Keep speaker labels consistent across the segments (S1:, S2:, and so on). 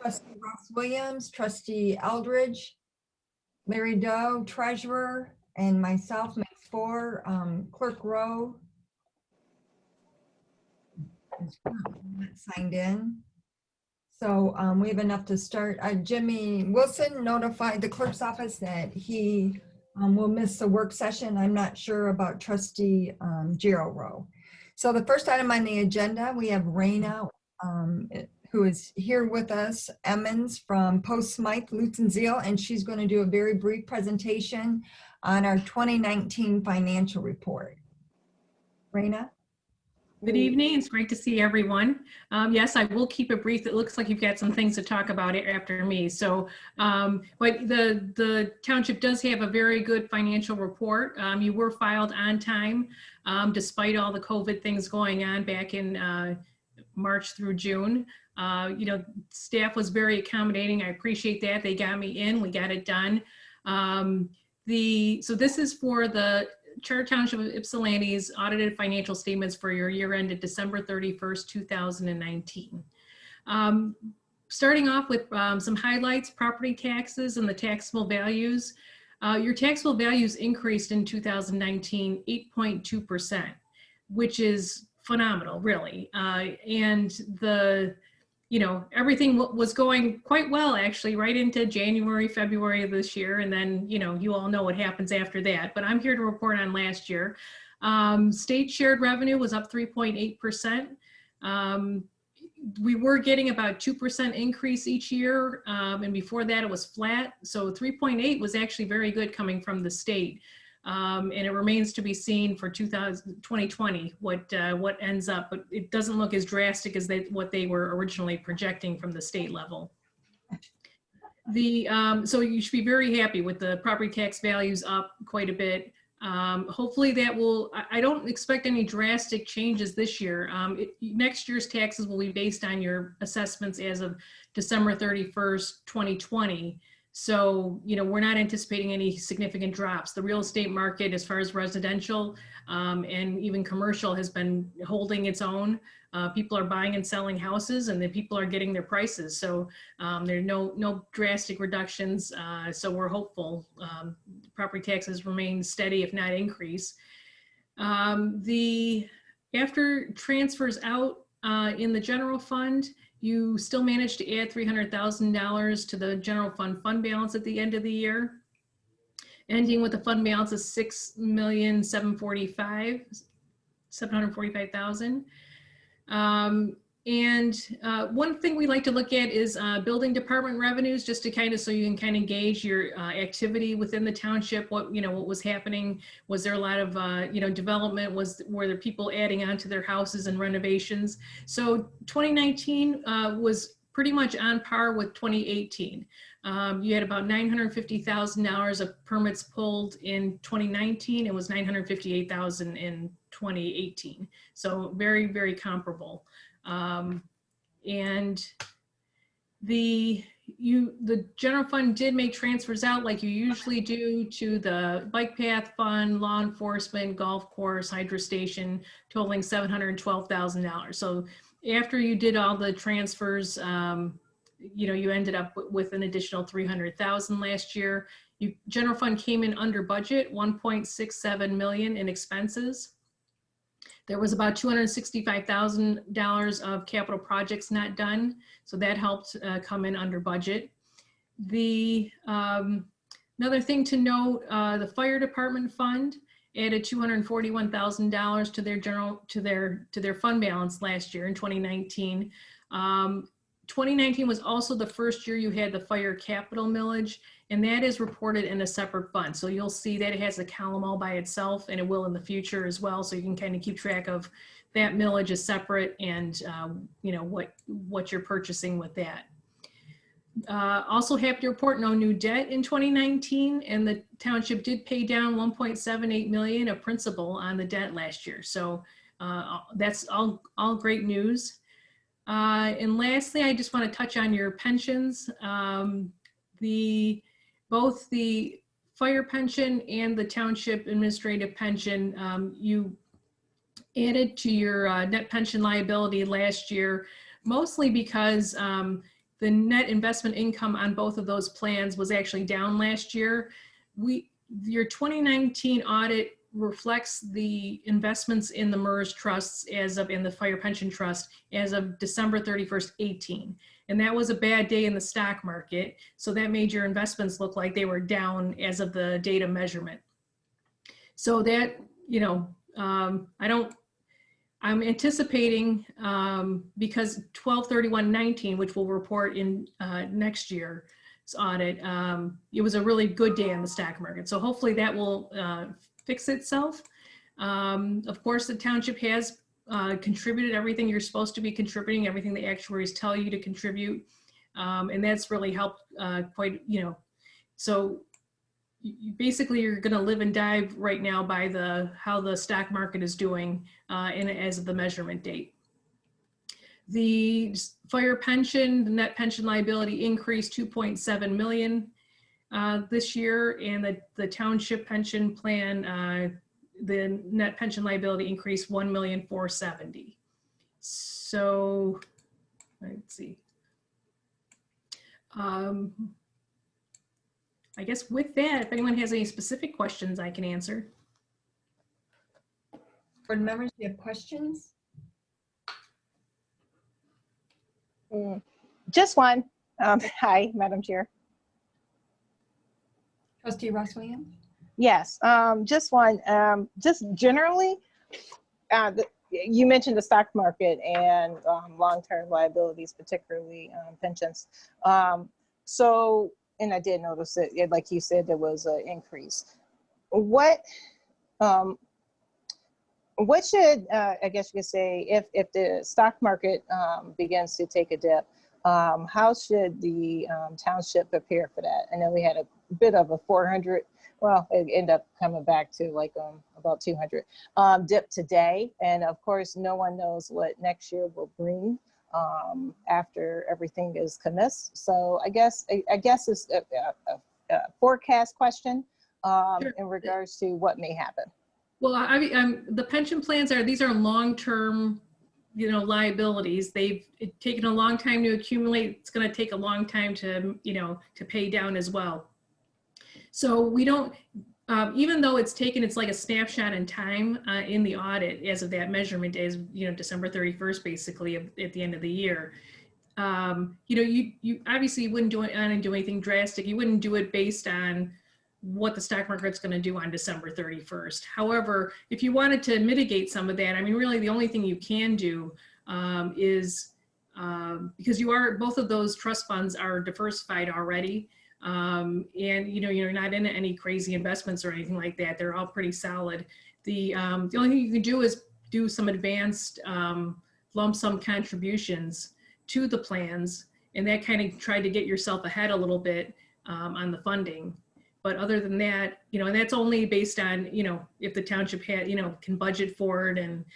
S1: Trustee Ross Williams, trustee Eldridge, Larry Doe, treasurer, and myself makes four. Clerk Rowe is currently not signed in. So we have enough to start. Jimmy Wilson notified the clerk's office that he will miss the work session. I'm not sure about trustee Gero Rowe. So the first item on the agenda, we have Raina, who is here with us, Emmons from Post Smythe, Luton Zeal, and she's going to do a very brief presentation on our 2019 financial report. Raina?
S2: Good evening. It's great to see everyone. Yes, I will keep it brief. It looks like you've got some things to talk about after me. So, but the township does have a very good financial report. You were filed on time, despite all the COVID things going on back in March through June. You know, staff was very accommodating. I appreciate that. They got me in. We got it done. So this is for the Charter Township of Ypsilanti's audited financial statements for your year ended December 31st, 2019. Starting off with some highlights, property taxes and the taxable values. Your taxable values increased in 2019, 8.2%, which is phenomenal, really. And you know, everything was going quite well, actually, right into January, February of this year. And then, you know, you all know what happens after that. But I'm here to report on last year. State shared revenue was up 3.8%. We were getting about 2% increase each year. And before that, it was flat. So 3.8 was actually very good coming from the state. And it remains to be seen for 2020 what ends up, but it doesn't look as drastic as what they were originally projecting from the state level. So you should be very happy with the property tax values up quite a bit. Hopefully that will, I don't expect any drastic changes this year. Next year's taxes will be based on your assessments as of December 31st, 2020. So, you know, we're not anticipating any significant drops. The real estate market, as far as residential and even commercial, has been holding its own. People are buying and selling houses, and the people are getting their prices. So there are no drastic reductions. So we're hopeful property taxes remain steady, if not increase. After transfers out in the general fund, you still managed to add $300,000 to the general fund balance at the end of the year, ending with a fund balance of $6,745,000. One thing we like to look at is building department revenues, just to so you can kind of gauge your activity within the township. What was happening? Was there a lot of development? Were there people adding on to their houses and renovations? So 2019 was pretty much on par with 2018. You had about $950,000 of permits pulled in 2019. It was $958,000 in 2018. So very, very comparable. And the general fund did make transfers out like you usually do to the bike path fund, law enforcement, golf course, hydro station, totaling $712,000. So after you did all the transfers, you ended up with an additional $300,000 last year. General fund came in under budget, $1.67 million in expenses. There was about $265,000 of capital projects not done, so that helped come in under budget. Another thing to note, the fire department fund added $241,000 to their fund balance last year in 2019. 2019 was also the first year you had the fire capital millage, and that is reported in a separate fund. So you'll see that it has a column all by itself, and it will in the future as well. So you can kind of keep track of that millage is separate, and what you're purchasing with that. Also happy to report no new debt in 2019, and the township did pay down $1.78 million of principal on the debt last year. So that's all great news. And lastly, I just want to touch on your pensions. Both the fire pension and the township administrative pension, you added to your net pension liability last year, mostly because the net investment income on both of those plans was actually down last year. Your 2019 audit reflects the investments in the MERS trusts in the fire pension trust as of December 31st, 18. And that was a bad day in the stock market. So that made your investments look like they were down as of the date of measurement. So that, I'm anticipating, because 12/31/19, which we'll report in next year's audit, it was a really good day in the stock market. So hopefully that will fix itself. Of course, the township has contributed everything you're supposed to be contributing, everything the actuaries tell you to contribute. And that's really helped quite, so basically you're going to live and die right now by how the stock market is doing as of the measurement date. The fire pension, the net pension liability increased 2.7 million this year, and the township pension plan, the net pension liability increased 1,470,000. So let's see. I guess with that, if anyone has any specific questions, I can answer.
S1: Board members, do you have questions?
S3: Just one. Hi, Madam Chair.
S1: Trustee Ross Williams?
S3: Yes, just one. Just generally, you mentioned the stock market and long-term liabilities, particularly pensions. And I did notice it, like you said, there was an increase. What should, I guess you could say, if the stock market begins to take a dip, how should the township prepare for that? I know we had a bit of a 400, well, it ended up coming back to like about 200 dip today. And of course, no one knows what next year will bring after everything is commenced. So I guess it's a forecast question
S2: Sure.
S3: in regards to what may happen.
S2: Well, the pension plans these are long-term, liabilities. They've taken a long time to accumulate. It's going to take a long time to pay down as well. So we don't, even though it's like a snapshot in time in the audit as of that measurement as, December 31st, basically at the end of the year. You obviously wouldn't do anything drastic. You wouldn't do it based on what the stock market's going to do on December 31st. However, if you wanted to mitigate some of that, really the only thing you can do is, because both of those trust funds are diversified already, and you're not in any crazy investments or anything like that. They're all pretty solid. The only thing you can do is do some advanced lump sum contributions to the plans, and that kind of tried to get yourself ahead a little bit on the funding. But other than that, and that's only based on, if the township can budget for it and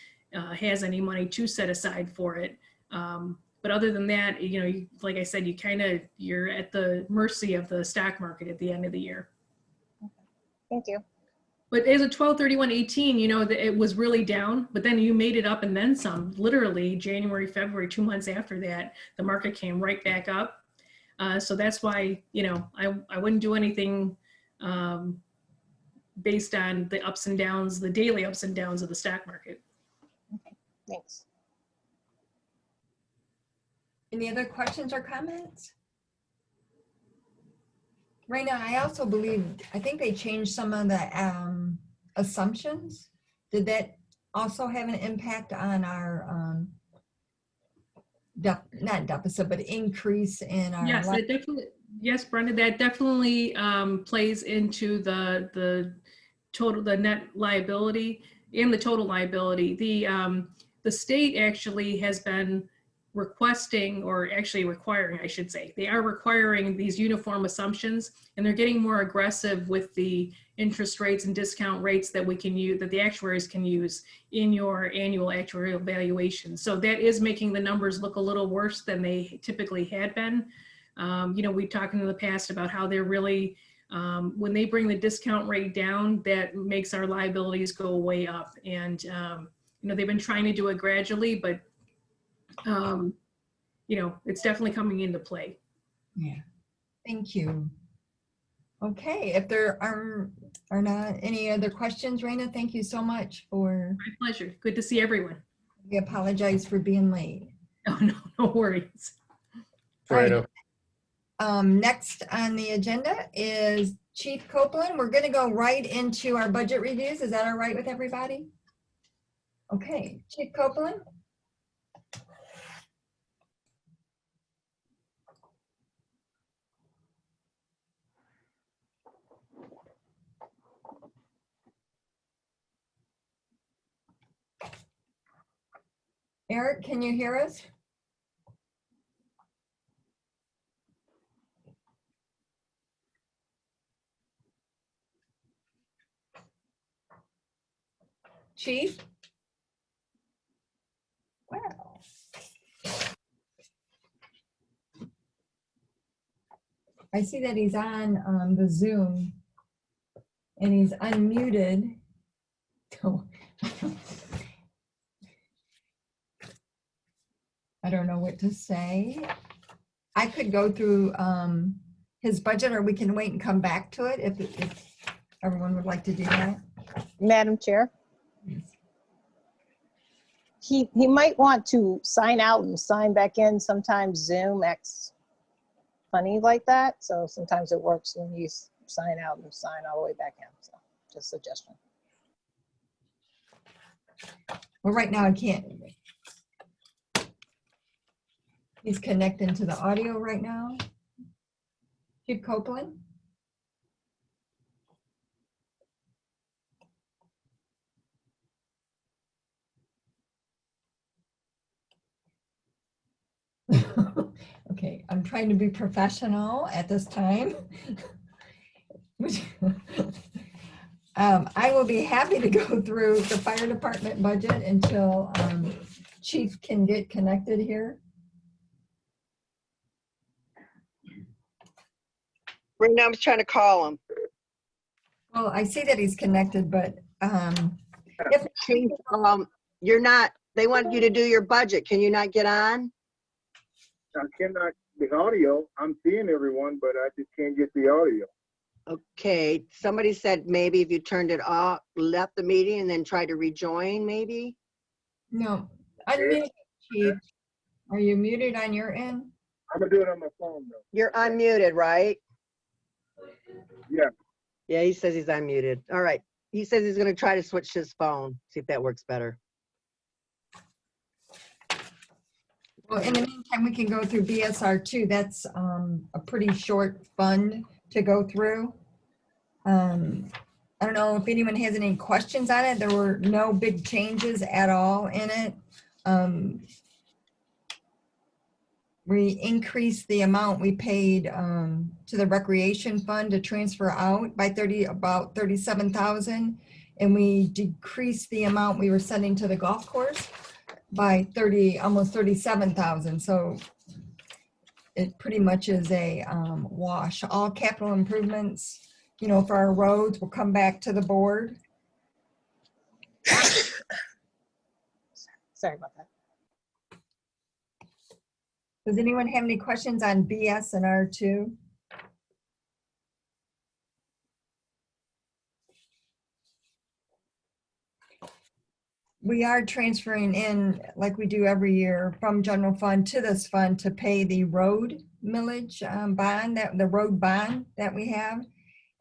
S2: has any money to set aside for it. But other than that, like I said, you're at the mercy of the stock market at the end of the year.
S3: Okay. Thank you.
S2: But as of 12/31/18, it was really down, but then you made it up and then some. Literally January, February, 2 months after that, the market came right back up. So that's why, I wouldn't do anything based on the ups and downs, the daily ups and downs of the stock market.
S3: Okay, thanks.
S1: Any other questions or comments? Right now, I think they changed some of the assumptions. Did that also have an impact on our, not deficit, but increase in our?
S2: Yes, yes, Brenda, that definitely plays into the net liability and the total liability. The state actually has been requesting, or actually requiring, I should say, they are requiring these uniform assumptions, and they're getting more aggressive with the interest rates and discount rates that we can use, that the actuaries can use in your annual actuarial valuation. So that is making the numbers look a little worse than they typically had been. We've talked in the past about how they're really, when they bring the discount rate down, that makes our liabilities go way up. And, they've been trying to do it gradually, but it's definitely coming into play.
S1: Yeah, thank you. Okay, if there are not any other questions, Raina, thank you so much for,
S2: My pleasure. Good to see everyone.
S1: we apologize for being late.
S2: Oh, no worries.
S1: All right. Next on the agenda is Chief Copeland. We're gonna go right into our budget reviews. Is that all right with everybody? Okay, Chief Copeland? Eric, can you hear us? Chief? Wow. I see that he's on the Zoom and he's unmuted. So, I don't know what to say. I could go through his budget, or we can wait and come back to it if everyone would like to do that.
S3: Madam Chair, he might want to sign out and sign back in. Sometimes Zoom acts funny like that. So sometimes it works when you sign out and sign all the way back in. So just a suggestion.
S1: Well, right now I can't. He's connecting to the audio right now. Chief Copeland? Okay, I'm trying to be professional at this time. I will be happy to go through the fire department budget until Chief can get connected here.
S4: Right now, I'm trying to call him.
S1: Well, I see that he's connected, but if
S4: Chief, you're not, they want you to do your budget. Can you not get on?
S5: I cannot, the audio, I'm seeing everyone, but I just can't get the audio.
S4: Okay, somebody said maybe if you turned it off, left the meeting and then tried to rejoin, maybe?
S1: no, unmute, Chief. Are you muted on your end?
S5: I'm gonna do it on my phone though.
S4: You're unmuted, right?
S5: Yeah.
S4: Yeah, he says he's unmuted. All right. He says he's gonna try to switch his phone, see if that works better.
S1: Well, in the meantime, we can go through BSR too. That's a pretty short fund to go through. I don't know if anyone has any questions on it. There were no big changes at all in it. We increased the amount we paid to the recreation fund to transfer out by about 37,000, and we decreased the amount we were sending to the golf course by almost 37,000. So it pretty much is a wash. All capital improvements, for our roads will come back to the board.
S3: Sorry about that.
S1: Does anyone have any questions on BS and R2? We are transferring in, like we do every year, from general fund to this fund to pay the road millage bond, the road bond that we have,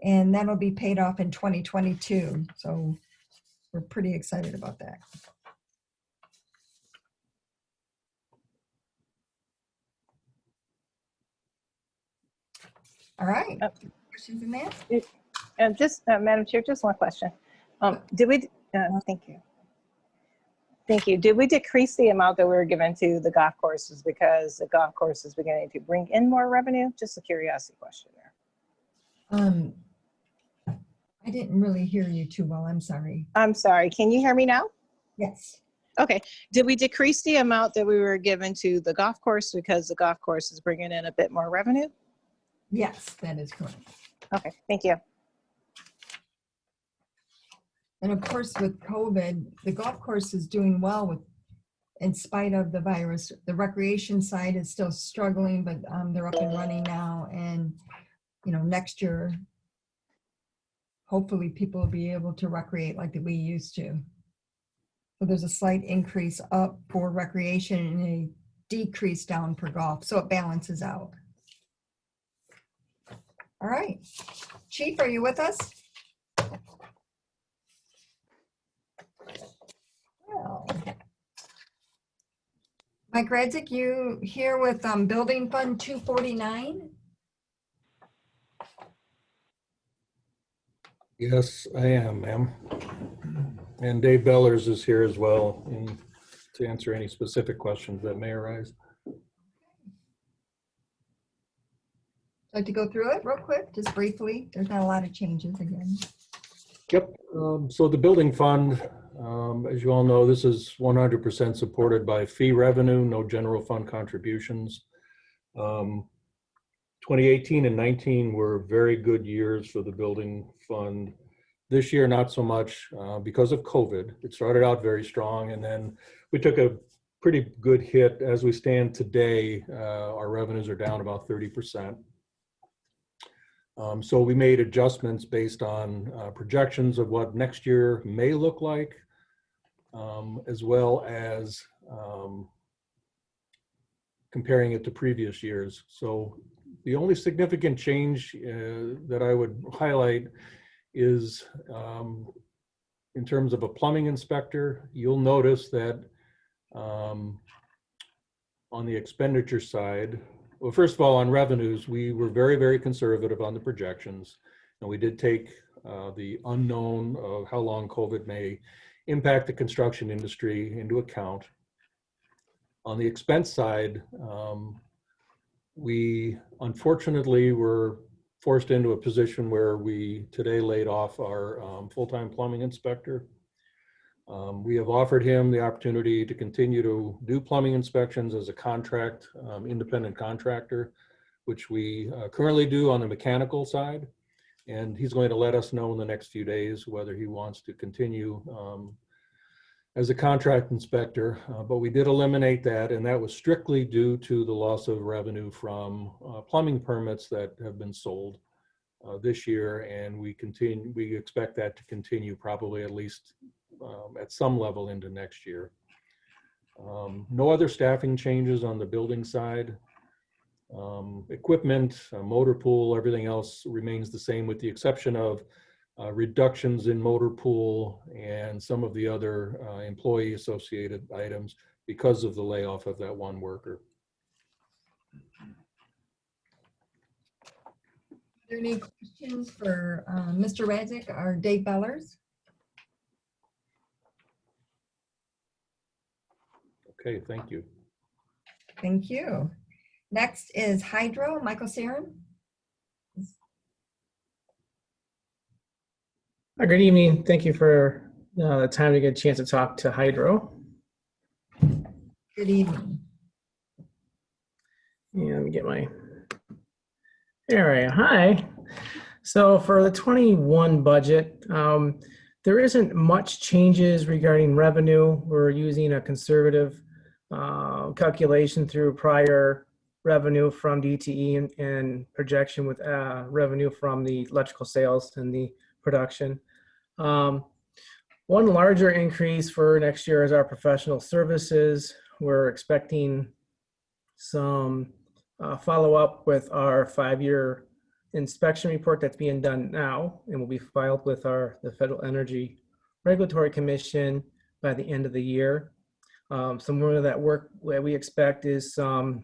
S1: and that'll be paid off in 2022. So we're pretty excited about that. All right. Questions in that?
S3: And just, Madam Chair, just one question. Did we, thank you. Thank you. Did we decrease the amount that we were given to the golf courses because the golf course is beginning to bring in more revenue? Just a curiosity question there.
S1: I didn't really hear you too well. I'm sorry.
S3: I'm sorry. Can you hear me now?
S1: Yes.
S3: Okay. Did we decrease the amount that we were given to the golf course because the golf course is bringing in a bit more revenue?
S1: Yes, that is correct.
S3: Okay. Thank you.
S1: And of course, with COVID, the golf course is doing well with in spite of the virus. The recreation side is still struggling, but they're up and running now. And, you know, next year, hopefully people will be able to recreate like we used to. So there's a slight increase up for recreation and a decrease down for golf. So it balances out. All right. Chief, are you with us? Well, Mike Radzik, you here with Building Fund 249?
S6: Yes, I am, ma'am. And Dave Bellers is here as well and to answer any specific questions that may arise.
S1: Like to go through it real quick, just briefly. There's not a lot of changes again.
S6: Yep. So the building fund, as you all know, this is 100% supported by fee revenue, no general fund contributions. 2018 and 19 were very good years for the building fund. This year, not so much because of COVID. It started out very strong, and then we took a pretty good hit. As we stand today, our revenues are down about 30%. So we made adjustments based on projections of what next year may look like, as well as comparing it to previous years. So the only significant change that I would highlight is in terms of a plumbing inspector. You'll notice that on the expenditure side, well, first of all, on revenues, we were very, very conservative on the projections. And we did take the unknown of how long COVID may impact the construction industry into account. On the expense side, we unfortunately were forced into a position where we today laid off our full-time plumbing inspector. We have offered him the opportunity to continue to do plumbing inspections as a contract, independent contractor, which we currently do on the mechanical side. And he's going to let us know in the next few days whether he wants to continue as a contract inspector. But we did eliminate that, and that was strictly due to the loss of revenue from plumbing permits that have been sold this year. And we expect that to continue probably at least at some level into next year. No other staffing changes on the building side. Equipment, motor pool, everything else remains the same with the exception of reductions in motor pool and some of the other employee associated items because of the layoff of that one worker.
S1: Are there any questions for Mr. Radzik or Dave Bellers?
S6: Okay, thank you.
S1: Thank you. Next is Hydro, Michael Sarin.
S7: Good evening. Thank you for the time to get a chance to talk to Hydro.
S1: Good evening.
S7: Yeah, let me get my, all right, hi. So for the 21 budget, there isn't much changes regarding revenue. We're using a conservative calculation through prior revenue from DTE and projection with revenue from the electrical sales and the production. One larger increase for next year is our professional services. We're expecting some follow-up with our 5-year inspection report that's being done now and will be filed with the Federal Energy Regulatory Commission by the end of the year. Some more of that work that we expect is some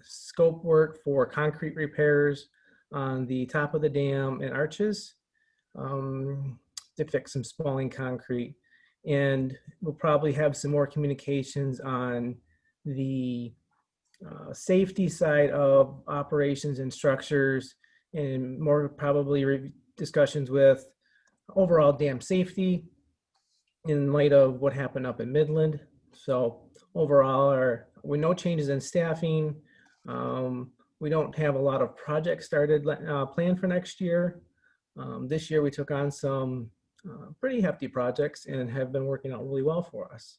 S7: scope work for concrete repairs on the top of the dam and arches to fix some spalling concrete. And we'll probably have some more communications on the safety side of operations and structures, and more probably discussions with overall dam safety in light of what happened up in Midland. So overall, with no changes in staffing, we don't have a lot of projects started planned for next year. This year we took on some pretty hefty projects and have been working out really well for us.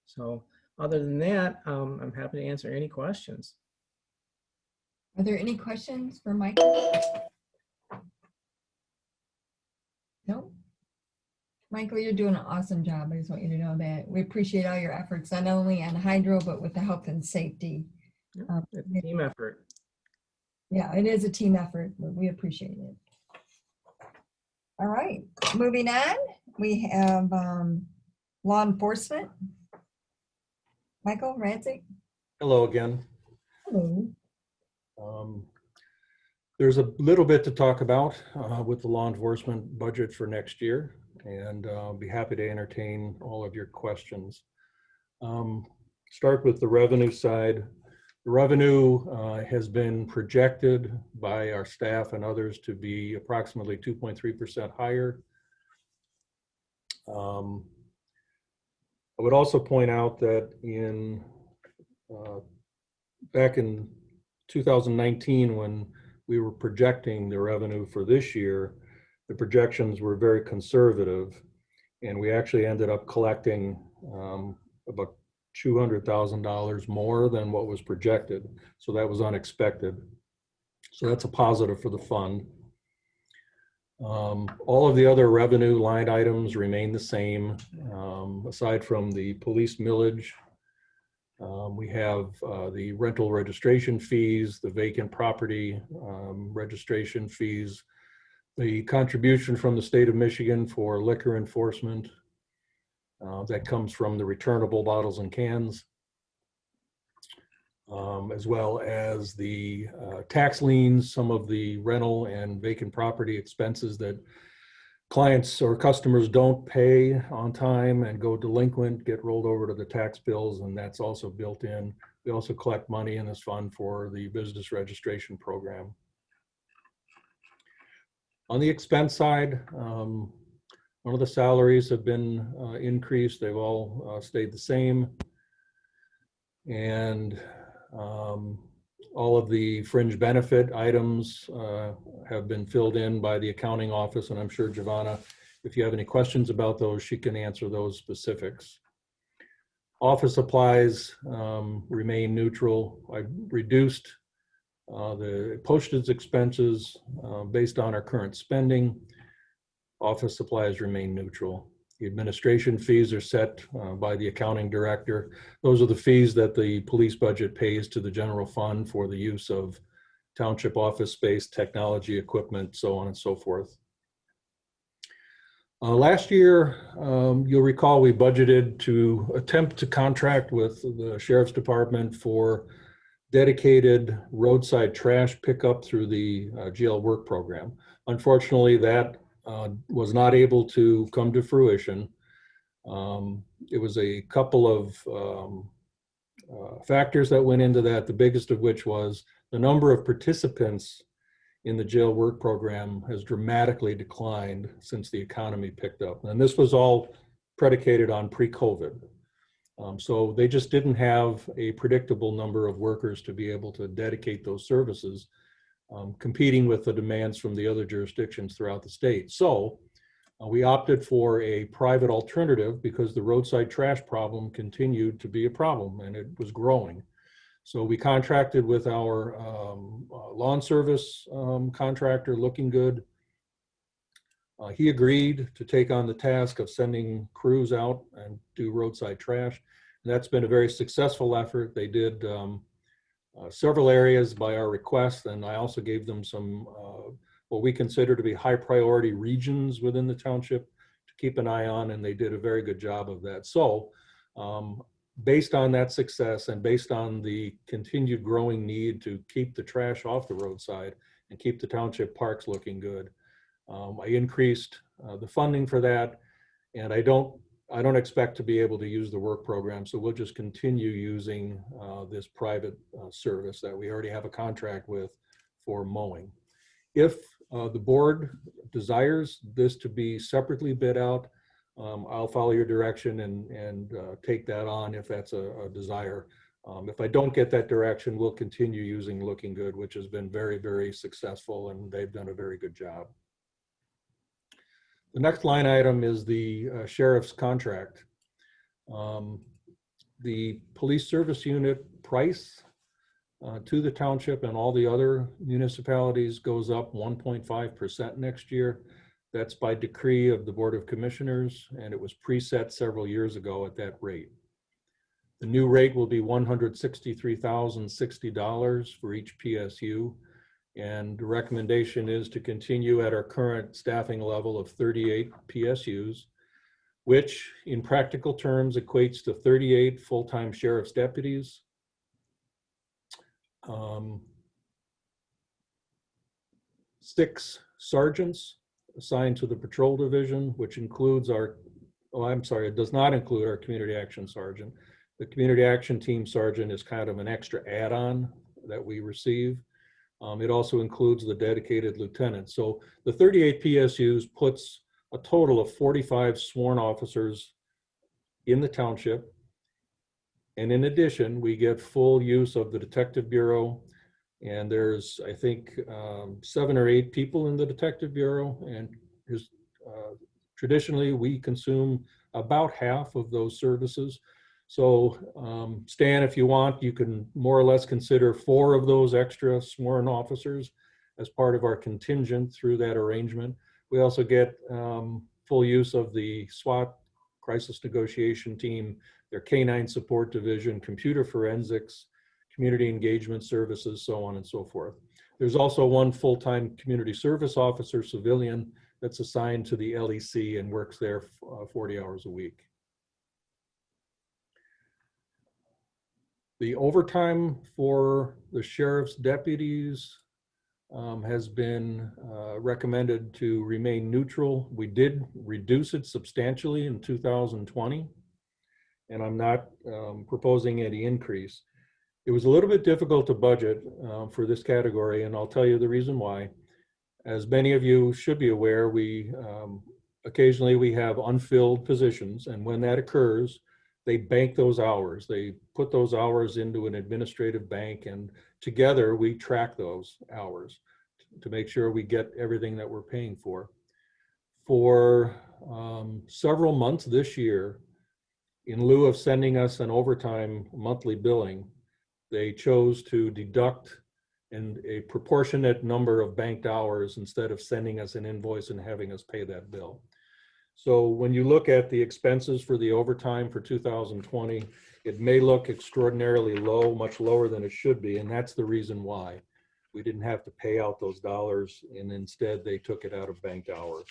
S7: So Other than that, I'm happy to answer any questions.
S1: Are there any questions for Michael? No? Michael, you're doing an awesome job. I just want you to know that. We appreciate all your efforts, not only on hydro, but with the health and safety.
S7: It's a team effort.
S1: Yeah, it is a team effort, but we appreciate it. All right, moving on, we have law enforcement. Michael Radzik.
S6: Hello again.
S1: Hello.
S6: There's a little bit to talk about with the law enforcement budget for next year, and I'll be happy to entertain all of your questions. Start with the revenue side. The revenue has been projected by our staff and others to be approximately 2.3% higher. I would also point out that back in 2019, when we were projecting the revenue for this year, the projections were very conservative, and we actually ended up collecting about $200,000 more than what was projected. So that was unexpected. So that's a positive for the fund. All of the other revenue line items remain the same, aside from the police millage. We have the rental registration fees, the vacant property registration fees, the contribution from the state of Michigan for liquor enforcement. That comes from the returnable bottles and cans, as well as the tax liens, some of the rental and vacant property expenses that clients or customers don't pay on time and go delinquent, get rolled over to the tax bills, and that's also built in. We also collect money in this fund for the business registration program. On the expense side, one of the salaries have been increased. They've all stayed the same. And all of the fringe benefit items have been filled in by the accounting office. And I'm sure Giovanna, if you have any questions about those, she can answer those specifics. Office supplies remain neutral. I reduced the postage expenses based on our current spending. Office supplies remain neutral. The administration fees are set by the accounting director. Those are the fees that the police budget pays to the general fund for the use of township office space, technology, equipment, so on and so forth. Last year, you'll recall we budgeted to attempt to contract with the Sheriff's Department for dedicated roadside trash pickup through the jail work program. Unfortunately, that was not able to come to fruition. It was a couple of factors that went into that, the biggest of which was the number of participants in the jail work program has dramatically declined since the economy picked up. And this was all predicated on pre-COVID. So they just didn't have a predictable number of workers to be able to dedicate those services, competing with the demands from the other jurisdictions throughout the state. So we opted for a private alternative because the roadside trash problem continued to be a problem and it was growing. So we contracted with our lawn service contractor, Looking Good. He agreed to take on the task of sending crews out and do roadside trash. And that's been a very successful effort. They did several areas by our request, and I also gave them some what we consider to be high priority regions within the township to keep an eye on, and they did a very good job of that. So based on that success and based on the continued growing need to keep the trash off the roadside and keep the township parks looking good, I increased the funding for that, and I don't expect to be able to use the work program, so we'll just continue using this private service that we already have a contract with for mowing. If the board desires this to be separately bid out, I'll follow your direction and take that on if that's a desire. If I don't get that direction, we'll continue using Looking Good, which has been very, very successful, and they've done a very good job. The next line item is the sheriff's contract. The police service unit price to the township and all the other municipalities goes up 1.5% next year. That's by decree of the Board of Commissioners, and it was preset several years ago at that rate. The new rate will be $163,060 for each PSU, and the recommendation is to continue at our current staffing level of 38 PSUs, which in practical terms equates to 38 full-time sheriff's deputies, 6 sergeants assigned to the patrol division, which includes our, oh, I'm sorry, it does not include our community action sergeant. The community action team sergeant is kind of an extra add-on that we receive. It also includes the dedicated lieutenant. So the 38 PSUs puts a total of 45 sworn officers in the township. And in addition, we get full use of the Detective Bureau. And there's, I think, 7 or 8 people in the Detective Bureau. And traditionally, we consume about half of those services. So Stan, if you want, you can more or less consider 4 of those extra sworn officers as part of our contingent through that arrangement. We also get full use of the SWAT crisis negotiation team, their canine support division, computer forensics, community engagement services, so on and so forth. There's also 1 full-time community service officer, civilian, that's assigned to the LEC and works there 40 hours a week. The overtime for the sheriff's deputies has been recommended to remain neutral. We did reduce it substantially in 2020, and I'm not proposing any increase. It was a little bit difficult to budget for this category, and I'll tell you the reason why. As many of you should be aware, we occasionally we have unfilled positions, and when that occurs, they bank those hours. They put those hours into an administrative bank, and together we track those hours to make sure we get everything that we're paying for. For several months this year, in lieu of sending us an overtime monthly billing, they chose to deduct a proportionate number of banked hours instead of sending us an invoice and having us pay that bill. So when you look at the expenses for the overtime for 2020, it may look extraordinarily low, much lower than it should be, and that's the reason why. We didn't have to pay out those dollars, and instead they took it out of banked hours.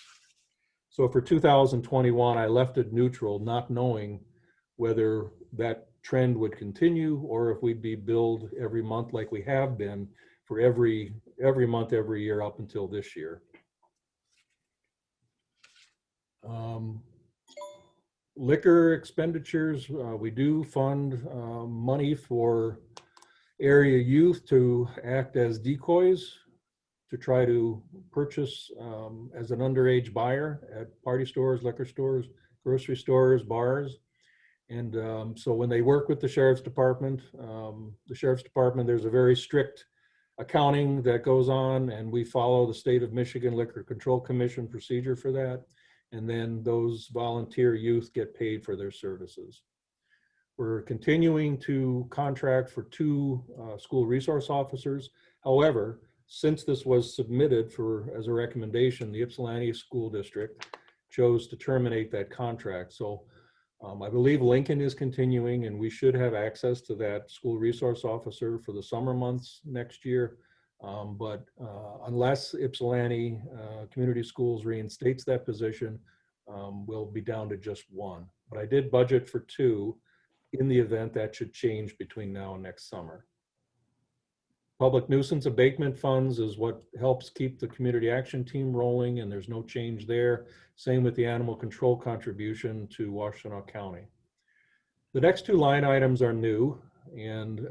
S6: So for 2021, I left it neutral, not knowing whether that trend would continue or if we'd be billed every month like we have been for every month, every year up until this year. Liquor expenditures, we do fund money for area youth to act as decoys to try to purchase as an underage buyer at party stores, liquor stores, grocery stores, bars. And so when they work with the Sheriff's Department, there's a very strict accounting that goes on, and we follow the State of Michigan Liquor Control Commission procedure for that. And then those volunteer youth get paid for their services. We're continuing to contract for 2 school resource officers. However, since this was submitted as a recommendation, the Ypsilanti School District chose to terminate that contract. So I believe Lincoln is continuing, and we should have access to that school resource officer for the summer months next year. But unless Ypsilanti Community Schools reinstates that position, we'll be down to just 1. But I did budget for 2 in the event that should change between now and next summer. Public nuisance abatement funds is what helps keep the community action team rolling, and there's no change there. Same with the animal control contribution to Washtenaw County. The next 2 line items are new, and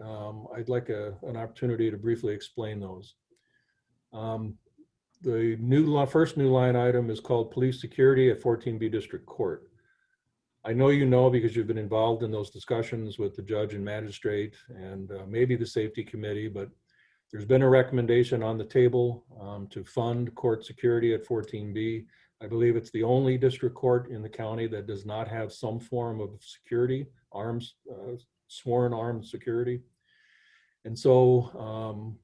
S6: I'd like an opportunity to briefly explain those. The first new line item is called Police Security at 14B District Court. I know you know because you've been involved in those discussions with the judge and magistrate and maybe the safety committee, but there's been a recommendation on the table to fund court security at 14B. I believe it's the only district court in the county that does not have some form of security, sworn armed security. And so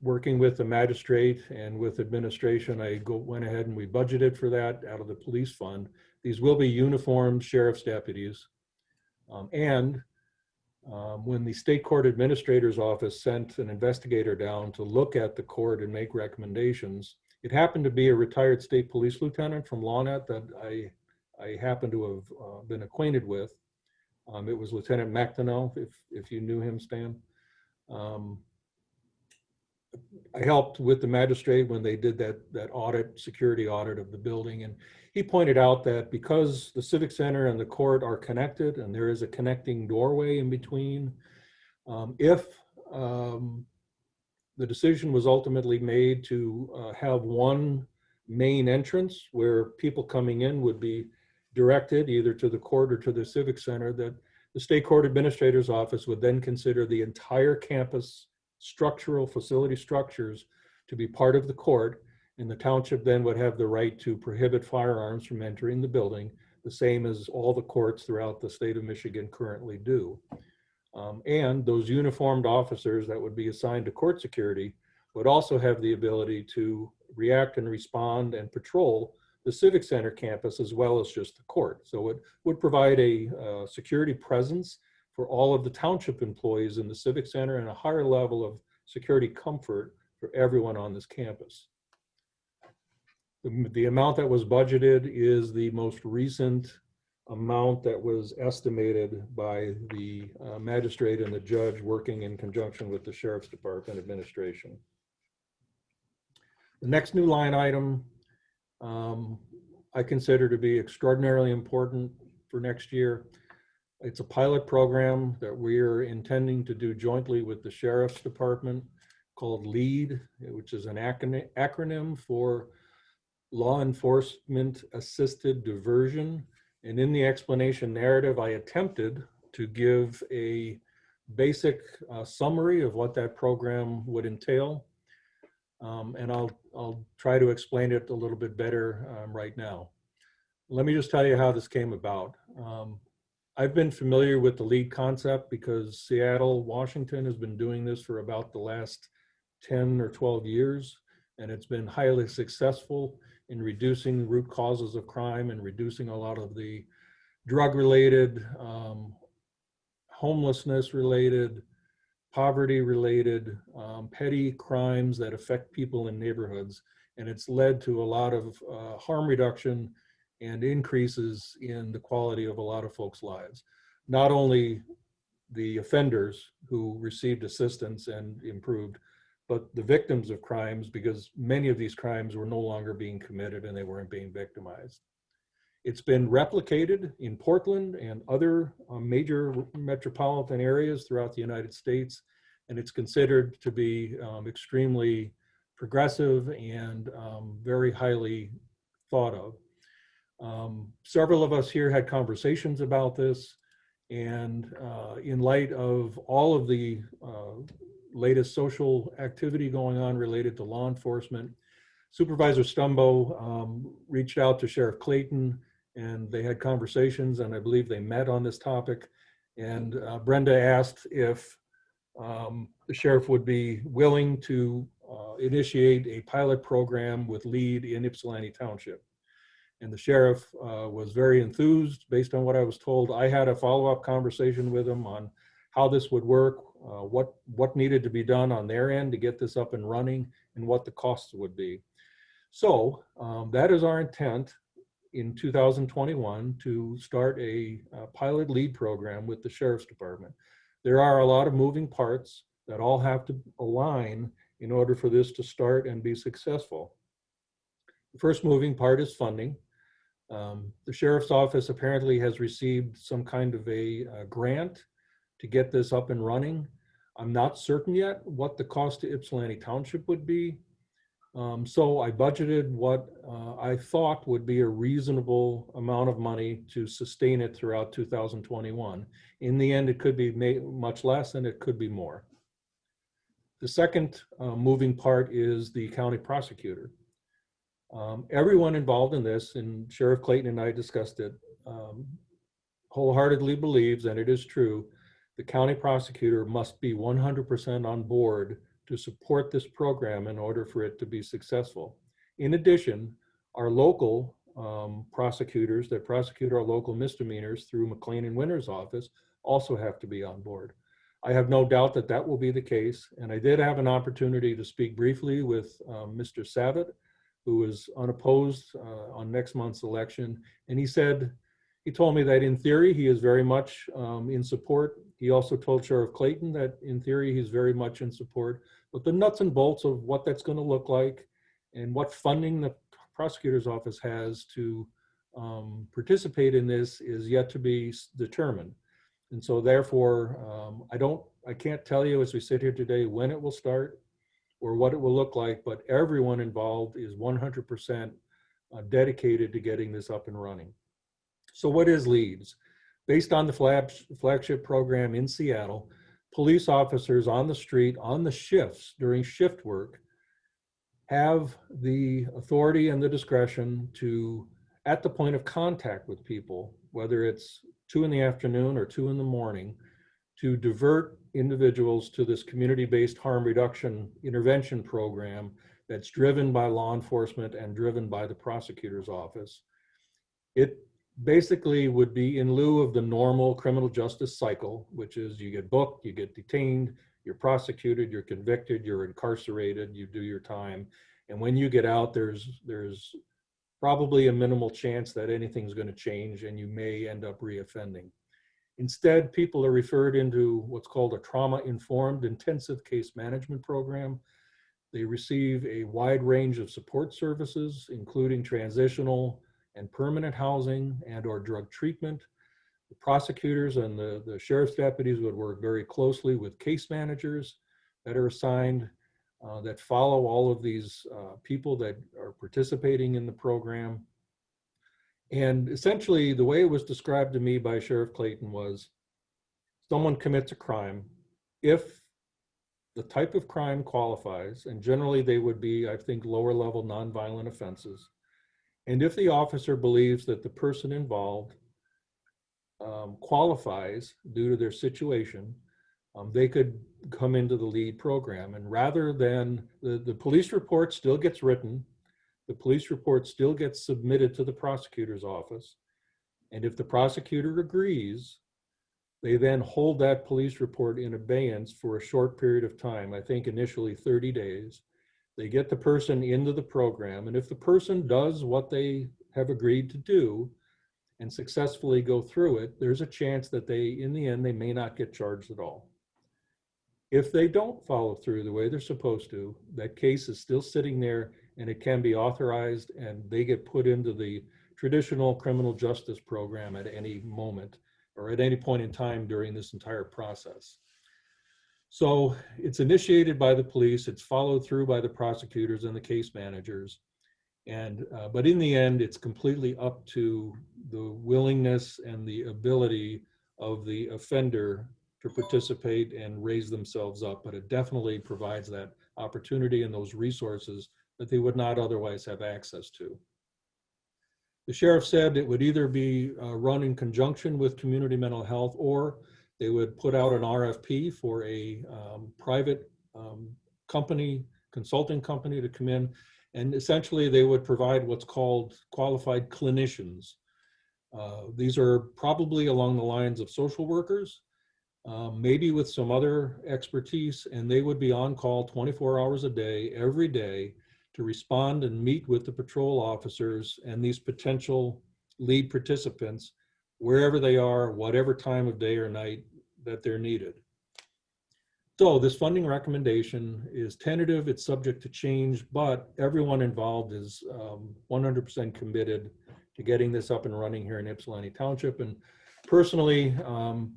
S6: working with the magistrate and with administration, went ahead and we budgeted for that out of the police fund. These will be uniformed sheriff's deputies. When the state court administrator's office sent an investigator down to look at the court and make recommendations, it happened to be a retired state police lieutenant from Lawnet that I happen to have been acquainted with. It was Lieutenant McDonough, if you knew him, Stan. I helped with the magistrate when they did that audit, security audit of the building. And he pointed out that because the Civic Center and the court are connected and there is a connecting doorway in between, if the decision was ultimately made to have one main entrance where people coming in would be directed either to the court or to the Civic Center, that the state court administrator's office would then consider the entire campus structural facility structures to be part of the court, and the township then would have the right to prohibit firearms from entering the building, the same as all the courts throughout the state of Michigan currently do. And those uniformed officers that would be assigned to court security would also have the ability to react and respond and patrol the Civic Center campus as well as just the court. So it would provide a security presence for all of the township employees in the Civic Center and a higher level of security comfort for everyone on this campus. The amount that was budgeted is the most recent amount that was estimated by the magistrate and the judge working in conjunction with the Sheriff's Department administration. The next new line item I consider to be extraordinarily important for next year. It's a pilot program that we're intending to do jointly with the Sheriff's Department called LEAD, which is an acronym for Law Enforcement Assisted Diversion. And in the explanation narrative, I attempted to give a basic summary of what that program would entail. And I'll try to explain it a little bit better right now. Let me just tell you how this came about. I've been familiar with the LEAD concept because Seattle, Washington has been doing this for about the last 10 or 12 years, and it's been highly successful in reducing root causes of crime and reducing a lot of the drug-related, homelessness-related, poverty-related, petty crimes that affect people in neighborhoods. And it's led to a lot of harm reduction and increases in the quality of a lot of folks' lives. Not only the offenders who received assistance and improved, but the victims of crimes, because many of these crimes were no longer being committed and they weren't being victimized. It's been replicated in Portland and other major metropolitan areas throughout the United States, and it's considered to be extremely progressive and very highly thought of. Several of us here had conversations about this, and in light of all of the latest social activity going on related to law enforcement, Supervisor Stumbo reached out to Sheriff Clayton, and they had conversations, and I believe they met on this topic. And Brenda asked if the sheriff would be willing to initiate a pilot program with LEAD in Ypsilanti Township. And the sheriff was very enthused based on what I was told. I had a follow-up conversation with him on how this would work, what needed to be done on their end to get this up and running, and what the costs would be. So that is our intent in 2021 to start a pilot LEAD program with the Sheriff's Department. There are a lot of moving parts that all have to align in order for this to start and be successful. The first moving part is funding. The Sheriff's Office apparently has received some kind of a grant to get this up and running. I'm not certain yet what the cost to Ypsilanti Township would be. So I budgeted what I thought would be a reasonable amount of money to sustain it throughout 2021. In the end, it could be much less and it could be more. The second moving part is the county prosecutor. Everyone involved in this, and Sheriff Clayton and I discussed it, wholeheartedly believes, and it is true, the county prosecutor must be 100% on board to support this program in order for it to be successful. In addition, our local prosecutors that prosecute our local misdemeanors through McLean and Winter's office also have to be on board. I have no doubt that that will be the case, and I did have an opportunity to speak briefly with Mr. Savitt, who was unopposed on next month's election, and he told me that in theory he is very much in support. He also told Sheriff Clayton that in theory he's very much in support, but the nuts and bolts of what that's going to look like and what funding the prosecutor's office has to participate in this is yet to be determined. And so therefore, I can't tell you as we sit here today when it will start or what it will look like, but everyone involved is 100% dedicated to getting this up and running. So what is LEADS? Based on the flagship program in Seattle, police officers on the street, on the shifts, during shift work, have the authority and the discretion to, at the point of contact with people, whether it's 2 in the afternoon or 2 in the morning, to divert individuals to this community-based harm reduction intervention program that's driven by law enforcement and driven by the prosecutor's office. It basically would be in lieu of the normal criminal justice cycle, which is you get booked, you get detained, you're prosecuted, you're convicted, you're incarcerated, you do your time. And when you get out, there's probably a minimal chance that anything's going to change and you may end up reoffending. Instead, people are referred into what's called a trauma-informed intensive case management program. They receive a wide range of support services, including transitional and permanent housing and or drug treatment. The prosecutors and the sheriff's deputies would work very closely with case managers that are assigned that follow all of these people that are participating in the program. And essentially, the way it was described to me by Sheriff Clayton was someone commits a crime. If the type of crime qualifies, and generally they would be, I think, lower level nonviolent offenses, and if the officer believes that the person involved qualifies due to their situation, they could come into the LEAD program. And rather than, the police report still gets written, the police report still gets submitted to the prosecutor's office. And if the prosecutor agrees, they then hold that police report in abeyance for a short period of time, I think initially 30 days. They get the person into the program, and if the person does what they have agreed to do and successfully go through it, there's a chance that in the end, they may not get charged at all. If they don't follow through the way they're supposed to, that case is still sitting there and it can be authorized and they get put into the traditional criminal justice program at any moment or at any point in time during this entire process. So it's initiated by the police, it's followed through by the prosecutors and the case managers. And, but in the end, it's completely up to the willingness and the ability of the offender to participate and raise themselves up. But it definitely provides that opportunity and those resources that they would not otherwise have access to. The sheriff said it would either be run in conjunction with community mental health, or they would put out an RFP for a private company, consulting company to come in. And essentially they would provide what's called qualified clinicians. These are probably along the lines of social workers, maybe with some other expertise, and they would be on call 24 hours a day, every day, to respond and meet with the patrol officers and these potential LEAD participants, wherever they are, whatever time of day or night that they're needed. So this funding recommendation is tentative, it's subject to change, but everyone involved is 100% committed to getting this up and running here in Ypsilanti Township. And personally,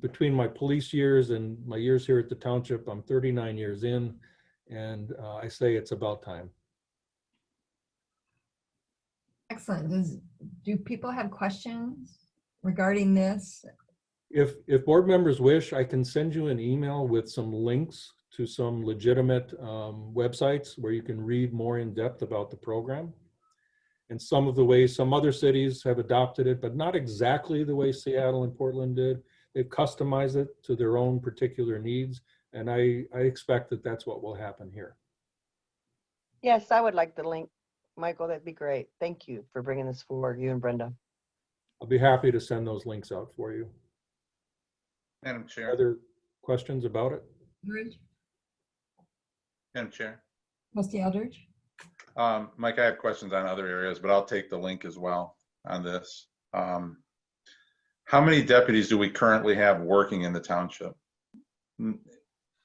S6: between my police years and my years here at the township, I'm 39 years in, and I say it's about time.
S1: Excellent. Do people have questions regarding this?
S6: If board members wish, I can send you an email with some links to some legitimate websites where you can read more in depth about the program. and some of the ways some other cities have adopted it, but not exactly the way Seattle and Portland did. They've customized it to their own particular needs, and I expect that that's what will happen here.
S4: Yes, I would like the link. Michael, that'd be great. Thank you for bringing this forward, you and Brenda.
S6: I'll be happy to send those links out for you.
S8: Madam Chair,
S6: Other questions about it?
S1: Eldridge?
S8: Madam Chair.
S1: Trustee Eldridge?
S8: Mike, I have questions on other areas, but I'll take the link as well on this. How many deputies do we currently have working in the township?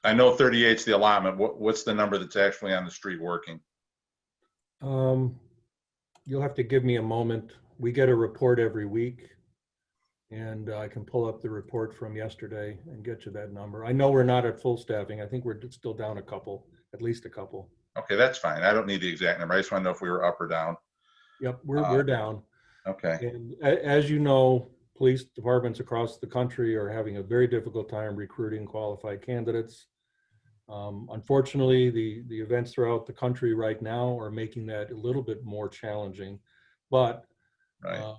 S8: I know 38 is the allotment. What's the number that's actually on the street working?
S6: You'll have to give me a moment. We get a report every week, and I can pull up the report from yesterday and get you that number. I know we're not at full staffing. I think we're still down a couple, at least a couple.
S8: Okay, that's fine. I don't need the exact number. I just want to know if we were up or down.
S6: Yep, we're down.
S8: Okay.
S6: And as you know, police departments across the country are having a very difficult time recruiting qualified candidates. Unfortunately, the events throughout the country right now are making that a little bit more challenging. But
S8: Right.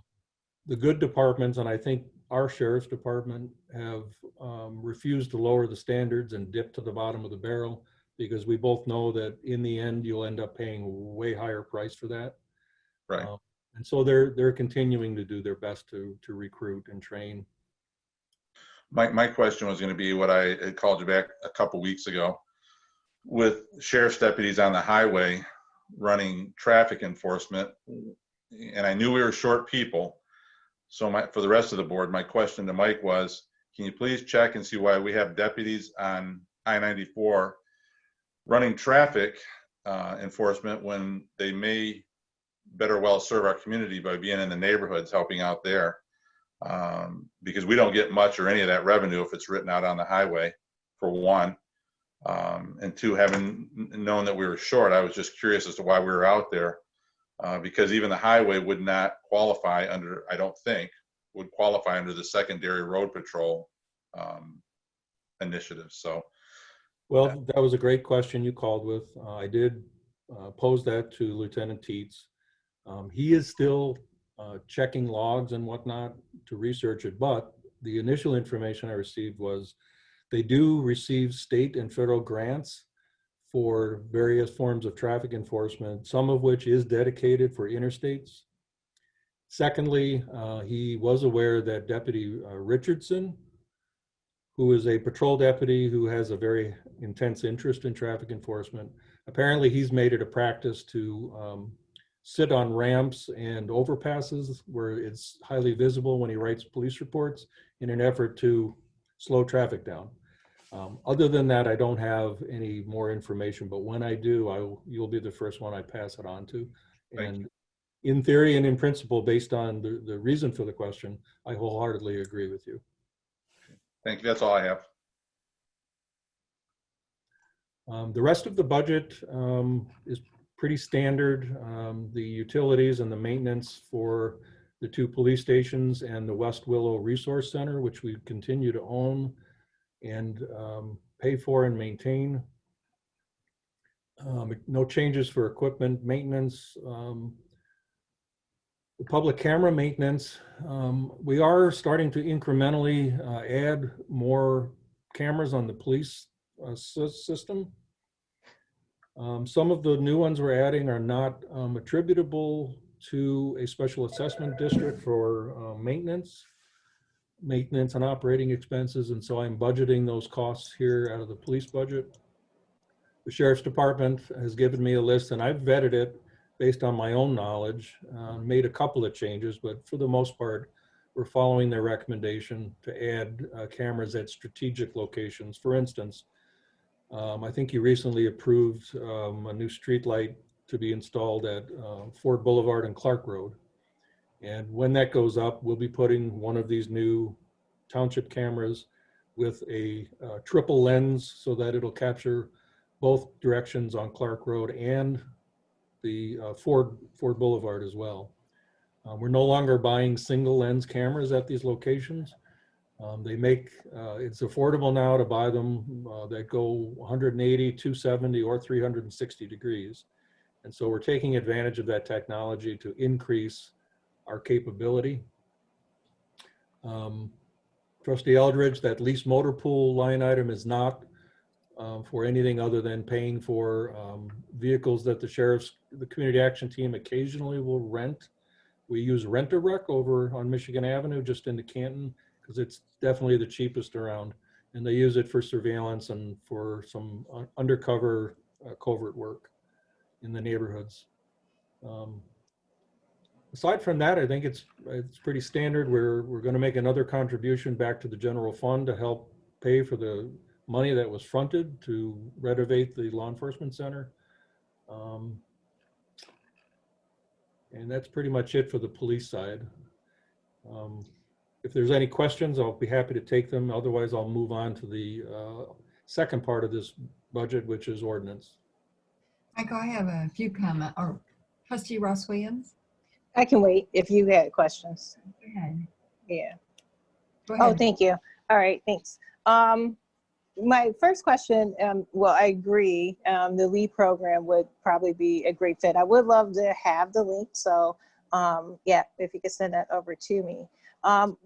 S6: the good departments, and I think our sheriff's department, have refused to lower the standards and dip to the bottom of the barrel, because we both know that in the end you'll end up paying a way higher price for that.
S8: Right.
S6: And so they're continuing to do their best to recruit and train.
S8: My question was going to be what I had called you back a couple weeks ago with sheriff's deputies on the highway running traffic enforcement. And I knew we were short people. So for the rest of the board, my question to Mike was, can you please check and see why we have deputies on I-94 running traffic enforcement when they may better well serve our community by being in the neighborhoods helping out there? Because we don't get much or any of that revenue if it's written out on the highway, for one. And two, having known that we were short, I was just curious as to why we were out there. Because even the highway would not qualify under, I don't think, would qualify under the secondary road patrol initiative. So,
S6: Well, that was a great question you called with. I did pose that to Lieutenant Teets. He is still checking logs and whatnot to research it, but the initial information I received was they do receive state and federal grants for various forms of traffic enforcement, some of which is dedicated for interstates. Secondly, he was aware that Deputy Richardson, who is a patrol deputy who has a very intense interest in traffic enforcement, apparently he's made it a practice to sit on ramps and overpasses where it's highly visible when he writes police reports in an effort to slow traffic down. Other than that, I don't have any more information, but when I do, you'll be the first one I pass it on to. And in theory and in principle, based on the reason for the question, I wholeheartedly agree with you.
S8: thank you. That's all I have.
S6: The rest of the budget is pretty standard. The utilities and the maintenance for the two police stations and the West Willow Resource Center, which we continue to own and pay for and maintain. No changes for equipment maintenance. The public camera maintenance, we are starting to incrementally add more cameras on the police system. Some of the new ones we're adding are not attributable to a special assessment district for maintenance and operating expenses, and so I'm budgeting those costs here out of the police budget. The Sheriff's Department has given me a list, and I've vetted it based on my own knowledge, made a couple of changes, but for the most part, we're following their recommendation to add cameras at strategic locations. For instance, I think you recently approved a new street light to be installed at Ford Boulevard and Clark Road. And when that goes up, we'll be putting one of these new township cameras with a triple lens so that it'll capture both directions on Clark Road and the Ford Boulevard as well. We're no longer buying single lens cameras at these locations. They make, it's affordable now to buy them that go 180, 270, or 360 degrees. And so we're taking advantage of that technology to increase our capability. Trustee Eldridge, that lease motor pool line item is not for anything other than paying for vehicles that the community action team occasionally will rent. We use Rent-A-Wreck over on Michigan Avenue, just into Canton, because it's definitely the cheapest around. And they use it for surveillance and for some undercover covert work in the neighborhoods. Aside from that, I think it's pretty standard. We're going to make another contribution back to the general fund to help pay for the money that was fronted to renovate the law enforcement center. And that's pretty much it for the police side. If there's any questions, I'll be happy to take them. Otherwise, I'll move on to the second part of this budget, which is ordinance.
S1: Michael, I have a few comments, or trustee Ross Williams.
S3: I can wait if you had questions.
S1: Go ahead.
S3: Yeah.
S1: Go
S3: Oh,
S1: ahead.
S3: thank you. All right, thanks. My first question, well, I agree. The LEAD program would probably be a great fit. I would love to have the link. So yeah, if you could send that over to me.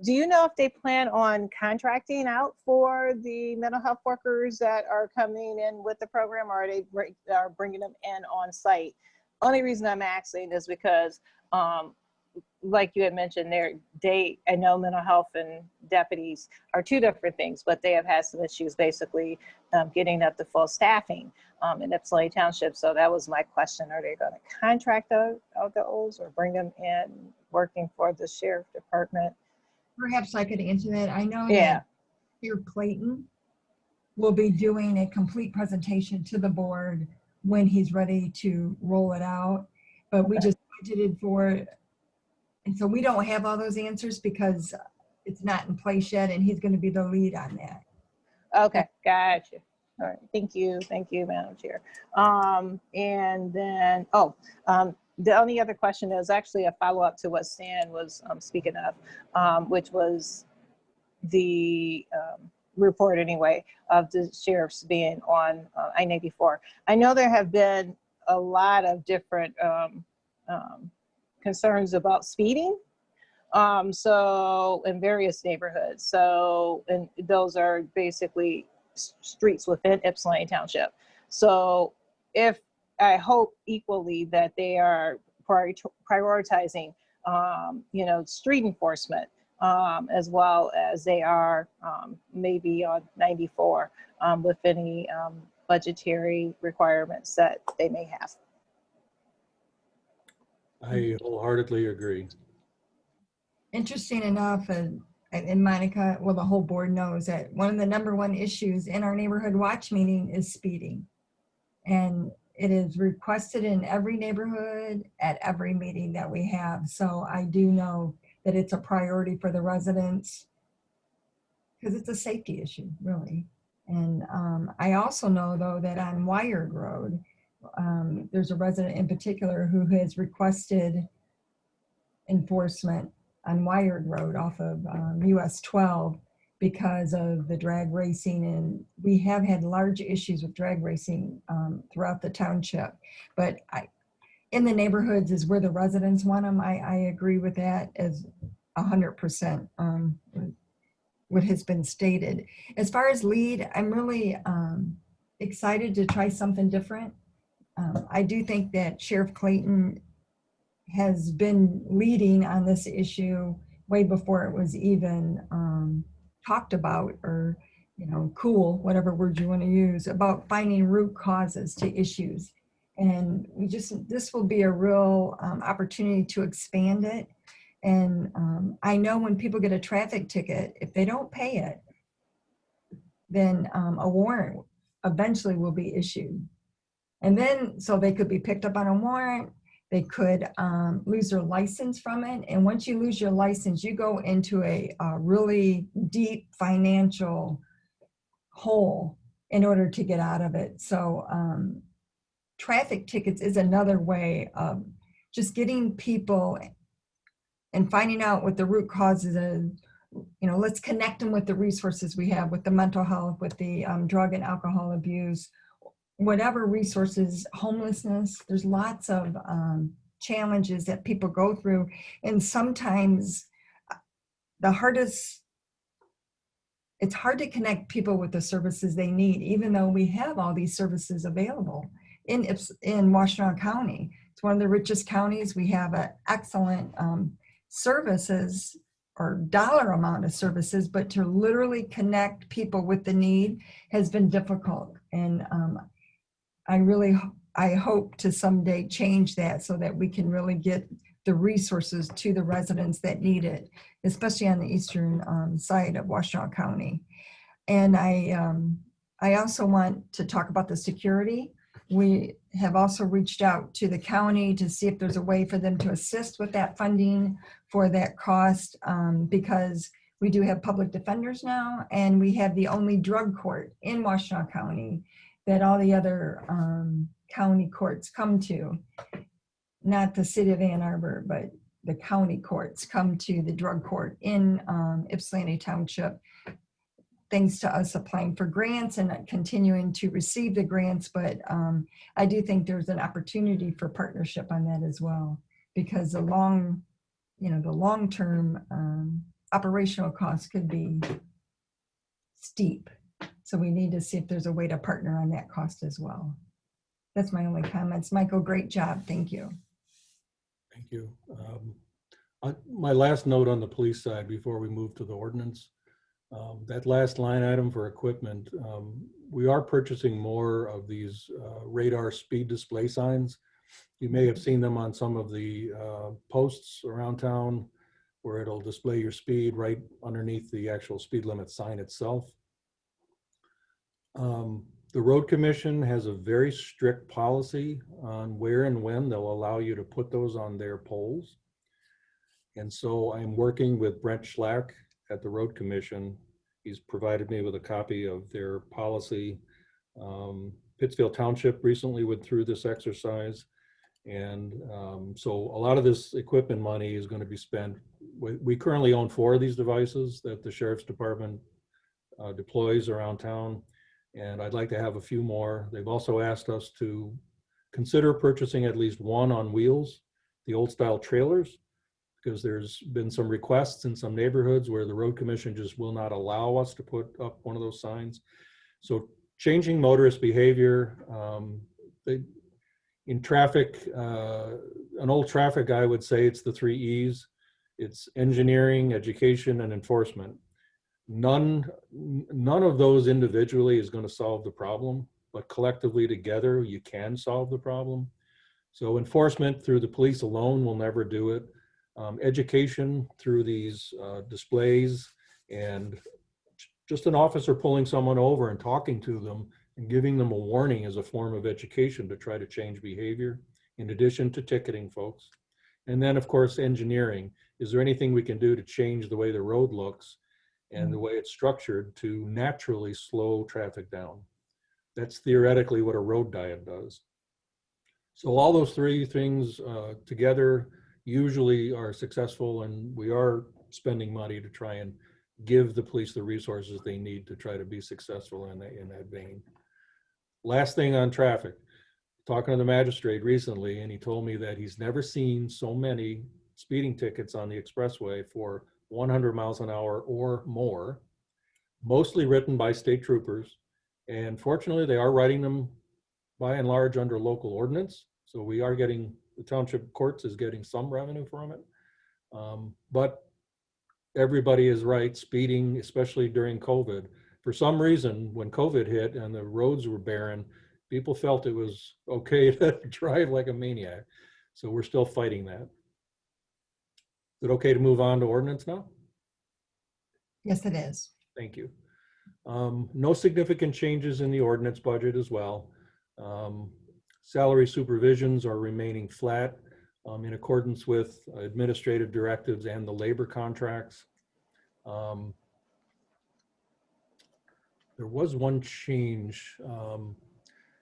S3: Do you know if they plan on contracting out for the mental health workers that are coming in with the program, or are they bringing them in on site? Only reason I'm asking is because like you had mentioned there, I know mental health and deputies are two different things, but they have had some issues basically getting up to full staffing in Ypsilanti Township. So that was my question. Are they going to contract out those or bring them in working for the sheriff department?
S1: Perhaps I could answer that. I know
S3: Yeah.
S1: that here Clayton will be doing a complete presentation to the board when he's ready to roll it out, but we just budgeted for it. And so we don't have all those answers because it's not in place yet, and he's going to be the lead on that.
S3: Okay, gotcha. All right, thank you, Madam Chair. And then, the only other question is actually a follow-up to what Stan was speaking of, which was the report anyway of the sheriffs being on I-94. I know there have been a lot of different concerns about speeding. So in various neighborhoods. So, and those are basically streets within Ypsilanti Township. So I hope equally that they are prioritizing, street enforcement, as well as they are maybe on 94 with any budgetary requirements that they may have.
S6: I wholeheartedly agree.
S1: Interesting enough, and Monica, well, the whole board knows that one of the #1 issues in our neighborhood watch meeting is speeding. And it is requested in every neighborhood at every meeting that we have. So I do know that it's a priority for the residents because it's a safety issue, really. And I also know, though, that on Wired Road, there's a resident in particular who has requested enforcement on Wired Road off of US 12 because of the drag racing. And we have had large issues with drag racing throughout the township. But in the neighborhoods is where the residents want them. I agree with that as 100%. What has been stated. As far as LEAD, I'm really excited to try something different. I do think that Sheriff Clayton has been leading on this issue way before it was even talked about, or cool, whatever word you want to use, about finding root causes to issues. And this will be a real opportunity to expand it. And I know when people get a traffic ticket, if they don't pay it, then a warrant eventually will be issued. And then, so they could be picked up on a warrant, they could lose their license from it. And once you lose your license, you go into a really deep financial hole in order to get out of it. So traffic tickets is another way of just getting people and finding out what the root causes is. Let's connect them with the resources we have, with the mental health, with the drug and alcohol abuse, whatever resources, homelessness, there's lots of challenges that people go through. And sometimes the hardest, it's hard to connect people with the services they need, even though we have all these services available in Washtenaw County. It's one of the richest counties. We have an excellent services or dollar amount of services, but to literally connect people with the need has been difficult. And I hope to someday change that so that we can really get the resources to the residents that need it, especially on the eastern side of Washtenaw County. And I also want to talk about the security. We have also reached out to the county to see if there's a way for them to assist with that funding for that cost, because we do have public defenders now, and we have the only drug court in Washtenaw County that all the other county courts come to. Not the city of Ann Arbor, but the county courts come to the drug court in Ypsilanti Township, thanks to us applying for grants and continuing to receive the grants. But I do think there's an opportunity for partnership on that as well, because the long-term operational costs could be steep. So we need to see if there's a way to partner on that cost as well. That's my only comments. Michael, great job. Thank you.
S6: Thank you. My last note on the police side before we move to the ordinance, that last line item for equipment, we are purchasing more of these radar speed display signs. You may have seen them on some of the posts around town where it'll display your speed right underneath the actual speed limit sign itself. The Road Commission has a very strict policy on where and when they'll allow you to put those on their poles. And so I'm working with Brent Schlack at the Road Commission. He's provided me with a copy of their policy. Pittsfield Township recently went through this exercise. And so a lot of this equipment money is going to be spent. We currently own 4 of these devices that the Sheriff's Department deploys around town. And I'd like to have a few more. They've also asked us to consider purchasing at least one on wheels, the old style trailers, because there's been some requests in some neighborhoods where the Road Commission just will not allow us to put up one of those signs. So changing motorist behavior, in traffic, an old traffic guy would say it's the 3 E's. It's engineering, education, and enforcement. None of those individually is going to solve the problem, but collectively together you can solve the problem. So enforcement through the police alone will never do it. Education through these displays, and just an officer pulling someone over and talking to them and giving them a warning is a form of education to try to change behavior, in addition to ticketing folks. And then of course, engineering. Is there anything we can do to change the way the road looks and the way it's structured to naturally slow traffic down? That's theoretically what a road diet does. So all those 3 things together usually are successful, and we are spending money to try and give the police the resources they need to try to be successful in that vein. Last thing on traffic, talking to the magistrate recently, and he told me that he's never seen so many speeding tickets on the expressway for 100 miles an hour or more, mostly written by state troopers. And fortunately, they are writing them by and large under local ordinance. So we are getting, the township courts is getting some revenue from it. But everybody is right, speeding, especially during COVID. For some reason, when COVID hit and the roads were barren, people felt it was okay to drive like a maniac. So we're still fighting that. Is it okay to move on to ordinance now?
S1: Yes, it is.
S6: Thank you. No significant changes in the ordinance budget as well. Salary supervisions are remaining flat in accordance with administrative directives and the labor contracts. There was one change.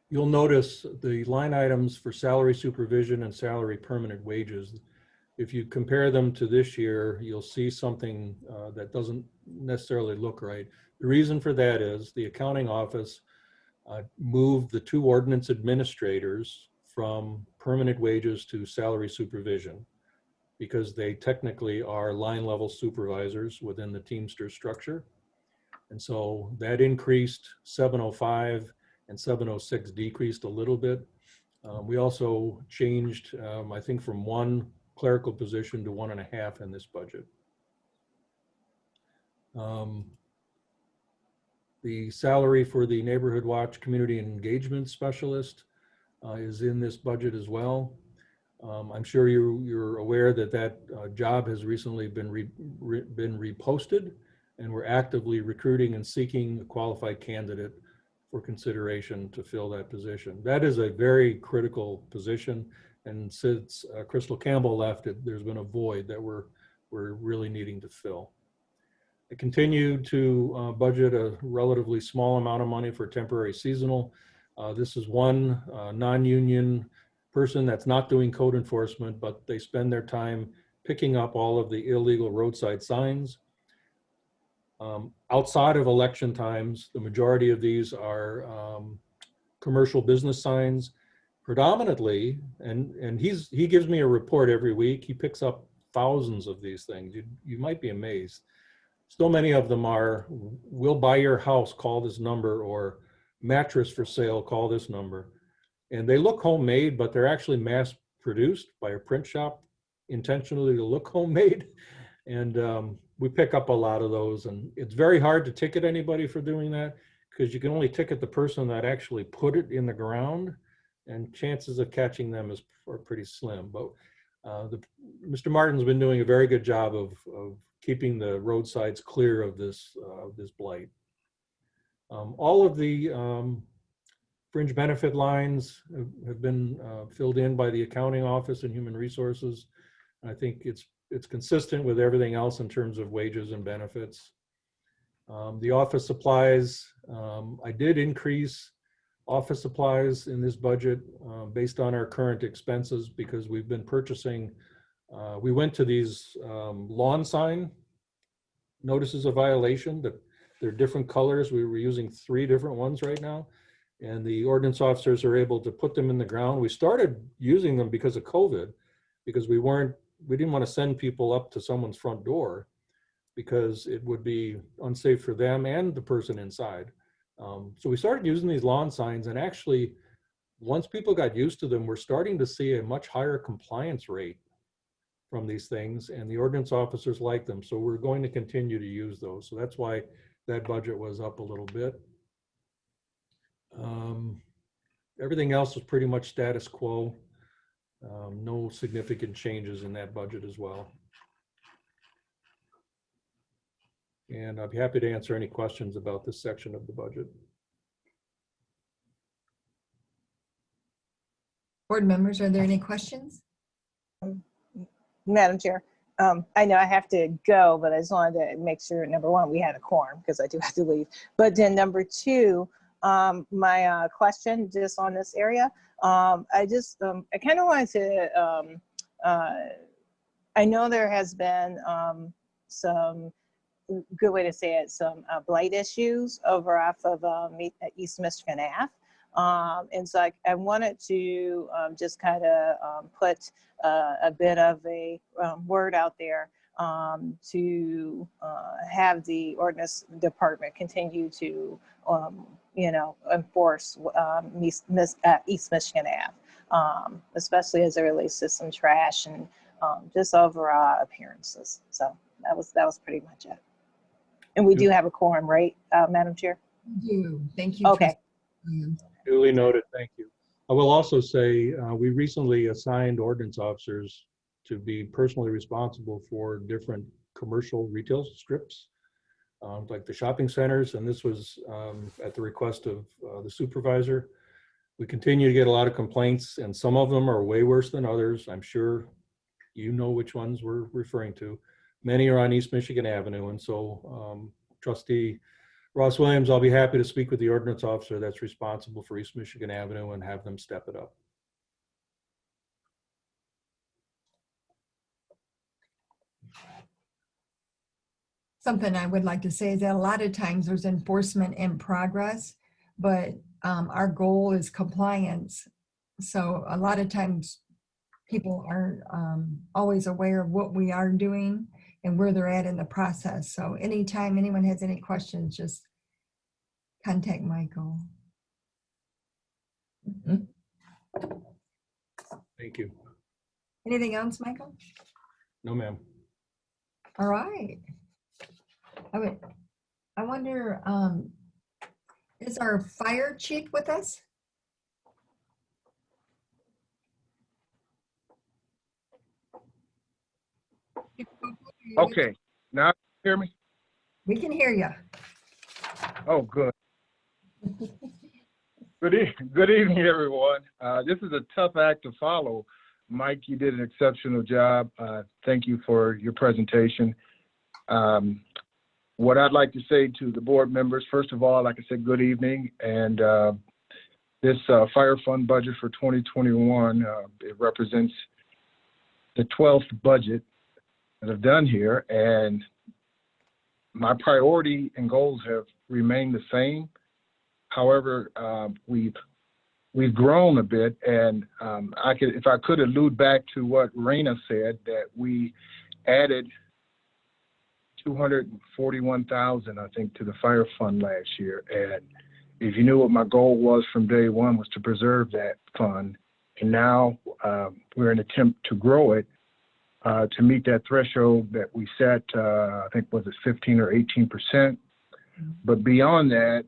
S6: You'll notice the line items for salary supervision and salary permanent wages. If you compare them to this year, you'll see something that doesn't necessarily look right. The reason for that is the accounting office moved the 2 ordinance administrators from permanent wages to salary supervision, because they technically are line level supervisors within the Teamster structure. And so that increased 705, and 706 decreased a little bit. We also changed, I think, from 1 clerical position to 1.5 in this budget. The salary for the Neighborhood Watch Community Engagement Specialist is in this budget as well. I'm sure you're aware that that job has recently been reposted, and we're actively recruiting and seeking a qualified candidate for consideration to fill that position. That is a very critical position, and since Crystal Campbell left, there's been a void that we're really needing to fill. I continue to budget a relatively small amount of money for temporary seasonal. This is one non-union person that's not doing code enforcement, but they spend their time picking up all of the illegal roadside signs. Outside of election times, the majority of these are commercial business signs, predominantly, and he gives me a report every week. He picks up thousands of these things. You might be amazed. So many of them are, "We'll buy your house, call this number," or "Mattress for sale, call this number." And they look homemade, but they're actually mass produced by a print shop intentionally to look homemade. And we pick up a lot of those, and it's very hard to ticket anybody for doing that, because you can only ticket the person that actually put it in the ground, and chances of catching them are pretty slim. But Mr. Martin's been doing a very good job of keeping the roadsides clear of this blight. All of the fringe benefit lines have been filled in by the accounting office and human resources. I think it's consistent with everything else in terms of wages and benefits. The office supplies, I did increase office supplies in this budget based on our current expenses, because we've been purchasing, we went to these lawn sign notices of violation, that they're different colors. We were using 3 different ones right now, and the ordinance officers are able to put them in the ground. We started using them because of COVID, because we didn't want to send people up to someone's front door, because it would be unsafe for them and the person inside. So we started using these lawn signs, and actually, once people got used to them, we're starting to see a much higher compliance rate from these things, and the ordinance officers like them. So we're going to continue to use those. So that's why that budget was up a little bit. Everything else is pretty much status quo. No significant changes in that budget as well. And I'd be happy to answer any questions about this section of the budget.
S1: Board members, are there any questions?
S3: Madam Chair, I know I have to go, but I just wanted to make sure, number one, we had a quorum, because I do have to leave. But then number two, my question just on this area, I kind of wanted to, I know there has been some, good way to say it, some blight issues over off of East Michigan Ave. And so I wanted to just kind of put a bit of a word out there to have the ordinance department continue to, enforce East Michigan Ave, especially as it relates to some trash and just overall appearances. So that was pretty much it. And we do have a quorum, right, Madam Chair?
S1: Thank you.
S3: Okay.
S6: Duly noted, thank you. I will also say we recently assigned ordinance officers to be personally responsible for different commercial retail strips, like the shopping centers, and this was at the request of the supervisor. We continue to get a lot of complaints, and some of them are way worse than others. I'm sure you know which ones we're referring to. Many are on East Michigan Avenue, and so Trustee Ross Williams, I'll be happy to speak with the ordinance officer that's responsible for East Michigan Avenue and have them step it up.
S1: Something I would like to say is that a lot of times there's enforcement in progress, but our goal is compliance. So a lot of times people aren't always aware of what we are doing and where they're at in the process. So anytime anyone has any questions, just contact Michael.
S6: Thank you.
S1: Anything else, Michael?
S6: No, ma'am.
S1: All right. I wonder, is our fire chief with us?
S5: Okay, now you hear me?
S1: We can hear you.
S5: Oh, good. Good evening, everyone. This is a tough act to follow. Mike, you did an exceptional job. Thank you for your presentation. What I'd like to say to the board members, first of all, like I said, good evening. And this fire fund budget for 2021, it represents the 12th budget that I've done here. And my priority and goals have remained the same. However, we've grown a bit, and if I could allude back to what Raina said, that we added 241,000, I think, to the fire fund last year. And if you knew what my goal was from day one, was to preserve that fund, and now we're in an attempt to grow it to meet that threshold that we set. I think was it 15 or 18%. But beyond that,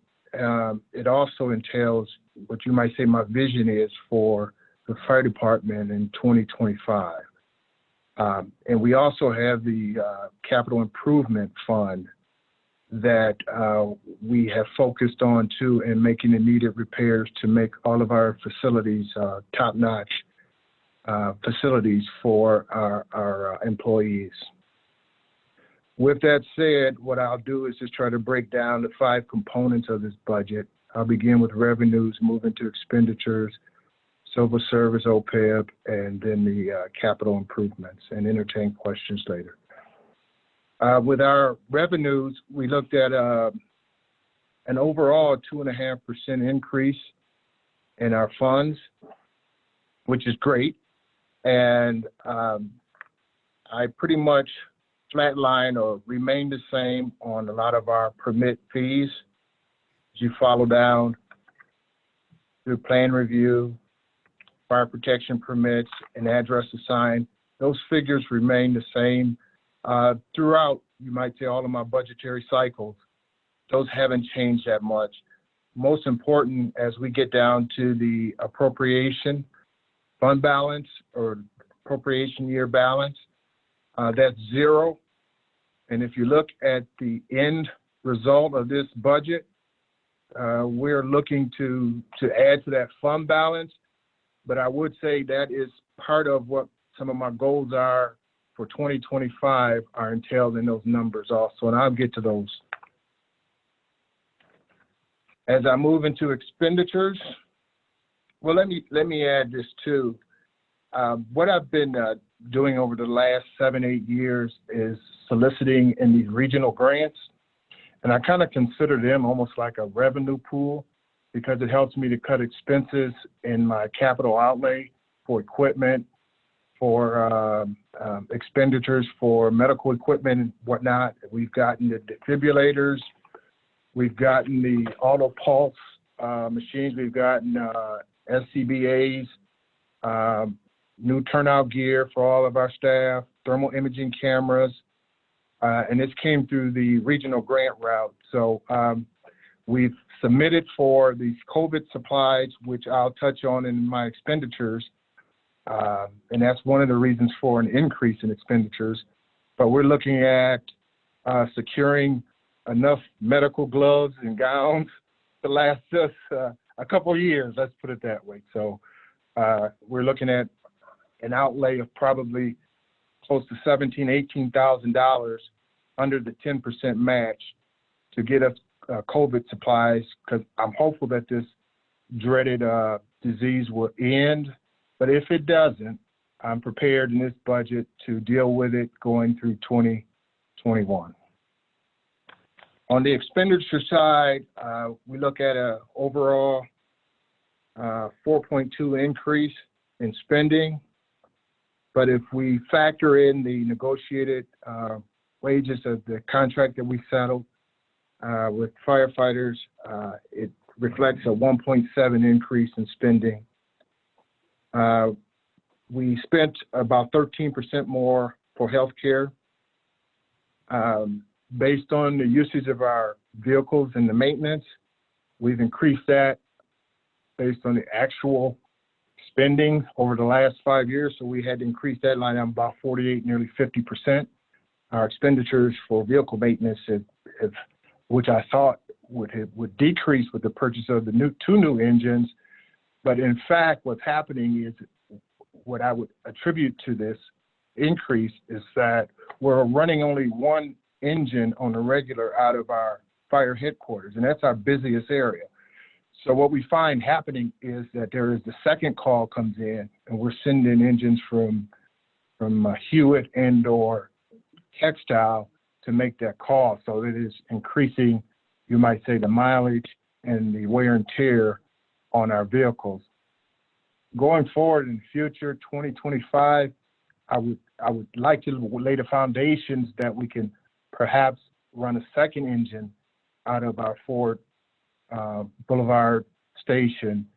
S5: it also entails what you might say my vision is for the fire department in 2025. And we also have the capital improvement fund that we have focused on too, in making the needed repairs to make all of our facilities top-notch facilities for our employees. With that said, what I'll do is just try to break down the 5 components of this budget. I'll begin with revenues, move into expenditures, civil service, OPEB, and then the capital improvements, and entertain questions later. With our revenues, we looked at an overall 2.5% increase in our funds, which is great. And I pretty much flatline or remain the same on a lot of our permit fees. As you follow down through plan review, fire protection permits, and address assigned, those figures remain the same throughout, you might say, all of my budgetary cycles. Those haven't changed that much. Most important, as we get down to the appropriation fund balance or appropriation year balance, that's 0. And if you look at the end result of this budget, we're looking to add to that fund balance. But I would say that is part of what some of my goals are for 2025 are entailed in those numbers also, and I'll get to those. As I move into expenditures, well, let me add this too. What I've been doing over the last 7-8 years is soliciting in these regional grants. And I kind of consider them almost like a revenue pool because it helps me to cut expenses in my capital outlay for equipment, for expenditures for medical equipment and whatnot. We've gotten the defibrillators, we've gotten the auto pulse machines, we've gotten SCBAs, new turnout gear for all of our staff, thermal imaging cameras, and this came through the regional grant route. So we've submitted for these COVID supplies, which I'll touch on in my expenditures, and that's one of the reasons for an increase in expenditures. But we're looking at securing enough medical gloves and gowns to last us a couple of years, let's put it that way. So we're looking at an outlay of probably close to $17,000, $18,000 under the 10% match to get us COVID supplies, because I'm hopeful that this dreaded disease will end. But if it doesn't, I'm prepared in this budget to deal with it going through 2021. On the expenditure side, we look at an overall 4.2 increase in spending. But if we factor in the negotiated wages of the contract that we settled with firefighters, it reflects a 1.7 increase in spending. We spent about 13% more for healthcare. Based on the usage of our vehicles and the maintenance, we've increased that based on the actual spending over the last 5 years. So we had to increase that line up about 48, nearly 50%. Our expenditures for vehicle maintenance, which I thought would decrease with the purchase of the two new engines. But in fact, what's happening is, what I would attribute to this increase is that we're running only one engine on the regular out of our fire headquarters, and that's our busiest area. So what we find happening is that there is the second call comes in, and we're sending engines from Hewitt and or Textile to make that call. So it is increasing, you might say, the mileage and the wear and tear on our vehicles. Going forward in the future, 2025, I would like to lay the foundations that we can perhaps run a second engine out of our Ford Boulevard station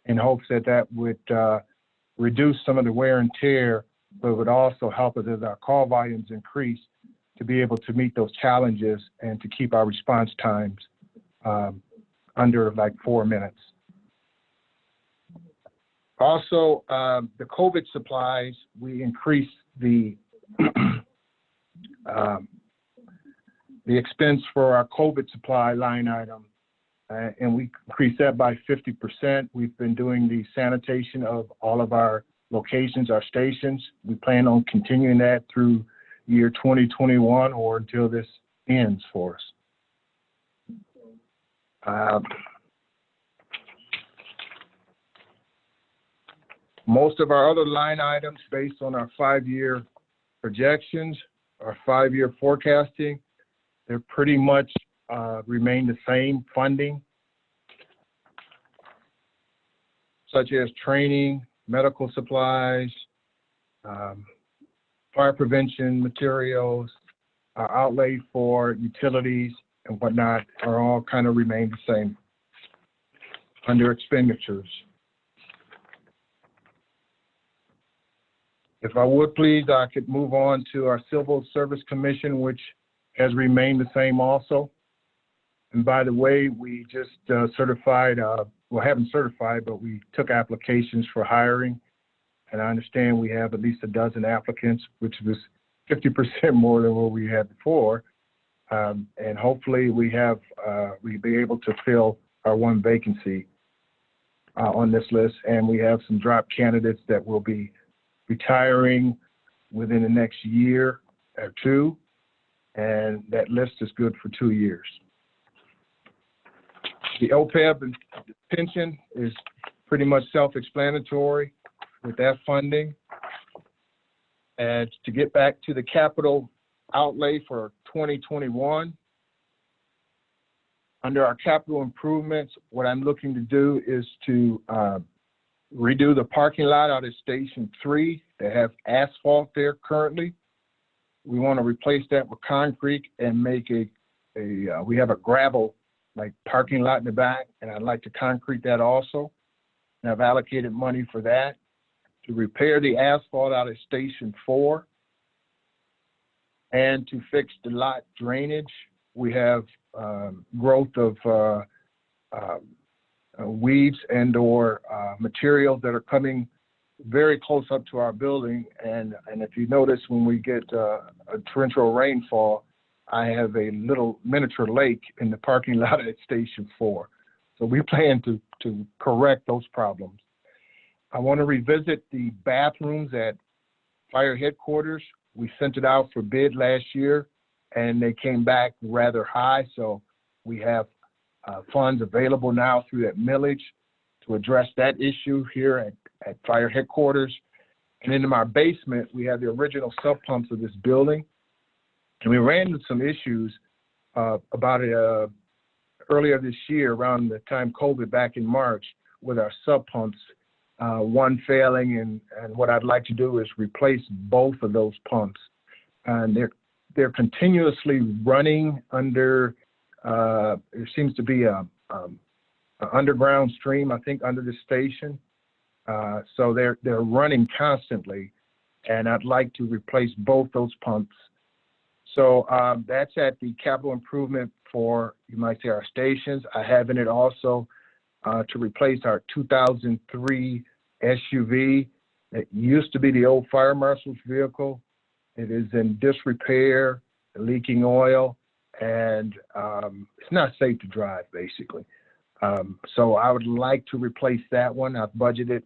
S5: in hopes that that would reduce some of the wear and tear, but would also help us as our call volumes increase to be able to meet those challenges and to keep our response times under like 4 minutes. Also, the COVID supplies, we increased the expense for our COVID supply line item, and we increased that by 50%. We've been doing the sanitation of all of our locations, our stations. We plan on continuing that through year 2021 or until this ends for us. Most of our other line items based on our 5-year projections, our 5-year forecasting, they're pretty much remain the same funding, such as training, medical supplies, fire prevention materials, our outlay for utilities and whatnot are all kind of remain the same under expenditures. If I would please, I could move on to our Civil Service Commission, which has remained the same also. And by the way, we just certified, well, haven't certified, but we took applications for hiring. And I understand we have at least a dozen applicants, which was 50% more than what we had before. And hopefully we'll be able to fill our one vacancy on this list. And we have some drop candidates that will be retiring within the next year or two, and that list is good for 2 years. The OPEB and pension is pretty much self-explanatory with that funding. And to get back to the capital outlay for 2021, under our capital improvements, what I'm looking to do is to redo the parking lot out at Station 3. They have asphalt there currently. We want to replace that with concrete and make we have a gravel like parking lot in the back, and I'd like to concrete that also. And I've allocated money for that. To repair the asphalt out at Station 4 and to fix the lot drainage. We have growth of weeds and or materials that are coming very close up to our building. And if you notice, when we get a torrential rainfall, I have a little miniature lake in the parking lot at Station 4. So we plan to correct those problems. I want to revisit the bathrooms at fire headquarters. We sent it out for bid last year and they came back rather high. So we have funds available now through that millage to address that issue here at fire headquarters. And in our basement, we have the original sub pumps of this building. And we ran into some issues about it earlier this year, around the time COVID back in March, with our sub pumps, one failing, and what I'd like to do is replace both of those pumps. And they're continuously running under, there seems to be a underground stream, I think, under the station. So they're running constantly, and I'd like to replace both those pumps. So that's at the capital improvement for, you might say, our stations. I have in it also to replace our 2003 SUV. It used to be the old fire marshal's vehicle. It is in disrepair, leaking oil, and it's not safe to drive, basically. So I would like to replace that one. I've budgeted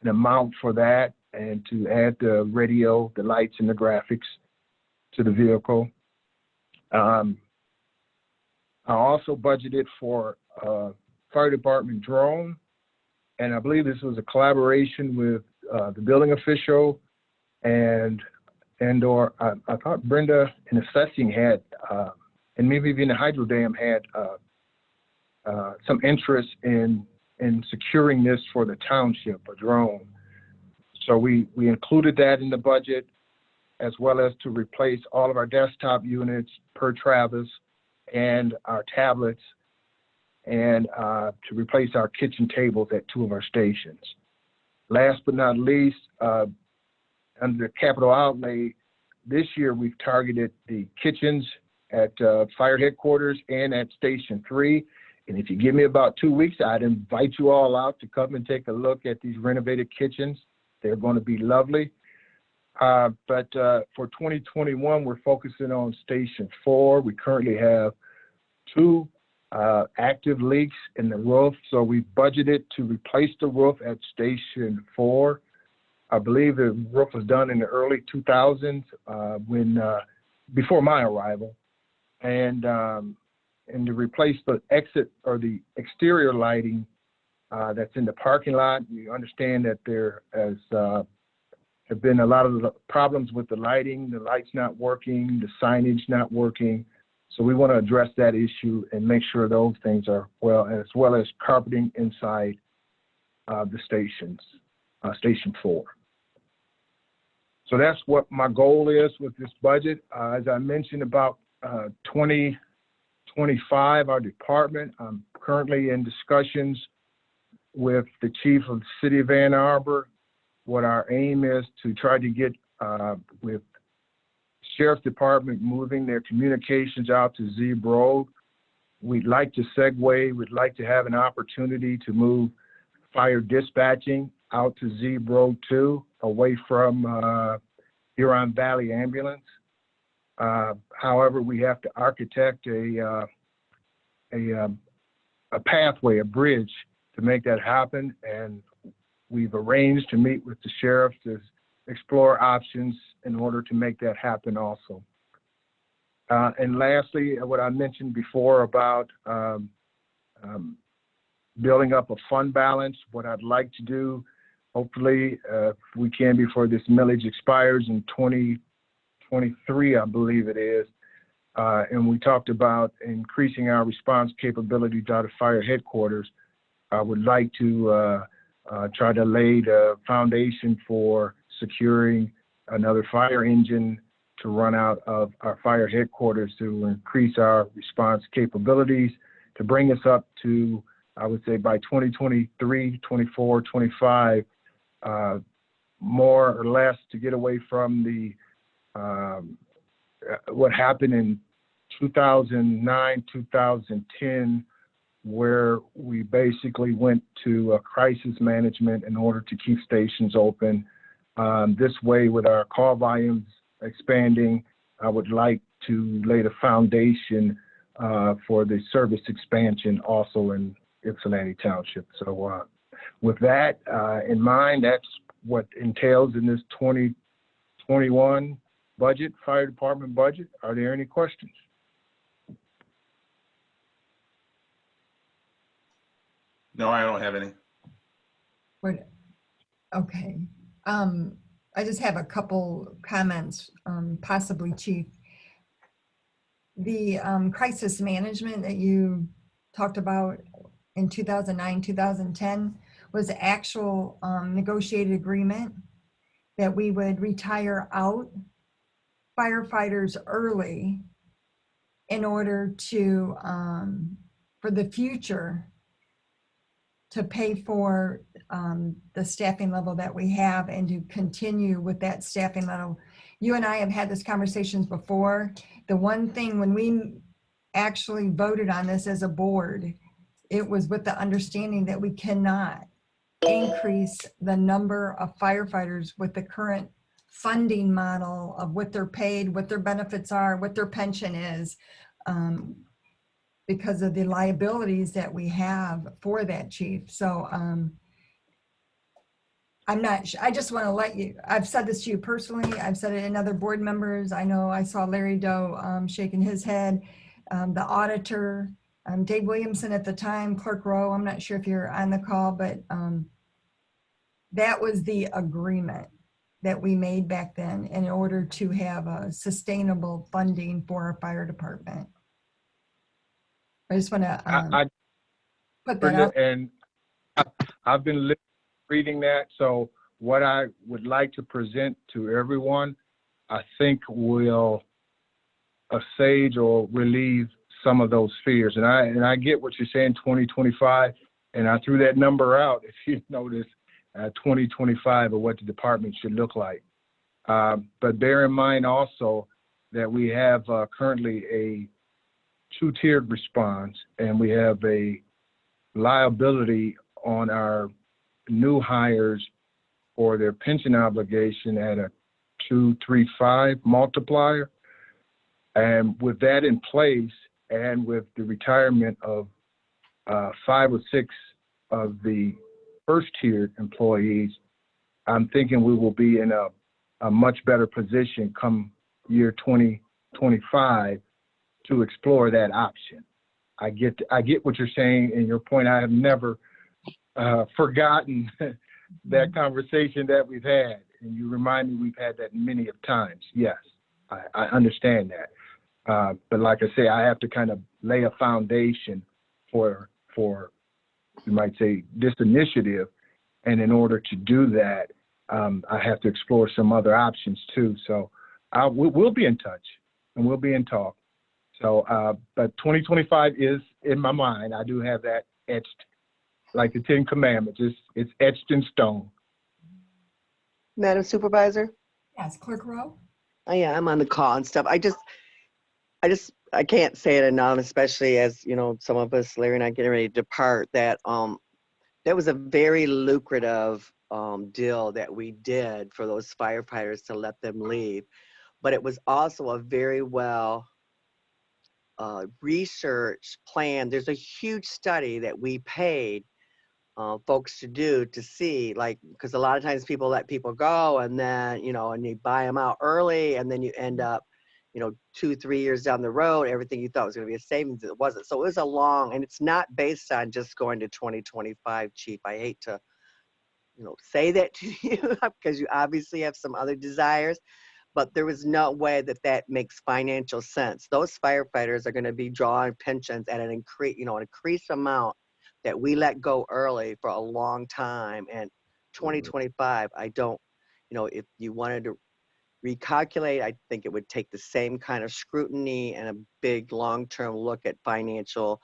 S5: an amount for that and to add the radio, the lights, and the graphics to the vehicle. I also budgeted for a fire department drone, and I believe this was a collaboration with the building official and/or I thought Brenda in assessing had, and maybe even the hydro dam had some interest in securing this for the township, a drone. So we included that in the budget, as well as to replace all of our desktop units per Travis and our tablets, and to replace our kitchen tables at 2 of our stations. Last but not least, under capital outlay, this year we've targeted the kitchens at fire headquarters and at Station 3. And if you give me about 2 weeks, I'd invite you all out to come and take a look at these renovated kitchens. They're going to be lovely. But for 2021, we're focusing on Station 4. We currently have 2 active leaks in the roof. So we budgeted to replace the roof at Station 4. I believe the roof was done in the early 2000s before my arrival. And to replace the exit or the exterior lighting that's in the parking lot. You understand that there have been a lot of problems with the lighting, the lights not working, the signage not working. So we want to address that issue and make sure those things are well, as well as carpeting inside the stations, Station 4. So that's what my goal is with this budget. As I mentioned about 2025, our department, I'm currently in discussions with the chief of the city of Ann Arbor. What our aim is to try to get with Sheriff's Department moving their communications out to Zeeb Road. We'd like to segue, we'd like to have an opportunity to move fire dispatching out to Zeeb Road 2, away from Huron Valley Ambulance. However, we have to architect a pathway, a bridge to make that happen. And we've arranged to meet with the sheriff to explore options in order to make that happen also. And lastly, what I mentioned before about building up a fund balance, what I'd like to do, hopefully, if we can before this millage expires in 2023, I believe it is. And we talked about increasing our response capabilities out of fire headquarters. I would like to try to lay the foundation for securing another fire engine to run out of our fire headquarters to increase our response capabilities, to bring us up to, I would say, by 2023, 24, 25, more or less to get away from the what happened in 2009, 2010, where we basically went to a crisis management in order to keep stations open. This way, with our call volumes expanding, I would like to lay the foundation for the service expansion also in Ypsilanti Township. So with that in mind, that's what entails in this 2021 budget, fire department budget. Are there any questions?
S8: No, I don't have any.
S1: Okay. I just have a couple comments, possibly, Chief. The crisis management that you talked about, in 2009, 2010 was actual negotiated agreement that we would retire out firefighters early in order to, for the future, to pay for the staffing level that we have and to continue with that staffing level. You and I have had these conversations before. The one thing when we actually voted on this as a board, it was with the understanding that we cannot increase the number of firefighters with the current funding model of what they're paid, what their benefits are, what their pension is, because of the liabilities that we have for that, chief. So I'm not, I just want to let you, I've said this to you personally, I've said it in other board members. I know I saw Larry Doe shaking his head, the auditor, Dave Williamson at the time, Clerk Rowe, I'm not sure if you're on the call, but that was the agreement that we made back then in order to have a sustainable funding for our fire department. I just want to put that out.
S5: And I've been reading that. So what I would like to present to everyone, I think will assuage or relieve some of those fears. And I get what you're saying, 2025, and I threw that number out, if you notice, 2025 of what the department should look like. But bear in mind also that we have currently a two-tiered response, and we have a liability on our new hires for their pension obligation at a 2-3-5 multiplier. And with that in place, and with the retirement of 5 or 6 of the first-tiered employees, I'm thinking we will be in a much better position come year 2025 to explore that option. I get what you're saying, and your point. I have never forgotten that conversation that we've had, and you remind me we've had that many of times. Yes, I understand that, but like I say, I have to kind of lay a foundation for you might say this initiative, and in order to do that, I have to explore some other options too. So we'll be in touch and we'll be in talk. So, but 2025 is in my mind. I do have that etched, like the 10 Commandments. It's etched in stone.
S4: Madam Supervisor?
S1: Yes, Clerk Rowe?
S4: Oh, yeah, I'm on the call and stuff. I can't say it enough, especially as, you know, some of us, Larry and I, getting ready to depart, that that was a very lucrative deal that we did for those firefighters to let them leave. But it was also a very well research plan. There's a huge study that we paid folks to do to see, like, because a lot of times people let people go and then, you know, and you buy them out early and then you end up, you know, 2-3 years down the road, everything you thought was going to be a savings, it wasn't. So it was a long, and it's not based on just going to 2025, Chief. I hate to, you know, say that to you because you obviously have some other desires, but there was no way that that makes financial sense. Those firefighters are going to be drawing pensions at an increased amount that we let go early for a long time. And 2025, I don't, you know, if you wanted to recalculate, I think it would take the same kind of scrutiny and a big long-term look at financial,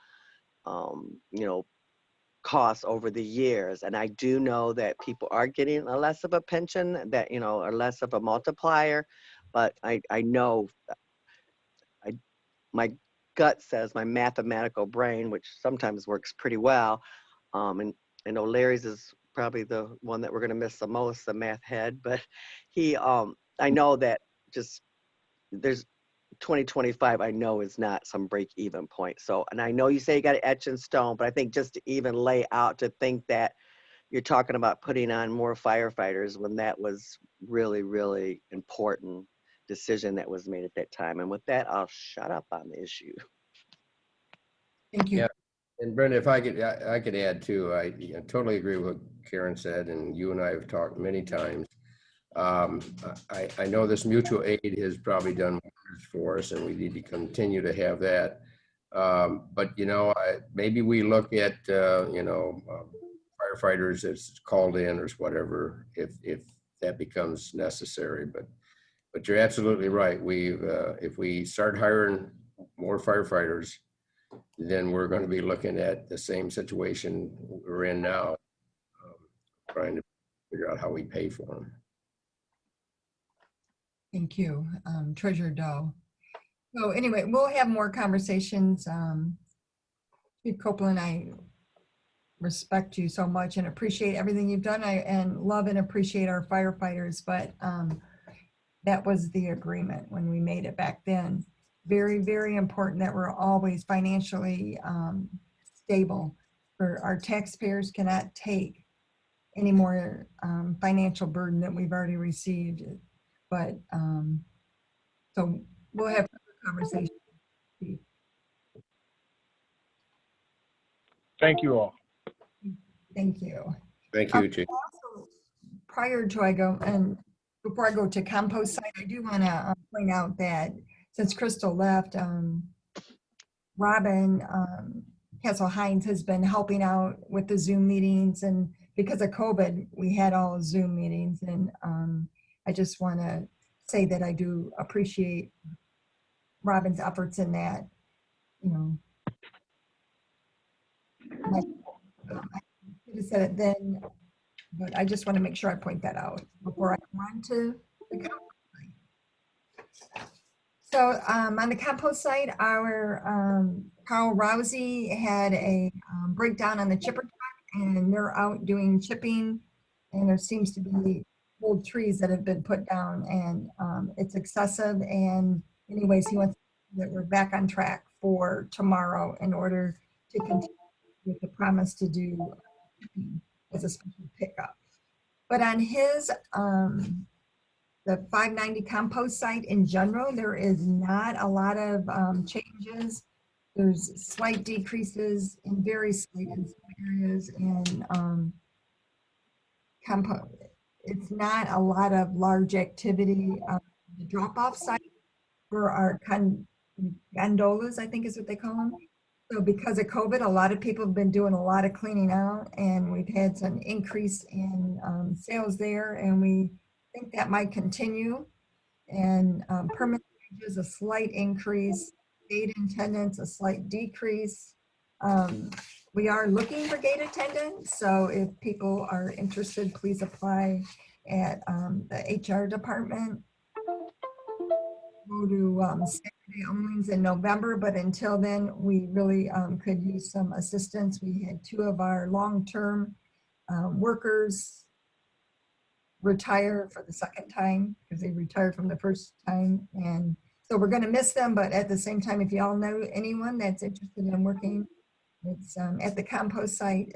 S4: you know, costs over the years. And I do know that people are getting a less of a pension, that, you know, or less of a multiplier, but I know my gut says, my mathematical brain, which sometimes works pretty well, and I know Larry's is probably the one that we're going to miss the most, the math head, but he, I know that just there's 2025, I know is not some break even point. So, and I know you say you got to etch in stone, but I think just to even lay out to think that you're talking about putting on more firefighters when that was really, really important decision that was made at that time. And with that, I'll shut up on the issue.
S1: Thank you.
S9: Yeah. And Brenda, if I could add too, I totally agree with what Karen said, and you and I have talked many times. I know this mutual aid has probably done wonders for us, and we need to continue to have that. But, maybe we look at, firefighters that's called in or whatever, if that becomes necessary. But you're absolutely right. If we start hiring more firefighters, then we're going to be looking at the same situation we're in now, trying to figure out how we pay for them.
S1: Thank you, Treasurer Doe. So anyway, we'll have more conversations. Chief Copeland, I respect you so much and appreciate everything you've done. And love and appreciate our firefighters, but that was the agreement when we made it back then. Very, very important that we're always financially stable. For our taxpayers cannot take any more financial burden that we've already received. But so we'll have a conversation.
S5: Thank you all.
S1: Thank you.
S9: Thank you, Chief.
S1: Also, prior to before I go to compost site, I do want to point out that since Crystal left, Robin Castle-Hines has been helping out with the Zoom meetings, and because of COVID, we had all Zoom meetings, and I just want to say that I do appreciate Robin's efforts in that. I could have said it then, but I just want to make sure I point that out before I go on to the compost site. So on the compost site, our Carl Rousey had a breakdown on the chipper truck, and they're out doing chipping, and there seems to be old trees that have been put down, and it's excessive. And anyways, he wants that we're back on track for tomorrow in order to continue with the promise to do as a special pickup. But on his the 590 compost site in general, there is not a lot of changes. There's slight decreases in very slight in some areas, and it's not a lot of large activity. The drop-off site for our gondolas, I think is what they call them. So because of COVID, a lot of people have been doing a lot of cleaning out, and we've had some increase in sales there, and we think that might continue. And permit changes, a slight increase. Gate attendants, a slight decrease. We are looking for gate attendants, so if people are interested, please apply at the HR department. Go to Saturday onlys in November, but until then, we really could use some assistance. We had 2 of our long-term workers retire for the second time because they retired from the first time, and so we're going to miss them. But at the same time, if you all know anyone that's interested in working, it's at the compost site,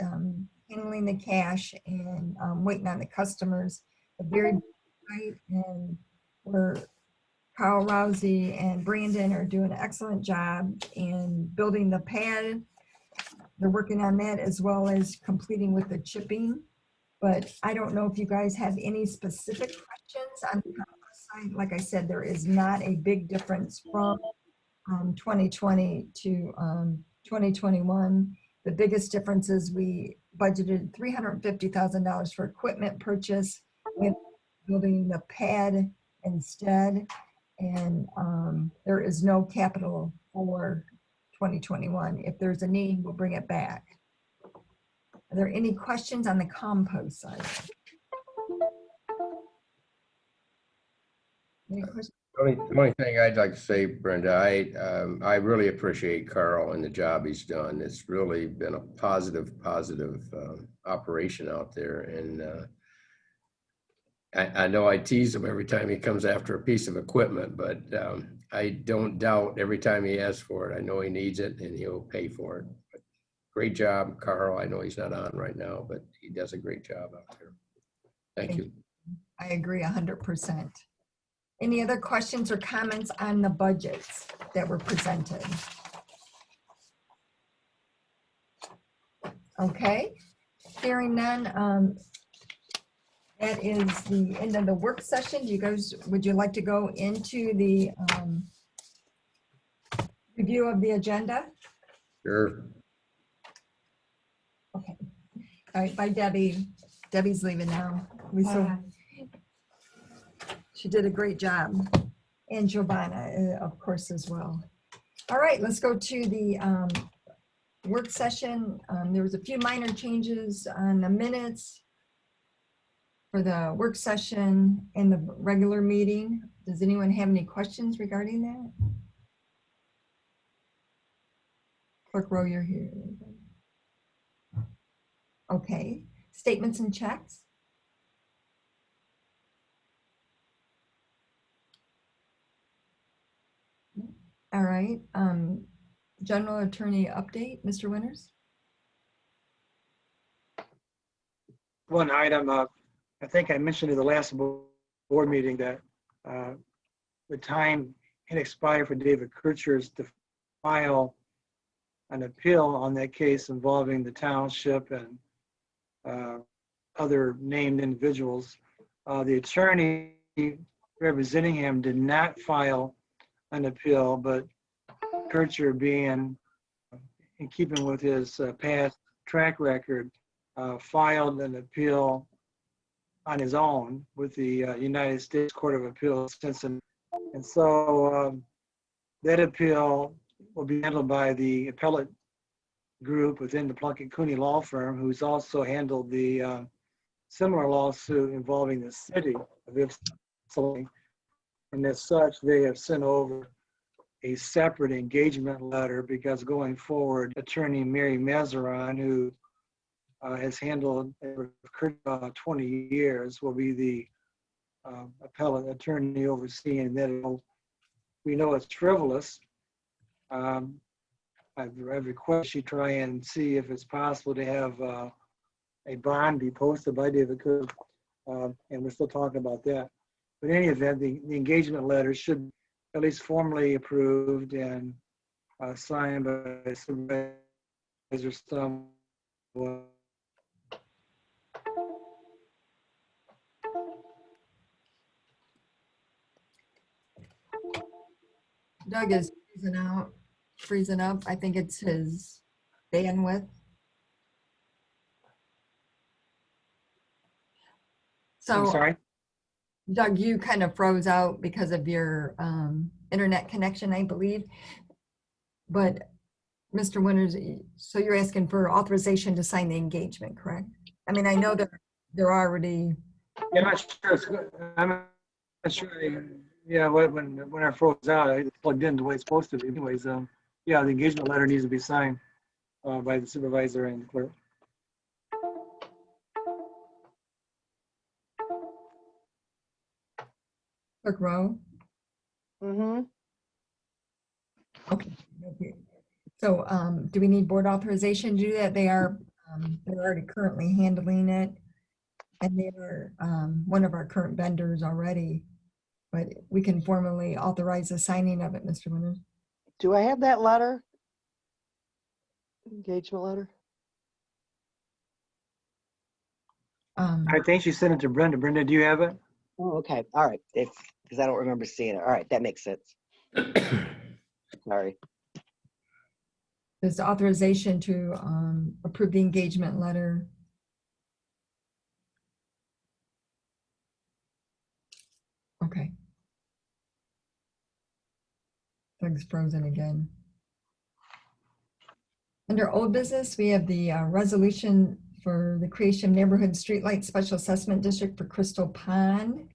S1: handling the cash and waiting on the customers. A very big site, and we're Carl Rousey and Brandon are doing an excellent job in building the pad. They're working on that as well as completing with the chipping. But I don't know if you guys have any specific questions on the compost site. Like I said, there is not a big difference from 2020 to 2021. The biggest difference is we budgeted $350,000 for equipment purchase with building the pad instead. And there is no capital for 2021. If there's a need, we'll bring it back. Are there any questions on the compost side? Any questions?
S9: The only thing I'd like to say, Brenda, I really appreciate Carl and the job he's done. It's really been a positive operation out there. And I know I tease him every time he comes after a piece of equipment, but I don't doubt every time he asks for it. I know he needs it and he'll pay for it. But great job, Carl. I know he's not on right now, but he does a great job out there. Thank you.
S1: I agree 100%. Any other questions or comments on the budgets that were presented? Okay, hearing none, that is the end of the work session. You guys, would you like to go into the Review of the agenda.
S9: Sure.
S1: Okay. All right, bye Debbie. Debbie's leaving now. She did a great job. And Giovanna, of course, as well. All right, let's go to the work session. There was a few minor changes on the minutes for the work session and the regular meeting. Does anyone have any questions regarding that? Clerk Rowe, you're here. Okay, statements and checks. All right, general attorney update, Mr. Winters.
S10: One item, I think I mentioned at the last board meeting that the time had expired for David Kirchers to file an appeal on that case involving the township and other named individuals. The attorney representing him did not file an appeal, but Kircher, being in keeping with his past track record, filed an appeal on his own with the United States Court of Appeals, Cincinnati. And so that appeal will be handled by the appellate group within the Plunkett Cooney law firm, who's also handled the similar lawsuit involving the city of Ypsilanti. And as such, they have sent over a separate engagement letter because going forward, attorney Mary Mazaron, who has handled for 20 years, will be the appellate attorney overseeing that. We know it's frivolous. I've requested she try and see if it's possible to have a bond be posted by David Kirk, and we're still talking about that. But in any event, the engagement letter should at least formally approved and signed by Supervisor Stumwell.
S1: Doug is freezing up. I think it's his bandwidth.
S10: I'm
S1: So,
S10: sorry?
S1: Doug, you kind of froze out because of your internet connection, I believe. But Mr. Winters, so you're asking for authorization to sign the engagement, correct? I mean, I know that they're already.
S10: Yeah, I'm not sure. It's good. I'm not sure. Yeah, when I froze out, I plugged in the way it's supposed to be. Anyways, yeah, the engagement letter needs to be signed by the supervisor and the clerk.
S1: Clerk Rowe?
S4: Mm-hmm.
S1: Okay. So do we need board authorization to do that? They're already currently handling it. And they are one of our current vendors already. But we can formally authorize the signing of it, Mr. Winters.
S4: Do I have that letter? Engagement letter?
S10: I think she sent it to Brenda. Brenda, do you have it?
S4: Oh, okay. All right. Because I don't remember seeing it. All right. That makes sense. Sorry.
S1: There's the authorization to approve the engagement letter. Okay. Doug's frozen again. Under old business, we have the resolution for the creation of neighborhood streetlight special assessment district for Crystal Pond.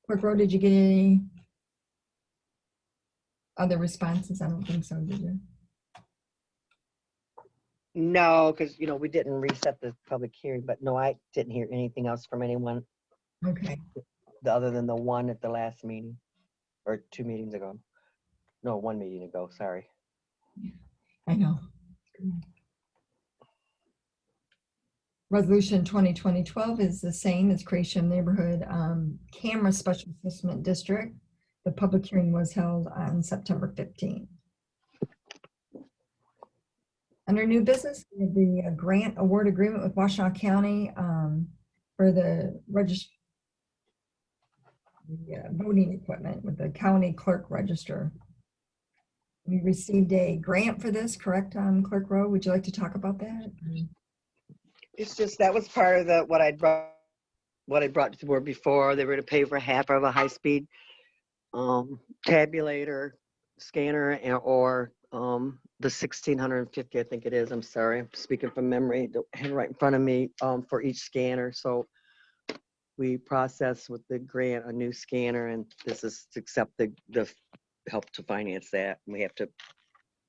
S1: Clerk Rowe, did you get any other responses? I don't think so, did you?
S4: No, because, we didn't reset the public hearing, but no, I didn't hear anything else from anyone
S1: Okay.
S4: other than the one at the last meeting or 2 meetings ago. No, 1 meeting ago. Sorry.
S1: I know. Resolution 2020-12 is the same as creation of neighborhood camera special assessment district. The public hearing was held on September 15th. Under new business, we have the grant award agreement with Washtenaw County for the voting equipment with the county clerk register. We received a grant for this, correct, Clerk Rowe? Would you like to talk about that?
S4: It's just, that was part of what I brought to the board before. They were to pay for half of a high-speed tabulator scanner or the 1650, I think it is. I'm sorry, I'm speaking from memory. Don't have it right in front of me for each scanner. So we process with the grant a new scanner, and this is to accept the help to finance that. We have to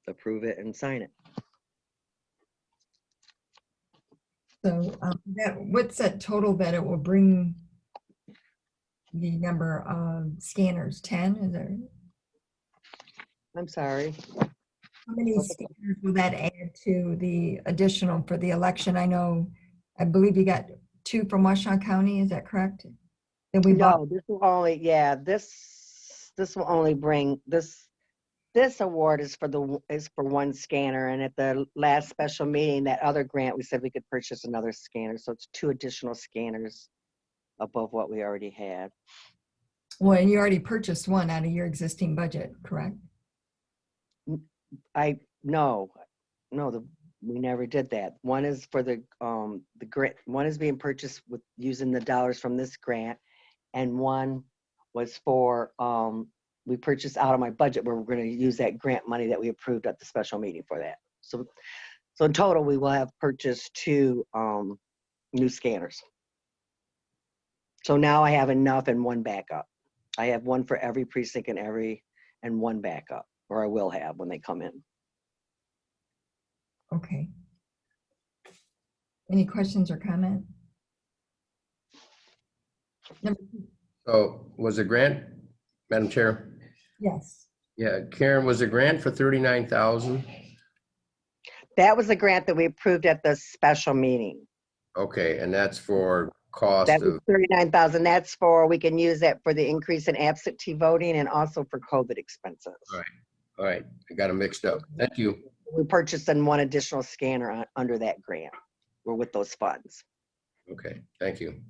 S4: approve it and sign it.
S1: So what's that total that it will bring the number of scanners? 10, is there?
S4: I'm sorry.
S1: How many scanners will that add to the additional for the election? I believe you got 2 from Washtenaw County, is that correct? That we bought?
S4: No, this will only, yeah, this will only bring, this award is for one scanner, and at the last special meeting, that other grant, we said we could purchase another scanner, so it's 2 additional scanners above what we already had.
S1: Well, and you already purchased one out of your existing budget, correct?
S4: We never did that. One is for the grant, one is being purchased with using the dollars from this grant, and one was for we purchased out of my budget where we're going to use that grant money that we approved at the special meeting for that. So in total, we will have purchased 2 new scanners. So now I have enough and one backup. I have one for every precinct and one backup, or I will have when they come in.
S1: Okay. Any questions or comment?
S9: So was the grant, Madam Chair?
S1: Yes.
S9: Yeah, Karen, was the grant for 39,000?
S4: That was the grant that we approved at the special meeting.
S9: Okay, and that's for cost
S4: That was
S9: of,
S4: 39,000. That's for, we can use that for the increase in absentee voting and also for COVID expenses.
S9: Right. all right, I got them mixed up. Thank you.
S4: We purchased in one additional scanner under that grant. We're with those funds.
S9: Okay, thank you.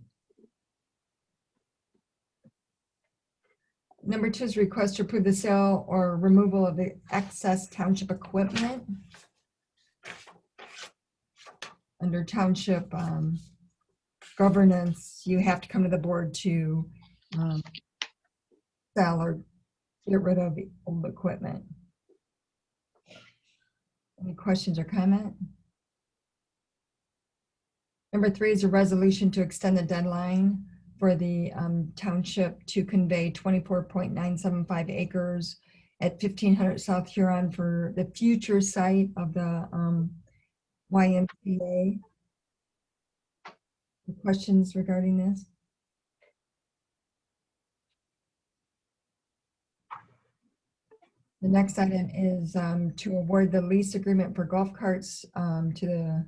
S1: Number 2 is request to approve the sale or removal of the excess township equipment. Under township governance, you have to come to the board to sell or get rid of the old equipment. Any questions or comment? Number 3 is a resolution to extend the deadline for the township to convey 24.975 acres at 1500 South Huron for the future site of the YMCA. Questions regarding this? The next item is to award the lease agreement for golf carts to the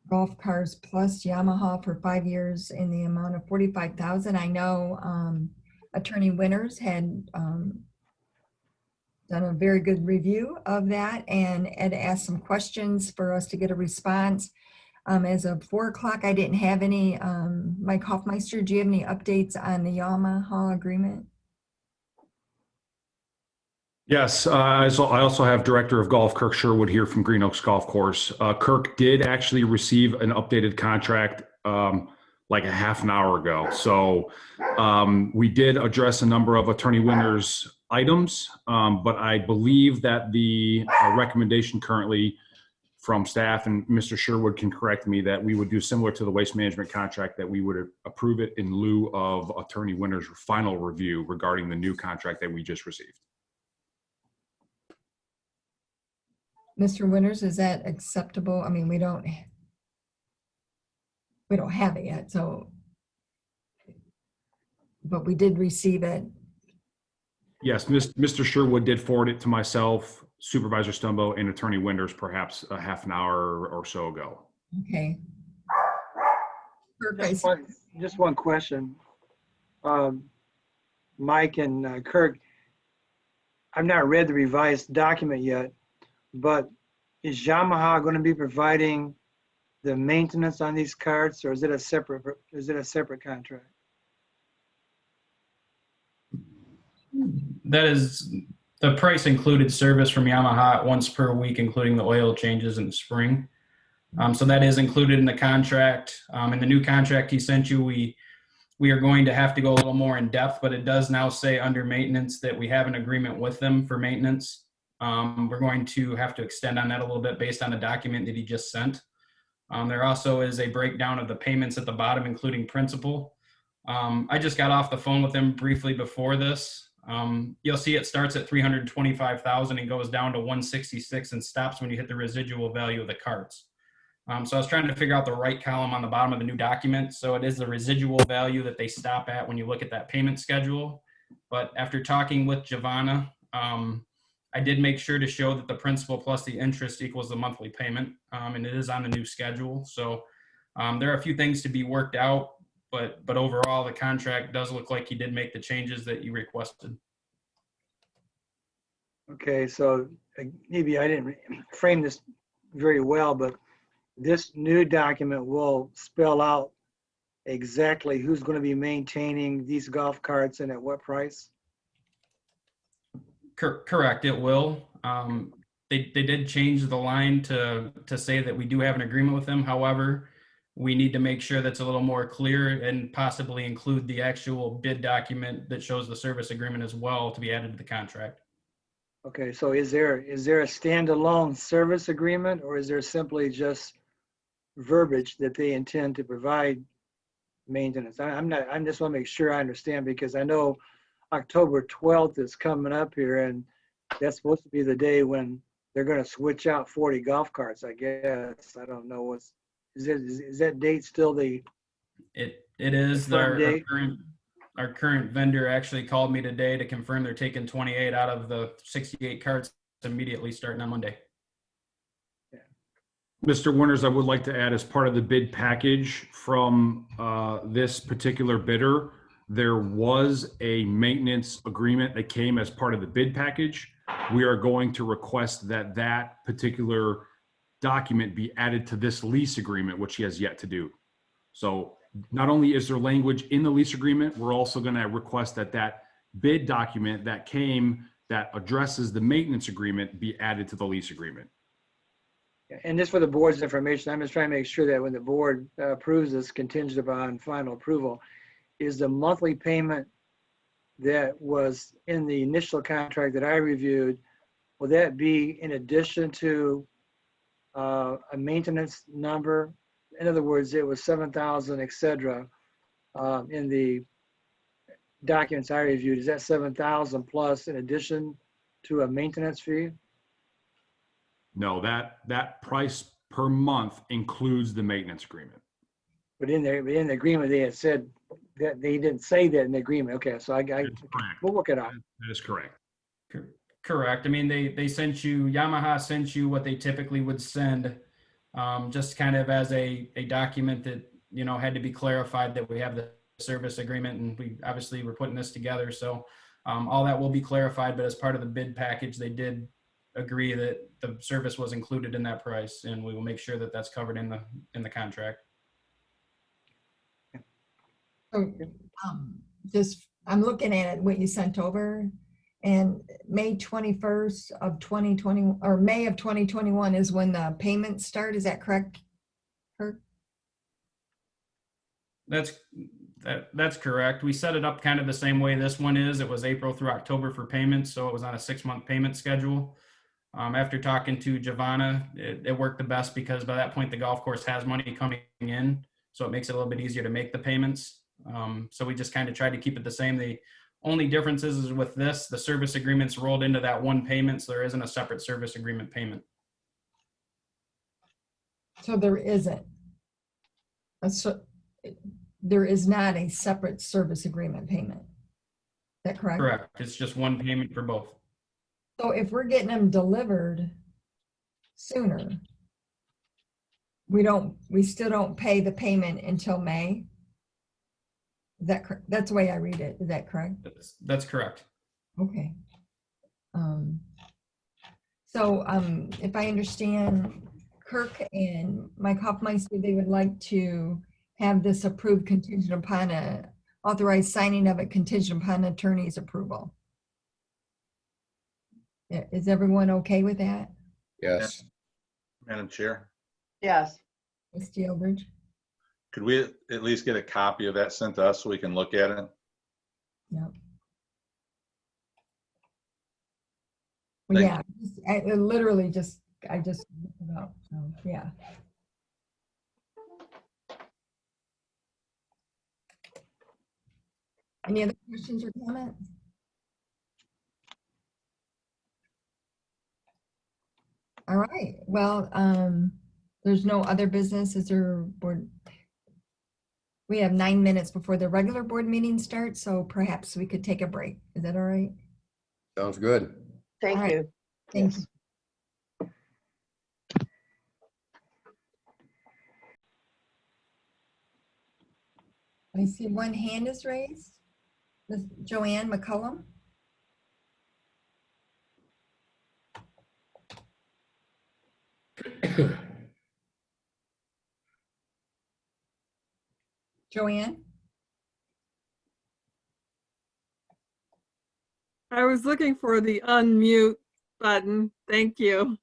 S1: Golf Cars Plus Yamaha for 5 years in the amount of $45,000. I know Attorney Winters had done a very good review of that and had asked some questions for us to get a response. As of 4 o'clock, I didn't have any. Mike Hoffmeister, do you have any updates on the Yamaha agreement?
S11: Yes, I also have Director of Golf Kirk Sherwood here from Green Oaks Golf Course. Kirk did actually receive an updated contract like a half an hour ago. So we did address a number of Attorney Winters items, but I believe that the recommendation currently from staff, and Mr. Sherwood can correct me, that we would do similar to the waste management contract, that we would approve it in lieu of Attorney Winters' final review regarding the new contract that we just received.
S1: Mr. Winters, is that acceptable? I mean, we don't have it yet, so, but we did receive it.
S11: Yes, Mr. Sherwood did forward it to myself, Supervisor Stumbo, and Attorney Winters perhaps a half an hour or so ago.
S1: Okay.
S10: Just one question. Mike and Kirk, I've not read the revised document yet, but is Yamaha going to be providing the maintenance on these carts, or is it a separate contract?
S12: That is The price included service from Yamaha once per week, including the oil changes in the spring. So that is included in the contract. In the new contract he sent you, we are going to have to go a little more in depth, but it does now say under maintenance that we have an agreement with them for maintenance. We're going to have to extend on that a little bit based on the document that he just sent. There also is a breakdown of the payments at the bottom, including principal. I just got off the phone with him briefly before this. You'll see it starts at 325,000 and goes down to 166 and stops when you hit the residual value of the carts. So I was trying to figure out the right column on the bottom of the new document. So it is the residual value that they stop at when you look at that payment schedule. But after talking with Giovanna, I did make sure to show that the principal plus the interest equals the monthly payment, and it is on the new schedule. So there are a few things to be worked out, but overall the contract does look like he did make the changes that you requested.
S10: Okay, so maybe I didn't frame this very well, but this new document will spell out exactly who's going to be maintaining these golf carts and at what price?
S12: Correct, it will. They did change the line to say that we do have an agreement with them. However, we need to make sure that's a little more clear and possibly include the actual bid document that shows the service agreement as well to be added to the contract.
S10: Okay, so is there a standalone service agreement, or is there simply just verbiage that they intend to provide maintenance? I just want to make sure I understand, because I know October 12th is coming up here, and that's supposed to be the day when they're going to switch out 40 golf carts, I guess. I don't know is that date still the
S12: It is. Our current vendor actually called me today to confirm they're taking 28 out of the 68 carts immediately starting on Monday.
S11: Mr. Winters, I would like to add, as part of the bid package from this particular bidder, there was a maintenance agreement that came as part of the bid package. We are going to request that that particular document be added to this lease agreement, which he has yet to do. So not only is there language in the lease agreement, we're also going to request that that bid document that came that addresses the maintenance agreement be added to the lease agreement.
S10: And just for the board's information, I'm just trying to make sure that when the board approves this contingent upon final approval, is the monthly payment that was in the initial contract that I reviewed, will that be in addition to a maintenance number? In other words, it was 7,000, et cetera, in the documents I reviewed. Is that 7,000 plus in addition to a maintenance fee?
S11: No, that price per month includes the maintenance agreement.
S10: But in the agreement, they had said that they didn't say that in the agreement. Okay, so we'll work it out.
S11: That is correct.
S12: Correct. I mean, Yamaha sent you what they typically would send, just kind of as a document that, had to be clarified that we have the service agreement, and we obviously were putting this together. So all that will be clarified, but as part of the bid package, they did agree that the service was included in that price, and we will make sure that that's covered in the contract.
S1: So, I'm looking at what you sent over, and May 21st of 2020, or May of 2021 is when the payments start. Is that correct, Kurt?
S12: That's correct. We set it up kind of the same way this one is. It was April through October for payments, so it was on a 6-month payment schedule. After talking to Giovanna, it worked the best because by that point the golf course has money coming in, so it makes it a little bit easier to make the payments. So we just kind of tried to keep it the same. The only difference is with this, the service agreement's rolled into that one payment, so there isn't a separate service agreement payment.
S1: So there isn't. There is not a separate service agreement payment. Is that correct?
S12: Correct. It's just one payment for both.
S1: So if we're getting them delivered sooner, we still don't pay the payment until May? That's the way I read it. Is that correct?
S12: That's correct.
S1: Okay. So if I understand, Kirk and Mike Hoffmeister, they would like to have this approved contingent upon authorized signing of it contingent upon attorney's approval. Is everyone okay with that?
S9: Yes.
S8: Madam Chair,
S4: Yes.
S1: Trustee Eldridge?
S8: could we at least get a copy of that sent to us so we can look at it?
S1: Yep.
S8: Thank
S1: Yeah, I literally just, I just looked it up, so, yeah. Any other questions or comments? All right, well, there's no other business. Is there board? We have 9 minutes before the regular board meeting starts, so perhaps we could take a break. Is that all right?
S9: Sounds good.
S4: Thank
S1: All right.
S4: you.
S1: Thank
S4: Yes.
S1: you. I see one hand is raised. Ms. Joanne McCullum. Joanne?
S13: I was looking for the unmute button. Thank you.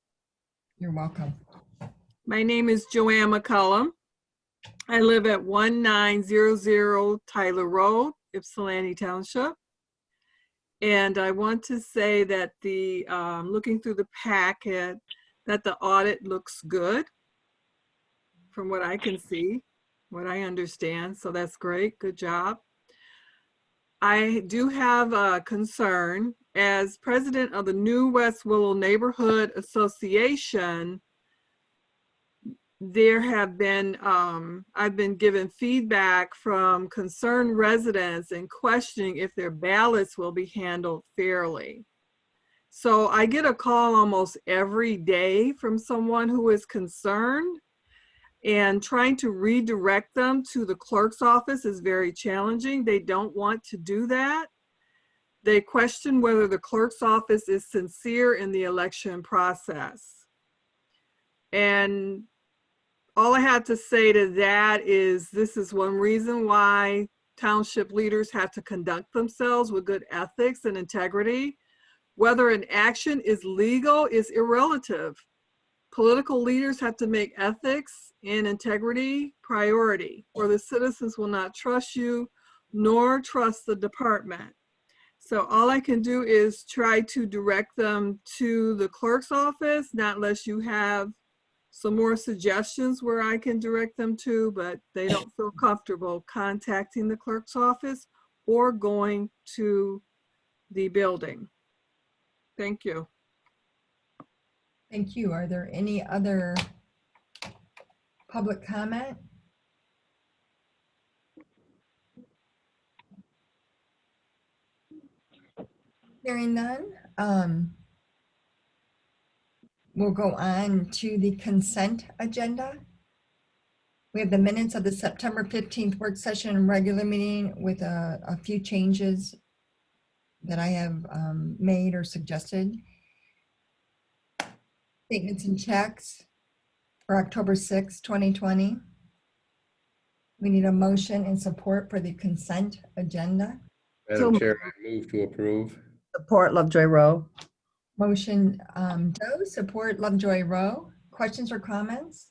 S1: You're welcome.
S13: My name is Joanne McCullum. I live at 1900 Tyler Road, Ypsilanti Township. And I want to say that the, looking through the packet, that the audit looks good from what I can see, what I understand. So that's great. Good job. I do have a concern. As president of the New West Willow Neighborhood Association, there have been, I've been given feedback from concerned residents and questioning if their ballots will be handled fairly. So I get a call almost every day from someone who is concerned, and trying to redirect them to the clerk's office is very challenging. They don't want to do that. They question whether the clerk's office is sincere in the election process. And all I have to say to that is this is one reason why township leaders have to conduct themselves with good ethics and integrity. Whether an action is legal is irrelative. Political leaders have to make ethics and integrity priority, or the citizens will not trust you nor trust the department. So all I can do is try to direct them to the clerk's office, not unless you have some more suggestions where I can direct them to, but they don't feel comfortable contacting the clerk's office or going to the building. Thank you.
S1: Thank you. Are there any other public comment? Hearing none, we'll go on to the consent agenda. We have the minutes of the September 15th work session and regular meeting with a few changes that I have made or suggested. Statements and checks for October 6, 2020. We need a motion and support for the consent agenda.
S9: Madam Chair, I move to approve.
S14: Support Lovejoy Rowe.
S1: Motion Doe, support Lovejoy Rowe. Questions or comments?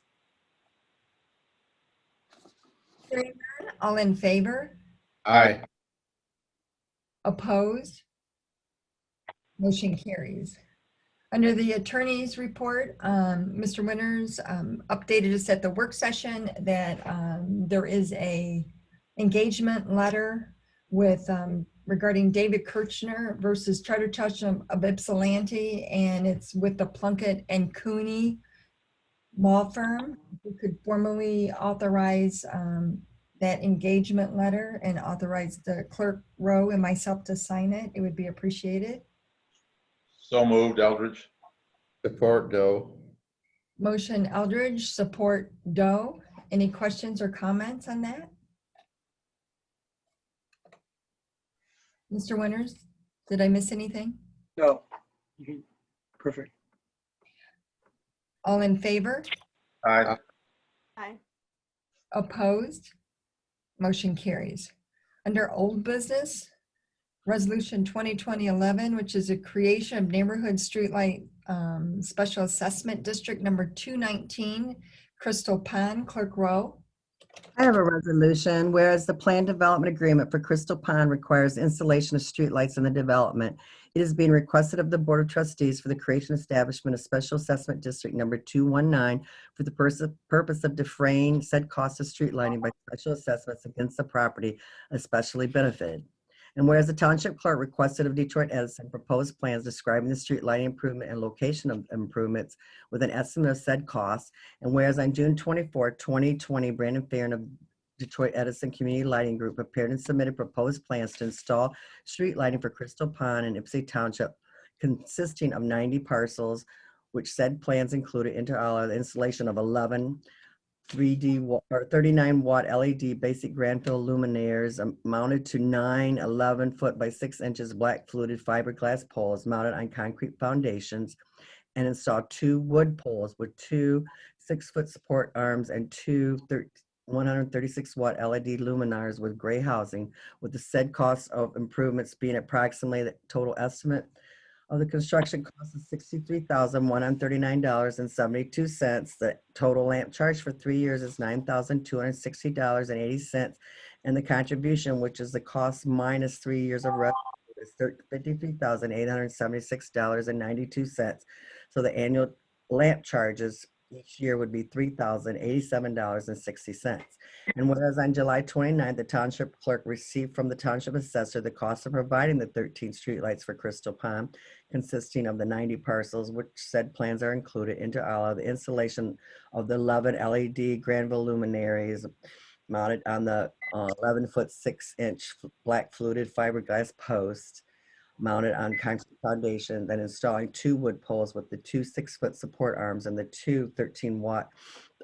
S1: Hearing none, all in favor?
S9: Aye.
S1: Opposed? Motion carries. Under the attorney's report, Mr. Winters updated us at the work session that there is a engagement letter with regarding David Kirchner versus Charter Township of Ypsilanti, and it's with the Plunkett and Cooney law firm. We could formally authorize that engagement letter and authorize the clerk Rowe and myself to sign it. It would be appreciated.
S8: So moved, Eldridge.
S9: Support Doe.
S1: Motion Eldridge, support Doe. Any questions or comments on that? Mr. Winters, did I miss anything?
S10: No. Perfect.
S1: All in favor?
S8: Aye.
S14: Aye.
S1: Opposed? Motion carries. Under old business, Resolution 2020-11, which is a creation of neighborhood streetlight special assessment district number 219, Crystal Pond, Clerk Rowe.
S14: I have a resolution, whereas the plan development agreement for Crystal Pond requires installation of streetlights in the development. It is being requested of the Board of Trustees for the creation and establishment of Special Assessment District number 219 for the purpose of defraying said cost of street lighting by special assessments against the property especially benefited. And whereas the Township Clerk requested of Detroit Edison proposed plans describing the street lighting improvement and location of improvements with an estimate of said costs, and whereas on June 24, 2020, Brandon Farron of Detroit Edison Community Lighting Group prepared and submitted proposed plans to install street lighting for Crystal Pond and Ypsilanti Township consisting of 90 parcels, which said plans included inter alia the installation of 11 39 watt LED basic Granville luminaires mounted to 9 11-foot by 6 inches black fluted fiberglass poles mounted on concrete foundations, and install 2 wood poles with 2 6-foot support arms and 2 136 watt LED luminaires with gray housing, with the said cost of improvements being approximately the total estimate of the construction cost of $63,139.72. The total lamp charge for 3 years is $9,260.80. And the contribution, which is the cost minus 3 years of revenue, is $53,876.92. So the annual lamp charges each year would be $3,087.60. And whereas on July 29th, the Township Clerk received from the Township Assessor the cost of providing the 13 streetlights for Crystal Pond, consisting of the 90 parcels, which said plans are included, inter alia the installation of the 11 LED Granville luminaries mounted on the 11-foot 6-inch black fluted fiberglass post mounted on concrete foundation, then installing 2 wood poles with the 2 6-foot support arms and the 2 13-watt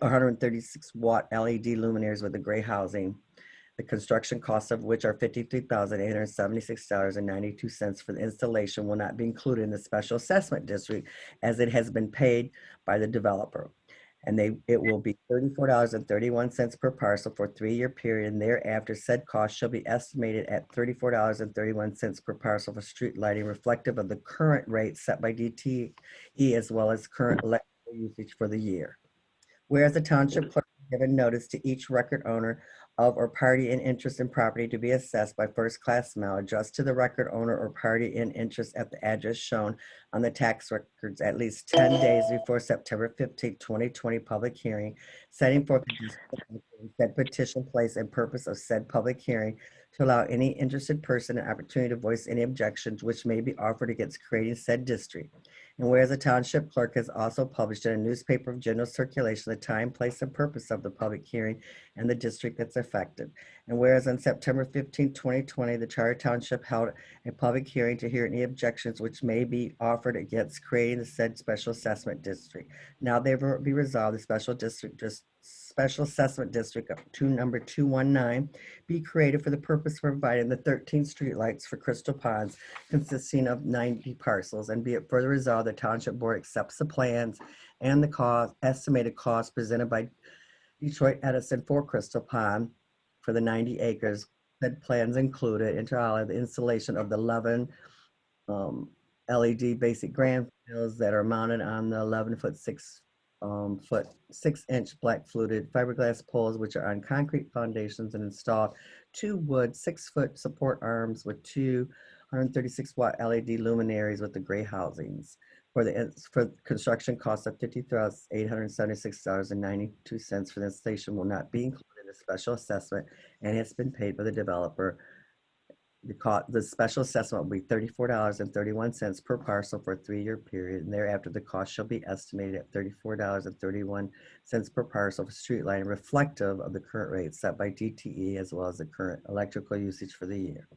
S14: 136 watt LED luminaires with the gray housing, the construction costs of which are $53,876.92 for the installation, will not be included in the special assessment district as it has been paid by the developer. And it will be $34.31 per parcel for a 3-year period, and thereafter said cost shall be estimated at $34.31 per parcel for street lighting, reflective of the current rate set by DTE as well as current electrical usage for the year. Whereas the Township Clerk has given notice to each record owner of or party in interest in property to be assessed by first-class mail addressed to the record owner or party in interest at the address shown on the tax records at least 10 days before September 15, 2020 public hearing, setting forth the said petition place and purpose of said public hearing to allow any interested person an opportunity to voice any objections which may be offered against creating said district. And whereas the Township Clerk has also published in a newspaper of general circulation the time, place, and purpose of the public hearing and the district that's affected. And whereas on September 15, 2020, the Charter Township held a public hearing to hear any objections which may be offered against creating the said special assessment district. Now therefore be resolved, the special assessment district number 219 be created for the purpose of providing the 13 streetlights for Crystal Ponds consisting of 90 parcels, and be it further resolved the Township Board accepts the plans and the estimated cost presented by Detroit Edison for Crystal Pond for the 90 acres. Said plans included inter alia the installation of the 11 LED basic Granvilles that are mounted on the 11-foot 6-inch black fluted fiberglass poles, which are on concrete foundations, and installed 2 wood 6-foot support arms with 2 136 watt LED luminaries with the gray housings. For construction costs of $50,876.92 for the installation will not be included in the special assessment and has been paid by the developer. The special assessment will be $34.31 per parcel for a 3-year period, and thereafter the cost shall be estimated at $34.31 per parcel for street lighting, reflective of the current rate set by DTE as well as the current electrical usage for the year.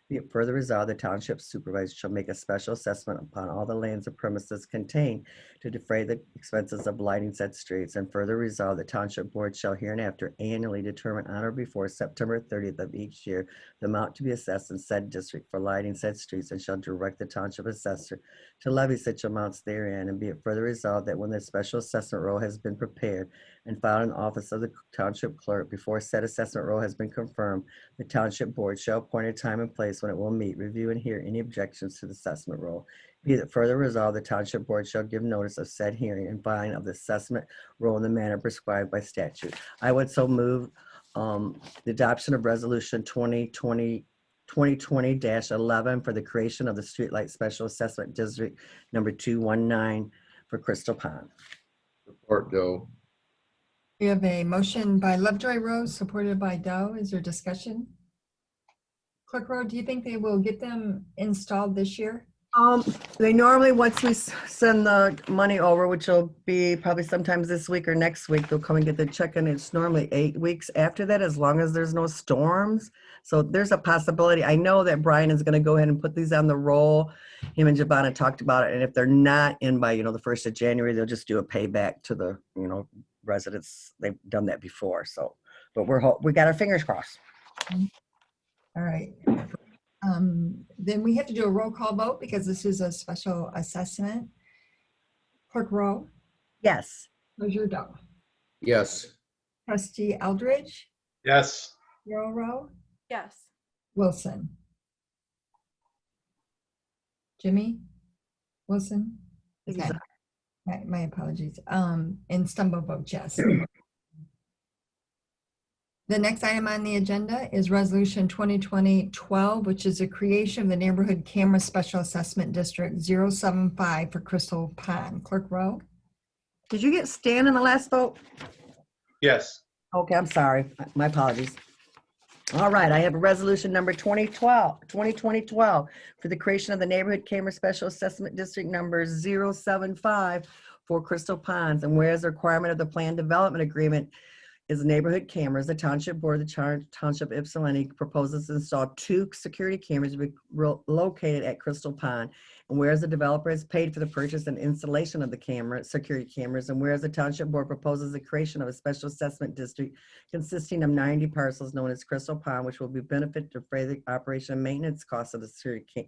S14: Be it further resolved, the Township Supervisor shall make a special assessment upon all the lands or premises contained to defray the expenses of lighting said streets, and further resolved, the Township Board shall hereinafter annually determine on or before September 30th of each year the amount to be assessed in said district for lighting said streets, and shall direct the Township Assessor to levy such amounts therein. And be it further resolved that when the special assessment roll has been prepared and filed in the office of the Township Clerk before said assessment roll has been confirmed, the Township Board shall appoint a time and place place when it will meet, review and hear any objections to the assessment roll. Be it further resolved, the Township Board shall give notice of said hearing and filing of the assessment roll in the manner prescribed by statute. I would so move the adoption of Resolution 2020-11 for the creation of the Streetlight Special Assessment District number 219 for Crystal Pond.
S9: Support Doe.
S1: We have a motion by Lovejoy Rose, supported by Dow. Is there discussion? Clerk Rowe, do you think they will get them installed this year?
S14: They normally, once we send the money over, which will be probably sometimes this week or next week, they'll come and get the check, and it's normally 8 weeks after that, as long as there's no storms. So there's a possibility. I know that Brian is going to go ahead and put these on the roll. Him and Giovanna talked about it, and if they're not in by, the 1st of January, they'll just do a payback to the, residents. They've done that before. So, but we got our fingers crossed.
S1: All right. Then we have to do a roll call vote because this is a special assessment. Clerk Rowe?
S14: Yes.
S1: Treasurer Dow?
S9: Yes.
S1: Trustee Eldridge?
S8: Yes.
S1: Earl Rowe?
S13: Yes.
S1: Wilson? Jimmy? Wilson? Okay. My apologies. And Stumbo votes yes. The next item on the agenda is Resolution 2020-12, which is the creation of the Neighborhood Camera Special Assessment District 075 for Crystal Pond. Clerk Rowe?
S14: Did you get Stan in the last vote?
S8: Yes.
S14: Okay, I'm sorry. My apologies. All right, I have a resolution number 2020-12 for the creation of the Neighborhood Camera Special Assessment District number 075 for Crystal Ponds. And whereas the requirement of the Plan Development Agreement is neighborhood cameras, the Township Board of the Township Ypsilanti proposes to install 2 security cameras to be located at Crystal Pond. And whereas the developer has paid for the purchase and installation of the security cameras, and whereas the Township Board proposes the creation of a special assessment district consisting of 90 parcels known as Crystal Pond, which will be benefit to defray the operation and maintenance costs of the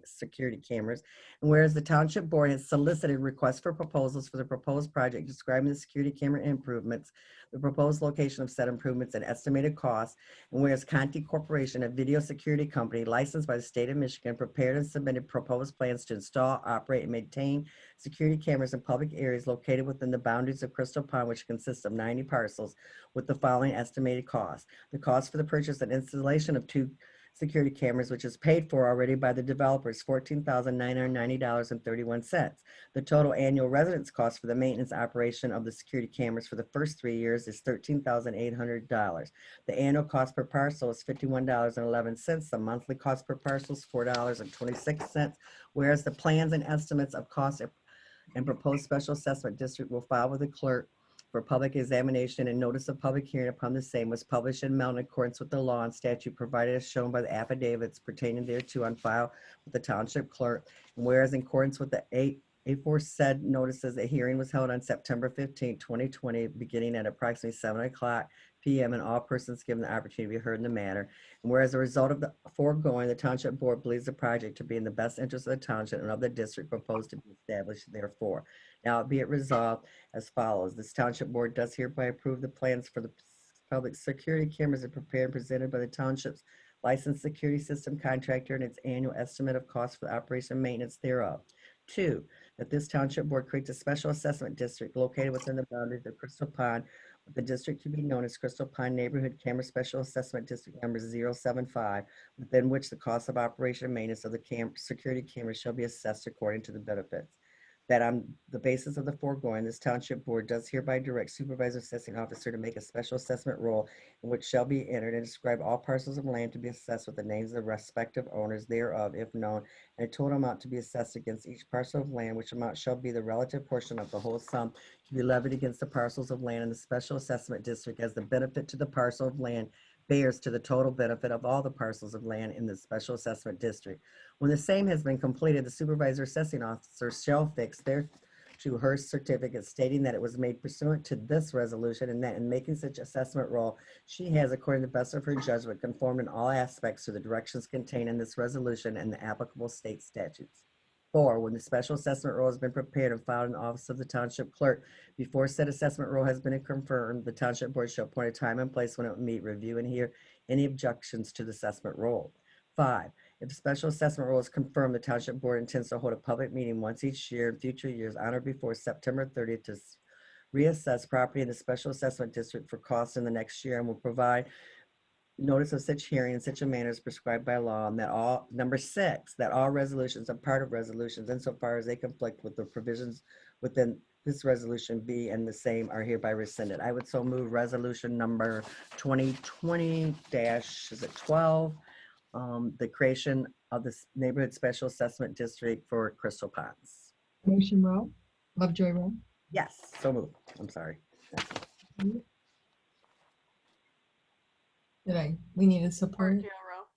S14: security cameras. And whereas the Township Board has solicited requests for proposals for the proposed project describing the security camera improvements, the proposed location of said improvements and estimated costs, and whereas Conti Corporation, a video security company licensed by the state of Michigan, prepared and submitted proposed plans to install, operate, and maintain security cameras in public areas located within the boundaries of Crystal Pond, which consists of 90 parcels, with the following estimated costs. The cost for the purchase and installation of 2 security cameras, which is paid for already by the developers, $14,990.31. The total annual residence cost for the maintenance operation of the security cameras for the first 3 years is $13,800. The annual cost per parcel is $51.11. The monthly cost per parcel is $4.26. Whereas the plans and estimates of cost and proposed special assessment district will file with the clerk for public examination, and notice of public hearing upon the same was published and mailed in accordance with the law and statute provided as shown by the affidavits pertaining thereto on file with the township clerk. And whereas in accordance with the aforesaid notices, a hearing was held on September 15, 2020, beginning at approximately 7:00 p.m. and all persons given the opportunity to be heard in the matter. And whereas a result of the foregoing, the Township Board believes the project to be in the best interest of the township and of the district proposed to be established therefore. Now be it resolved as follows. This Township Board does hereby approve the plans for the public security cameras are prepared and presented by the township's licensed security system contractor and its annual estimate of cost for the operation and maintenance thereof. 2, that this Township Board creates a special assessment district located within the boundaries of Crystal Pond, with the district to be known as Crystal Pond Neighborhood Camera Special Assessment District number 075, within which the cost of operation and maintenance of the security cameras shall be assessed according to the benefits. That on the basis of the foregoing, this Township Board does hereby direct Supervisor Assessing Officer to make a special assessment roll in which shall be entered and describe all parcels of land to be assessed with the names of the respective owners thereof, if known, and a total amount to be assessed against each parcel of land, which amount shall be the relative portion of the whole sum to be levied against the parcels of land in the special assessment district as the benefit to the parcel of land bears to the total benefit of all the parcels of land in the special assessment district. When the same has been completed, the Supervisor Assessing Officer shall fix thereto her certificate stating that it was made pursuant to this resolution, and that in making such assessment roll, she has, according to the best of her judgment, conformed in all aspects to the directions contained in this resolution and the applicable state statutes. 4, when the special assessment roll has been prepared and filed in the office of the township clerk, before said assessment roll has been confirmed, the Township Board shall appoint a time and place when it will meet, review, and hear any objections to the assessment roll. 5, If the special assessment rule is confirmed, the township board intends to hold a public meeting once each year in future years on or before September 30th to reassess property in the special assessment district for costs in the next year and will provide notice of such hearing in such a manner as prescribed by law, and that all, number 6, that all resolutions and part of resolutions insofar as they conflict with the provisions within this resolution B and the same are hereby rescinded. I would so move resolution number 2020-12, the creation of this neighborhood special assessment district for Crystal Ponds.
S1: Motion Rowe, Lovejoy Rowe.
S14: Yes, so moved. I'm sorry.
S1: We need a support.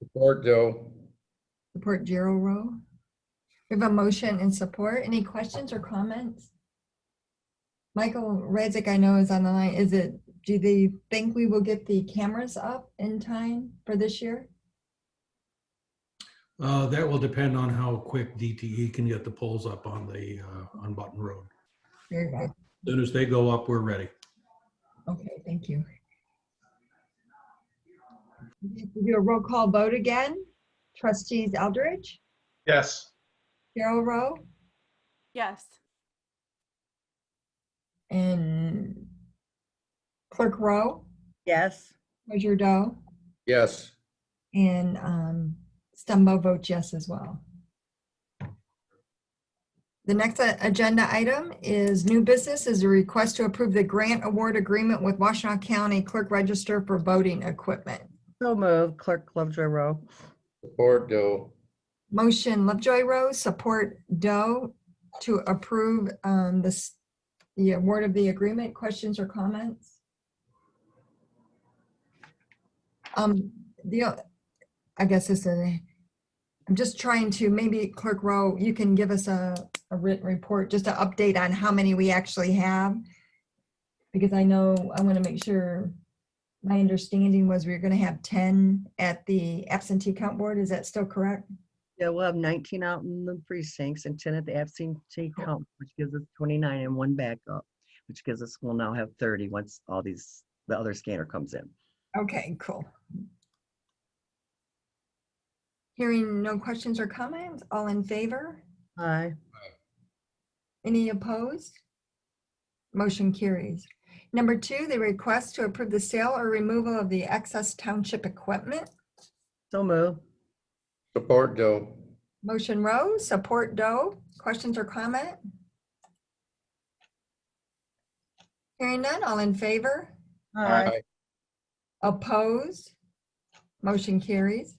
S9: Support Joe.
S1: Support Gerald Rowe. We have a motion and support. Any questions or comments? Michael Radzick, I know, is on the line. Do they think we will get the cameras up in time for this year?
S6: That will depend on how quick DTE can get the poles up on the on Button Road.
S1: Very good.
S6: As soon as they go up, we're ready.
S1: Okay, thank you. We do a roll call vote again. Trustees Eldridge,
S8: Yes.
S1: Carol Rowe,
S13: Yes.
S1: and Clerk Rowe,
S14: Yes.
S1: Treasurer Doe,
S9: Yes.
S1: and Stumbo votes yes as well. The next agenda item is new business, is a request to approve the grant award agreement with Washtenaw County Clerk Register for voting equipment.
S14: So moved. Clerk Lovejoy Rowe.
S9: Support Joe.
S1: Motion Lovejoy Rowe, support Doe to approve the award of the agreement. Questions or comments? I guess this is I'm just trying to, maybe Clerk Rowe, you can give us a written report, just an update on how many we actually have. Because I know I want to make sure, my understanding was we were going to have 10 at the absentee count board. Is that still correct?
S14: Yeah, we'll have 19 out in the precincts and 10 at the absentee count, which gives us 29 and 1 backup, which gives us, we'll now have 30 once all the other scanner comes in.
S1: Okay, cool. Hearing no questions or comments, all in favor?
S14: Aye.
S1: Any opposed? Motion carries. Number 2, the request to approve the sale or removal of the excess township equipment.
S14: So moved.
S9: Support Joe.
S1: Motion Rowe, support Doe. Questions or comment? Hearing none, all in favor?
S14: Aye.
S1: Opposed? Motion carries.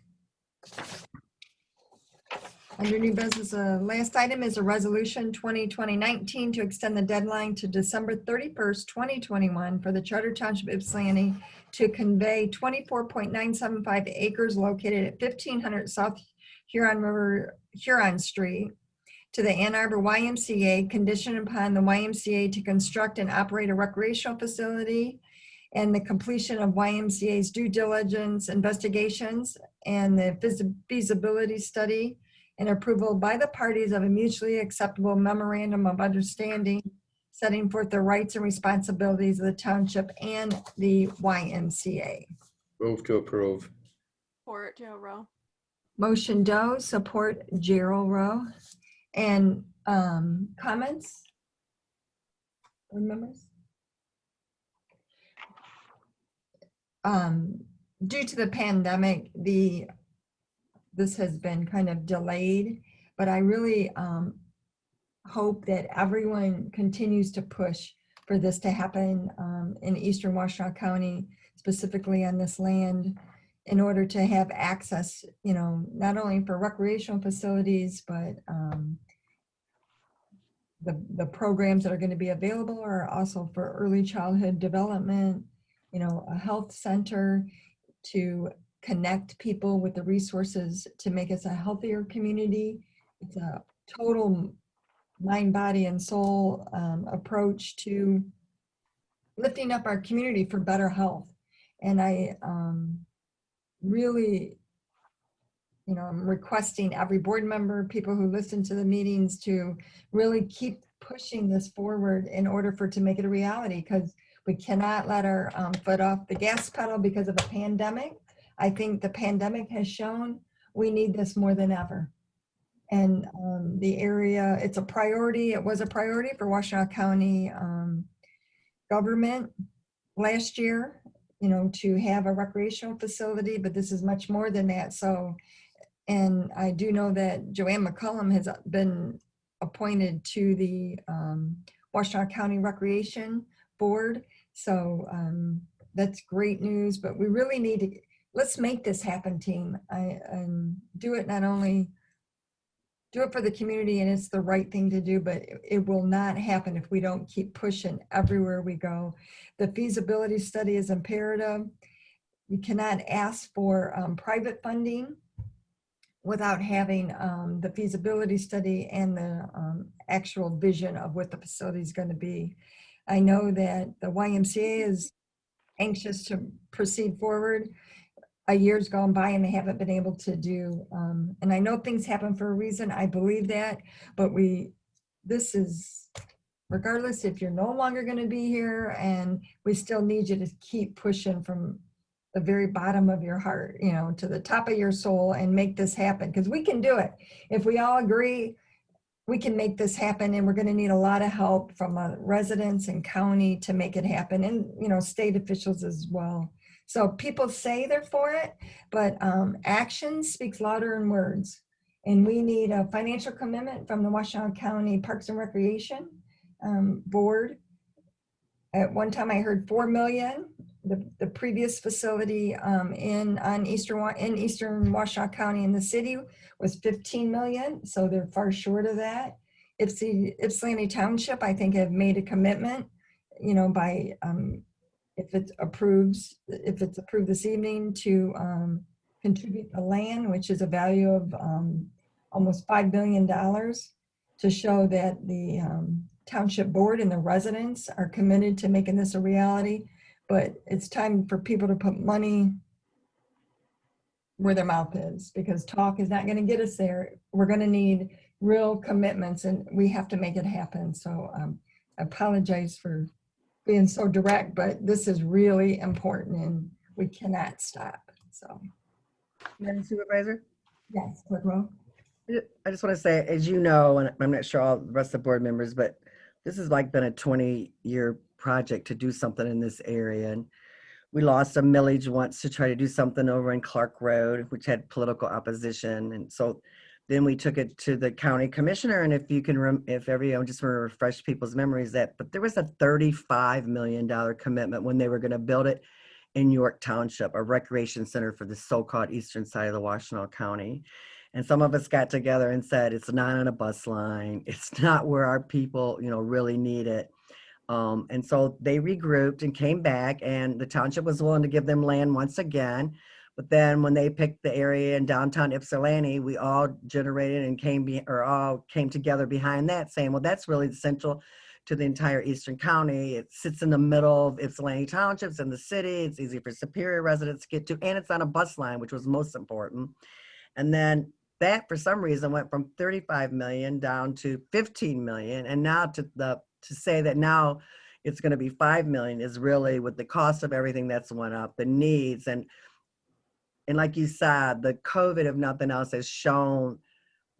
S1: Under new business, last item is a resolution 2020-19 to extend the deadline to December 31st, 2021 for the Charter Township Ypsilanti to convey 24.975 acres located at 1500 South Huron Street to the Ann Arbor YMCA, conditioned upon the YMCA to construct and operate a recreational facility and the completion of YMCA's due diligence investigations and the feasibility study and approval by the parties of a mutually acceptable memorandum of understanding setting forth the rights and responsibilities of the township and the YMCA.
S9: Move to approve.
S13: Support Joe Rowe.
S1: Motion Doe, support Gerald Rowe. And comments? Board members? Due to the pandemic, this has been kind of delayed, but I really hope that everyone continues to push for this to happen in Eastern Washtenaw County, specifically on this land, in order to have access, not only for recreational facilities, but the programs that are going to be available are also for early childhood development, a health center to connect people with the resources to make us a healthier community. It's a total mind, body, and soul approach to lifting up our community for better health. And I really, I'm requesting every board member, people who listen to the meetings, to really keep pushing this forward in order for to make it a reality, because we cannot let our foot off the gas pedal because of a pandemic. I think the pandemic has shown we need this more than ever. And the area, it's a priority. It was a priority for Washtenaw County government last year, you know, to have a recreational facility, but this is much more than that. So, and I do know that Joanne McCullum has been appointed to the Washtenaw County Recreation Board. So that's great news, but we really need to, let's make this happen, team. Do it, not only do it for the community, and it's the right thing to do, but it will not happen if we don't keep pushing everywhere we go. The feasibility study is imperative. You cannot ask for private funding without having the feasibility study and the actual vision of what the facility is going to be. I know that the YMCA is anxious to proceed forward. A year's gone by and they haven't been able to do, and I know things happen for a reason, I believe that, but this is, regardless if you're no longer going to be here, and we still need you to keep pushing from the very bottom of your heart, you know, to the top of your soul, and make this happen, because we can do it. If we all agree, we can make this happen, and we're going to need a lot of help from residents and county to make it happen, and, you know, state officials as well. So people say they're for it, but action speaks louder than words. And we need a financial commitment from the Washtenaw County Parks and Recreation Board. At one time I heard 4 million. The previous facility in Eastern Washtenaw County in the city was 15 million. So they're far short of that. Ypsilanti Township, I think, have made a commitment, you know, by if it's approved this evening, to contribute the land, which is a value of almost $5 billion, to show that the township board and the residents are committed to making this a reality. But it's time for people to put money where their mouth is, because talk is not going to get us there. We're going to need real commitments, and we have to make it happen. So I apologize for being so direct, but this is really important and we cannot stop. So,
S14: Madam Supervisor?
S1: yes, Clerk Rowe.
S14: I just want to say, as you know, and I'm not sure all the rest of the board members, but this has like been a 20-year project to do something in this area. And we lost a millage once to try to do something over in Clark Road, which had political opposition. And so then we took it to the county commissioner. And if you can, if everyone just want to refresh people's memories, but there was a $35 million commitment when they were going to build it in York Township, a recreation center for the so-called eastern side of the Washtenaw County. And some of us got together and said, it's not on a bus line. It's not where our people, you know, really need it. And so they regrouped and came back, and the township was willing to give them land once again. But then when they picked the area in downtown Ypsilanti, we all generated and all came together behind that, saying, well, that's really central to the entire Eastern County. It sits in the middle of Ypsilanti Townships in the city. It's easy for Superior residents to get to, and it's on a bus line, which was most important. And then that, for some reason, went from 35 million down to 15 million. And now to say that now it's going to be 5 million is really, with the cost of everything that's went up, the needs. And like you said, the COVID, if nothing else, has shown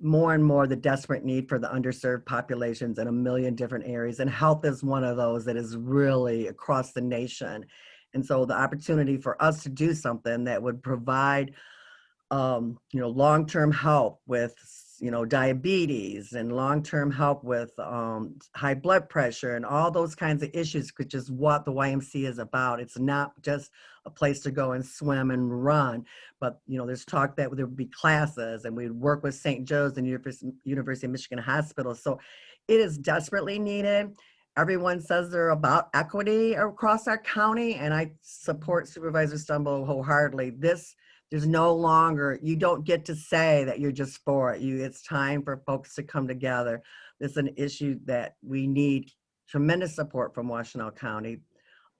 S14: more and more the desperate need for the underserved populations in a million different areas. And health is one of those that is really across the nation. And so the opportunity for us to do something that would provide long-term help with, diabetes, and long-term help with high blood pressure and all those kinds of issues, which is what the YMCA is about. It's not just a place to go and swim and run, but, there's talk that there would be classes, and we'd work with St. Joe's and University of Michigan Hospital. So it is desperately needed. Everyone says they're about equity across our county, and I support Supervisor Stumble wholeheartedly. There's no longer, you don't get to say that you're just for it. It's time for folks to come together. This is an issue that we need tremendous support from Washtenaw County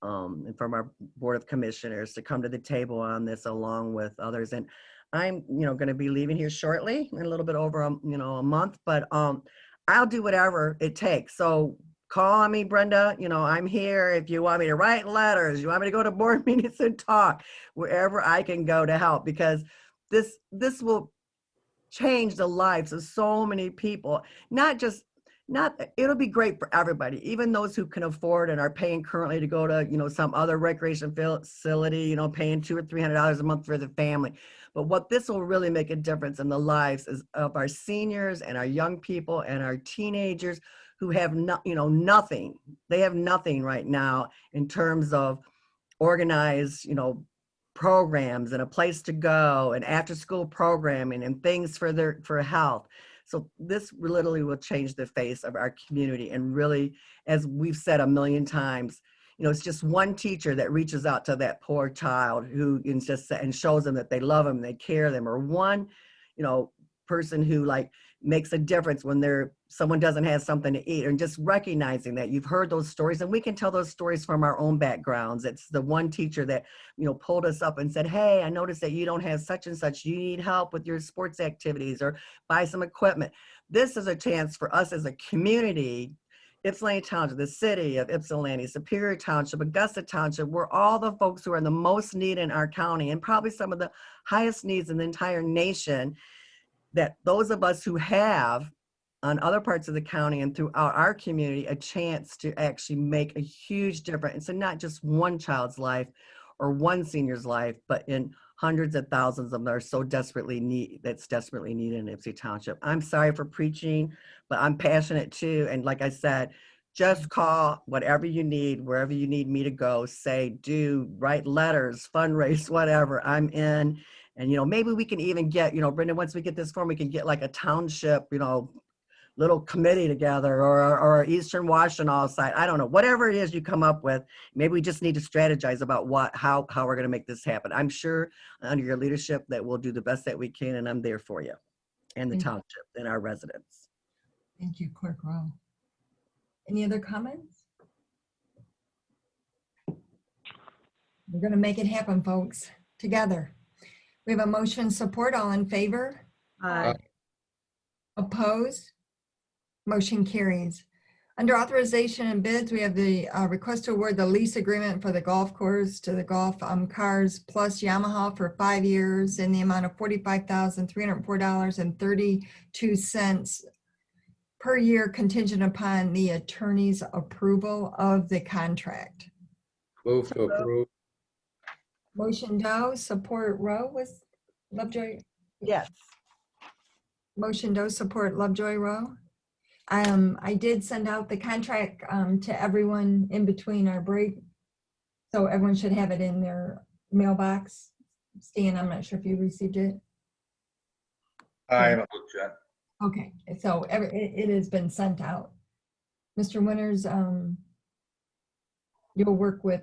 S14: and from our Board of Commissioners to come to the table on this, along with others. And I'm, going to be leaving here shortly, in a little bit over, a month, but I'll do whatever it takes. So call on me, Brenda. I'm here. If you want me to write letters, you want me to go to board meetings and talk, wherever I can go to help, because this will change the lives of so many people. It'll be great for everybody, even those who can afford and are paying currently to go to, some other recreation facility, paying $200 or $300 a month for the family. But what this will really make a difference in the lives is of our seniors and our young people and our teenagers who have nothing. They have nothing right now in terms of organized, programs and a place to go and after school programming and things for health. So this literally will change the face of our community. And really, as we've said a million times, it's just one teacher that reaches out to that poor child who and shows them that they love them, they care them, or one, person who makes a difference when someone doesn't have something to eat, and just recognizing that you've heard those stories, and we can tell those stories from our own backgrounds. It's the one teacher that pulled us up and said, hey, I noticed that you don't have such and such, you need help with your sports activities or buy some equipment. This is a chance for us as a community, Ypsilanti Township, the city of Ypsilanti, Superior Township, Augusta Township, we're all the folks who are in the most need in our county and probably some of the highest needs in the entire nation, that those of us who have on other parts of the county and throughout our community a chance to actually make a huge difference in not just one child's life or one senior's life, but in hundreds of thousands of them that are so desperately needed in Ypsilanti Township. I'm sorry for preaching, but I'm passionate too. And like I said, just call whatever you need, wherever you need me to go, say, do, write letters, fundraise, whatever, I'm in. And, maybe we can even get, Brenda, once we get this form, we can get like a township, little committee together or Eastern Washtenaw side. I don't know, whatever it is you come up with, maybe we just need to strategize about how we're going to make this happen. I'm sure under your leadership that we'll do the best that we can, and I'm there for you and the township and our residents.
S1: Thank you, Clerk Rowe. Any other comments? We're going to make it happen, folks, together. We have a motion support. All in favor?
S14: Aye.
S1: Opposed? Motion carries. Under authorization and bids, we have the request to award the lease agreement for the golf course to the Golf Cars Plus Yamaha for 5 years in the amount of $45,304.32 per year, contingent upon the attorney's approval of the contract.
S9: Move to approve.
S1: Motion Doe, support Rowe. Was Lovejoy?
S14: Yes.
S1: Motion Doe, support Lovejoy Rowe. I did send out the contract to everyone in between our break, so everyone should have it in their mailbox. Stan, I'm not sure if you received it.
S8: I haven't looked yet.
S1: Okay, so it has been sent out. Mr. Winters, you'll work with,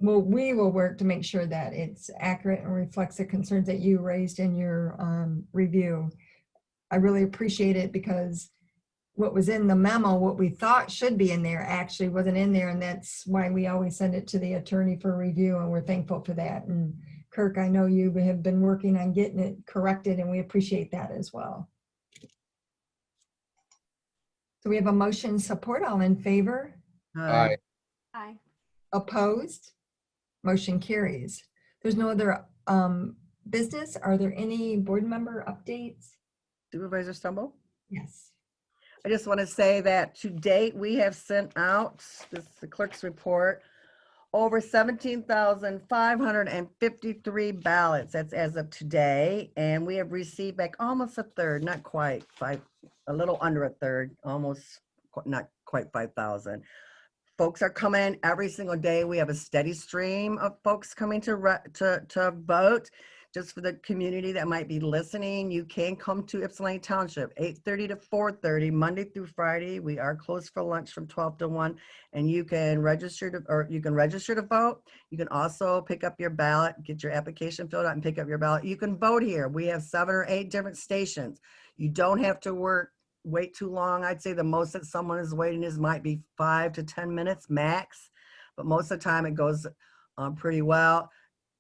S1: we will work to make sure that it's accurate and reflects the concerns that you raised in your review. I really appreciate it because what was in the memo, what we thought should be in there actually wasn't in there, and that's why we always send it to the attorney for review, and we're thankful for that. And Kirk, I know you have been working on getting it corrected, and we appreciate that as well. So we have a motion support. All in favor?
S9: Aye.
S13: Aye.
S1: Opposed? Motion carries. There's no other business. Are there any board member updates?
S14: Supervisor Stumble?
S1: Yes.
S14: I just want to say that to date, we have sent out, this is the clerk's report, over 17,553 ballots. That's as of today. And we have received back almost a third, not quite a little under a third, almost not quite 5,000. Folks are coming in every single day. We have a steady stream of folks coming to vote. Just for the community that might be listening, you can come to Ypsilanti Township, 8:30 to 4:30, Monday through Friday. We are closed for lunch from 12 to 1, and you can register to vote. You can also pick up your ballot, get your application filled out and pick up your ballot. You can vote here. We have 7 or 8 different stations. You don't have to wait too long. I'd say the most that someone is waiting might be 5 to 10 minutes max, but most of the time it goes pretty well.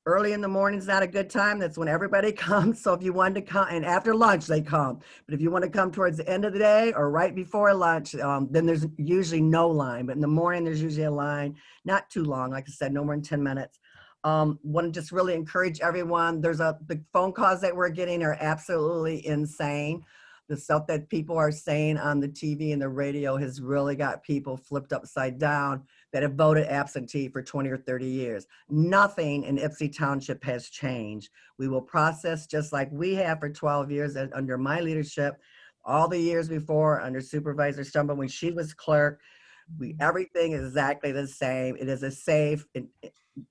S14: Early in the morning is not a good time. That's when everybody comes. So if you want to come, and after lunch they come, but if you want to come towards the end of the day or right before lunch, then there's usually no line. But in the morning, there's usually a line, not too long. Like I said, no more than 10 minutes. Want to just really encourage everyone. The phone calls that we're getting are absolutely insane. The stuff that people are saying on the TV and the radio has really got people flipped upside down that have voted absentee for 20 or 30 years. Nothing in Ypsilanti Township has changed. We will process just like we have for 12 years under my leadership. All the years before under Supervisor Stumble when she was clerk, everything is exactly the same. It is a safe and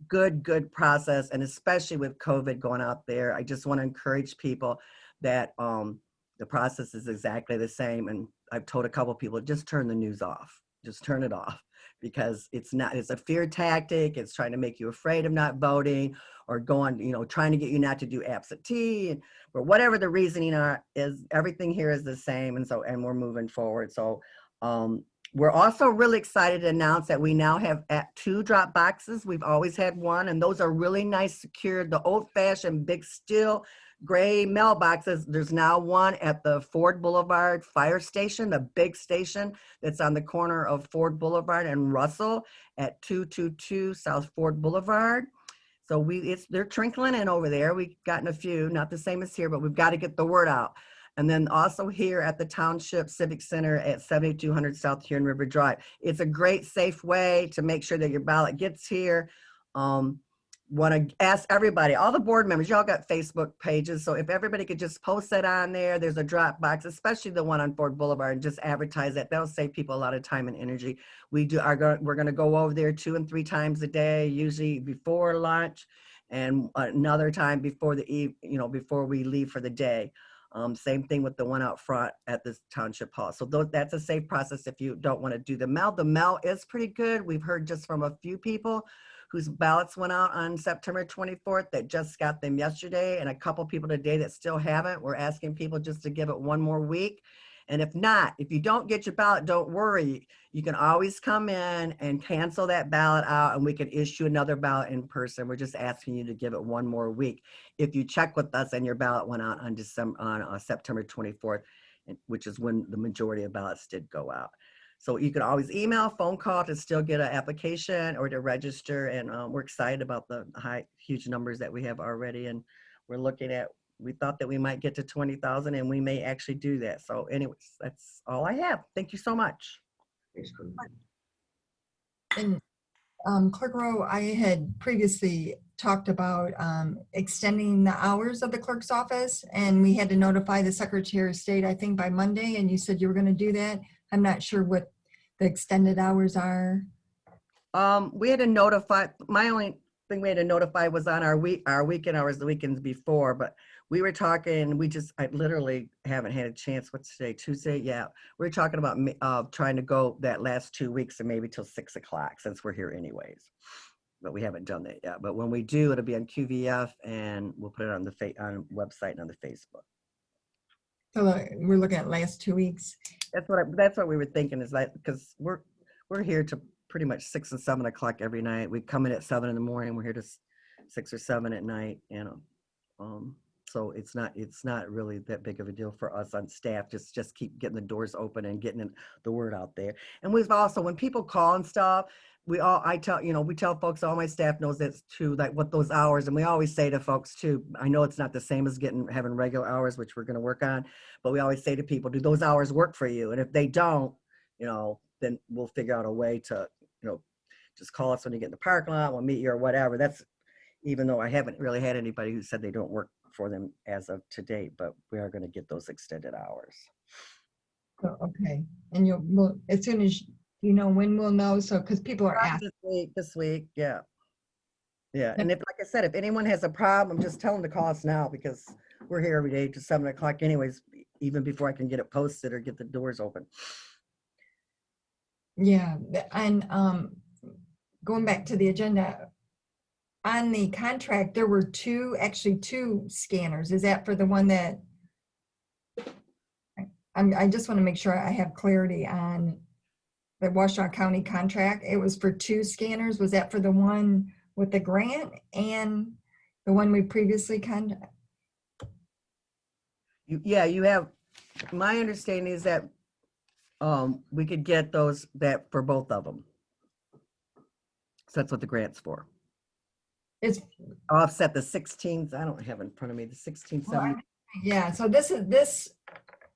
S14: good process, and especially with COVID going out there, I just want to encourage people that the process is exactly the same. And I've told a couple people, just turn the news off. Just turn it off, because it's a fear tactic. It's trying to make you afraid of not voting, or trying to get you not to do absentee, or whatever the reasoning is. Everything here is the same, and we're moving forward. So we're also really excited to announce that we now have 2 drop boxes. We've always had 1, and those are really nice, secured, the old-fashioned big steel gray mailboxes. There's now 1 at the Ford Boulevard Fire Station, the big station that's on the corner of Ford Boulevard and Russell at 222 South Ford Boulevard. So they're trickling in over there. We've gotten a few, not the same as here, but we've got to get the word out. And then also here at the Township Civic Center at 7200 South Huron River Drive. It's a great, safe way to make sure that your ballot gets here. Want to ask everybody, all the board members, y'all got Facebook pages. So if everybody could just post that on there, there's a drop box, especially the one on Ford Boulevard, and just advertise that. That'll save people a lot of time and energy. We're going to go over there 2 and 3 times a day, usually before lunch, and another time before before we leave for the day. Same thing with the one out front at the Township Hall. So that's a safe process if you don't want to do the mail. The mail is pretty good. We've heard just from a few people whose ballots went out on September 24th that just got them yesterday, and a couple people today that still haven't. We're asking people just to give it 1 more week. And if you don't get your ballot, don't worry. You can always come in and cancel that ballot out, and we can issue another ballot in person. We're just asking you to give it 1 more week. If you check with us and your ballot went out on September 24th, which is when the majority of ballots did go out. So you can always email, phone call to still get an application or to register. And we're excited about the huge numbers that we have already. And we thought that we might get to 20,000, and we may actually do that. So anyways, that's all I have. Thank you so much.
S9: Thanks, Cody.
S1: And Clerk Rowe, I had previously talked about extending the hours of the clerk's office, and we had to notify the Secretary of State, I think by Monday, and you said you were going to do that. I'm not sure what the extended hours are.
S14: We had to notify, my only thing we had to notify was on our weekend hours, the weekends before, but we were talking, I literally haven't had a chance. What's today, Tuesday? Yeah, we're talking about trying to go that last 2 weeks and maybe till 6 o'clock, since we're here anyways. But we haven't done that yet. But when we do, it'll be on QVF, and we'll put it on the website and on the Facebook.
S1: So we're looking at last 2 weeks.
S14: That's what we were thinking, is that because we're here to pretty much 6 and 7 o'clock every night. We come in at 7 in the morning. We're here to 6 or 7 at night. So it's not really that big of a deal for us on staff. Just keep getting the doors open and getting the word out there. And we've also, when people call and stuff, we tell folks, all my staff knows that's true, like what those hours, and we always say to folks too, I know it's not the same as having regular hours, which we're going to work on, but we always say to people, do those hours work for you? And if they don't, then we'll figure out a way to, just call us when you get in the parking lot, we'll meet you or whatever. That's, even though I haven't really had anybody who said they don't work for them as of to date, but we are going to get those extended hours.
S1: Oh, okay. And as soon as when we'll know, so because people are asking.
S14: This week, yeah. And like I said, if anyone has a problem, just tell them to call us now, because we're here every day to 7 o'clock anyways, even before I can get it posted or get the doors open.
S1: Yeah, and going back to the agenda, on the contract, there were two scanners. Is that for the one that, I just want to make sure I have clarity on the Washtenaw County contract. It was for 2 scanners. Was that for the one with the grant and the one we previously
S14: You have, my understanding is that we could get that for both of them. So that's what the grant's for.
S1: It's,
S14: offset the 16th. I don't have in front of me the 1670.
S1: yeah, so this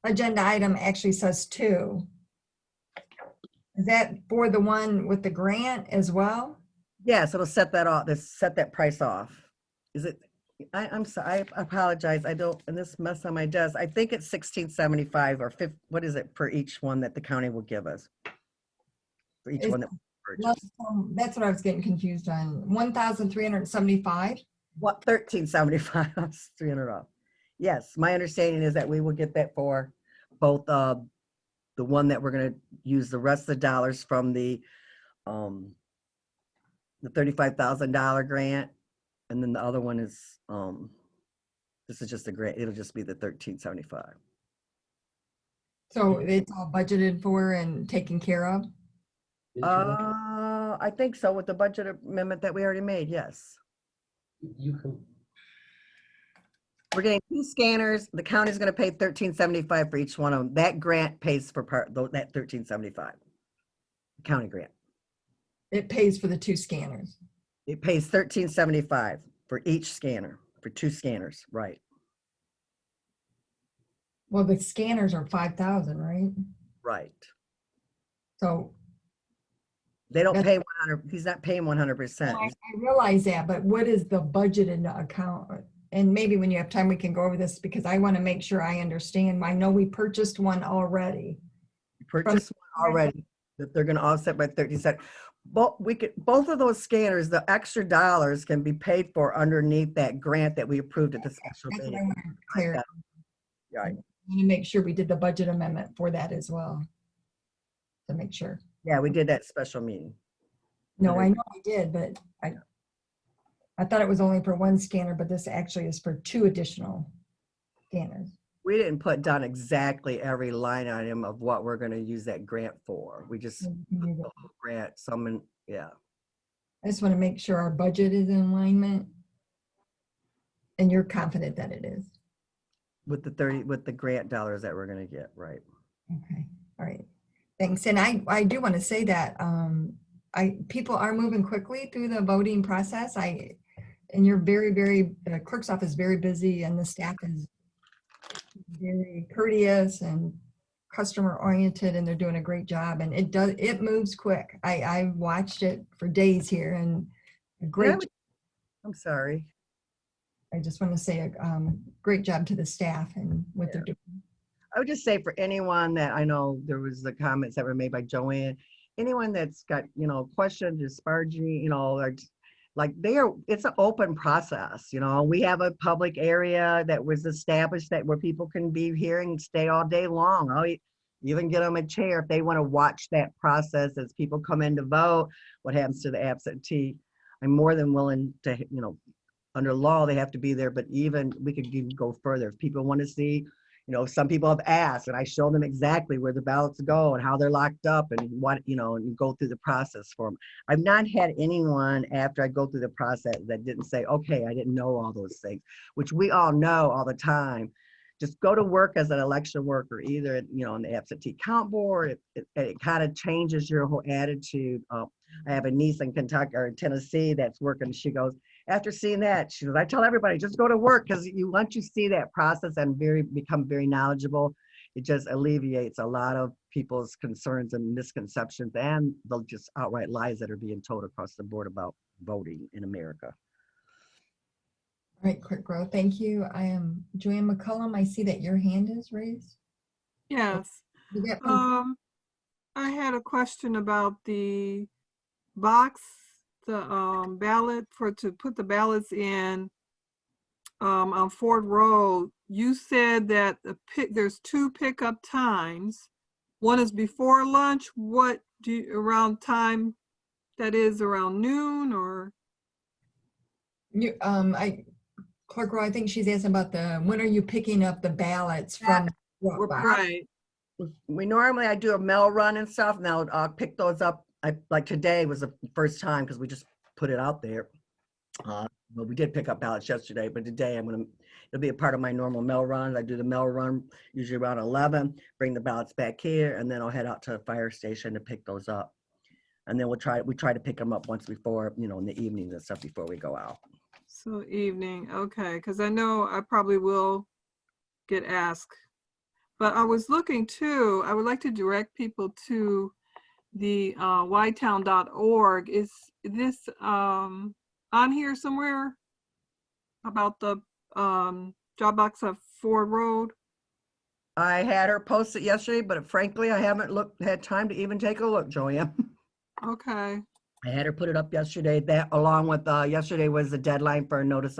S1: agenda item actually says 2. Is that for the one with the grant as well?
S14: Yes, it'll set that off, set that price off. Is it, I'm sorry, I apologize. I don't, and this mess on my desk, I think it's 1675 or 50, what is it per each one that the county will give us? For each
S1: Is-
S14: one that we
S1: No,
S14: purchase.
S1: that's what I was getting confused on. 1,375.
S14: What, 1375, that's 300 off. Yes, my understanding is that we will get that for both, the one that we're gonna use the rest of the dollars from the $35,000 grant. And then the other one is, this is just a grant, it'll just be the 1375.
S1: So it's all budgeted for and taken care of?
S14: I think so with the budget amendment that we already made, yes.
S6: You can,
S14: We're getting 2 scanners. The county's gonna pay 1375 for each one of them. That grant pays for that 1375. County grant.
S1: It pays for the 2 scanners.
S14: It pays 1375 for each scanner, for 2 scanners, right?
S1: Well, the scanners are 5,000, right?
S14: Right.
S1: So
S14: They don't
S1: That's-
S14: pay 100, he's not paying 100%.
S1: I realize that, but what is the budget in the account? And maybe when you have time, we can go over this because I want to make sure I understand. I know we purchased one already.
S14: Purchased one already, that they're gonna offset by 30 cents. But both of those scanners, the extra dollars can be paid for underneath that grant that we approved at the special
S1: That's what I
S14: meeting.
S1: want to clear.
S14: Right.
S1: I want to make sure we did the budget amendment for that as well. To make sure.
S14: Yeah, we did that special meeting.
S1: No, I know I did, but I thought it was only for 1 scanner, but this actually is for 2 additional scanners.
S14: We didn't put down exactly every line item of what we're gonna use that grant for. We just put the whole grant, yeah.
S1: I just want to make sure our budget is in alignment. And you're confident that it is.
S14: With the grant dollars that we're gonna get, right?
S1: Okay, all right. Thanks. And I do want to say that people are moving quickly through the voting process. And you're the clerk's office is very busy and the staff is very courteous and customer oriented and they're doing a great job and it moves quick. I watched it for days here and a great.
S14: I'm sorry.
S1: I just want to say a great job to the staff and what they're doing.
S14: I would just say for anyone that I know there was the comments that were made by Joanne, anyone that's got, questions, disparaging, it's an open process. We have a public area that was established where people can be here and stay all day long. I'll even get them a chair if they want to watch that process as people come in to vote, what happens to the absentee. I'm more than willing to, under law, they have to be there, but we could even go further. If people want to see, some people have asked and I show them exactly where the ballots go and how they're locked up and what, and go through the process for them. I've not had anyone after I go through the process that didn't say, okay, I didn't know all those things, which we all know all the time. Just go to work as an election worker, either, on the absentee count board. It kind of changes your whole attitude. I have a niece in Kentucky or in Tennessee that's working. She goes, after seeing that, she goes, I tell everybody, just go to work because once you see that process and become very knowledgeable, it just alleviates a lot of people's concerns and misconceptions and the just outright lies that are being told across the board about voting in America.
S1: All right, Quick Grow, thank you. I am Joanne McCullum. I see that your hand is raised.
S13: Yes. I had a question about the box, the ballot to put the ballots in on Ford Road. You said that there's 2 pickup times. One is before lunch. What around time? That is around noon or?
S1: Clerk Rowe, I think she's asking about when are you picking up the ballots from?
S13: Right.
S14: I do a mail run and stuff. Now I'll pick those up. Like today was the first time because we just put it out there. Well, we did pick up ballots yesterday, but today it'll be a part of my normal mail run. I do the mail run usually around 11, bring the ballots back here, and then I'll head out to the fire station to pick those up. And then we try to pick them up once before, in the evenings and stuff before we go out.
S13: So evening, okay, because I know I probably will get asked. But I was looking too, I would like to direct people to the ytown.org. Is this on here somewhere about the job box of Ford Road?
S14: I had her post it yesterday, but frankly, I haven't had time to even take a look, Joanne.
S13: Okay.
S14: I had her put it up yesterday. That along with yesterday was the deadline for a notice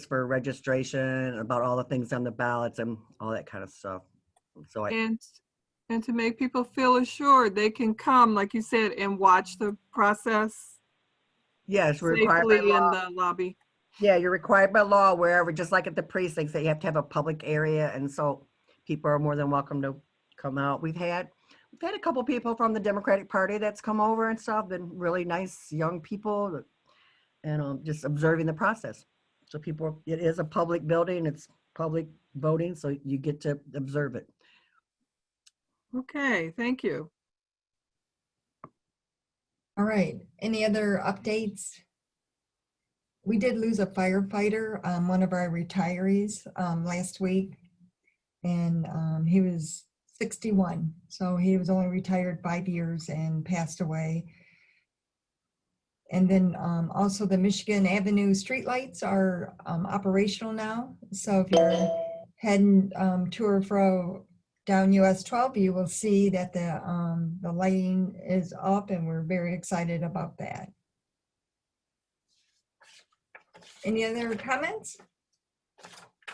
S14: for registration, about all the things on the ballots and all that kind of stuff. So
S13: And to make people feel assured, they can come, like you said, and watch the process
S14: yes, we're required by
S13: safely in
S14: law.
S13: the lobby.
S14: Yeah, you're required by law wherever, just like at the precincts, that you have to have a public area, and so people are more than welcome to come out. We've had a couple people from the Democratic Party that's come over and stuff, been really nice young people, and just observing the process. So people, it is a public building, it's public voting, so you get to observe it.
S13: Okay, thank you.
S1: All right, any other updates? We did lose a firefighter, one of our retirees last week, and he was 61. So he was only retired 5 years and passed away. And then also the Michigan Avenue streetlights are operational now. So if you're heading to or fro down US 12, you will see that the lighting is up, and we're very excited about that. Any other comments?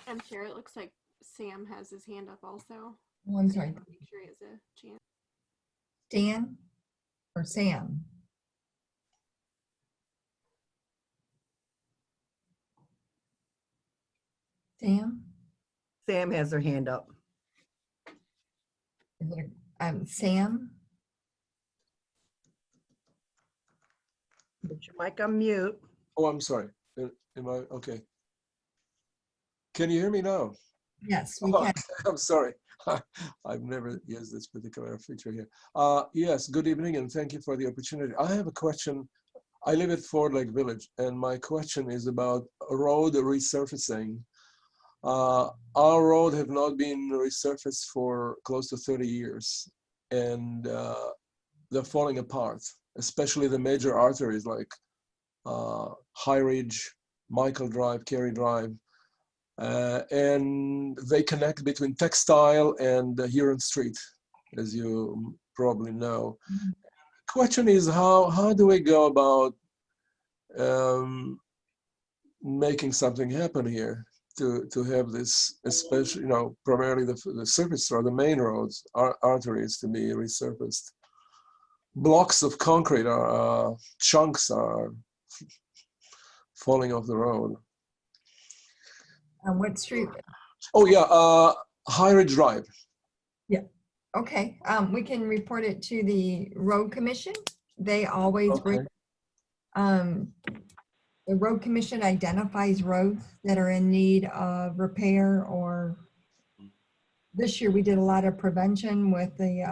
S15: I'm sure it looks like Sam has his hand up also.
S1: Oh, I'm sorry.
S15: Make sure he has a chance.
S1: Dan or Sam? Sam?
S14: Sam has her hand up.
S1: Is it Sam?
S14: Put your mic on mute.
S16: Oh, I'm sorry. Am I okay? Can you hear me now?
S1: Yes, we can.
S16: I'm sorry. I've never used this particular feature here. Yes, good evening, and thank you for the opportunity. I have a question. I live at Ford Lake Village, and my question is about road resurfacing. Our road have not been resurfaced for close to 30 years, and they're falling apart, especially the major arteries like High Ridge, Michael Drive, Cary Drive, and they connect between Textile and Huron Street, as you probably know.
S1: Mm-hmm.
S16: Question is, how do we go about making something happen here to have this, especially, primarily the surface road, the main roads, arteries to be resurfaced? Blocks of concrete chunks are falling off the road.
S1: On what street?
S16: Oh yeah, High Ridge Drive.
S1: Yeah. Okay. We can report it to the road commission. They always bring. The road commission identifies roads that are in need of repair, or this year we did a lot of prevention with the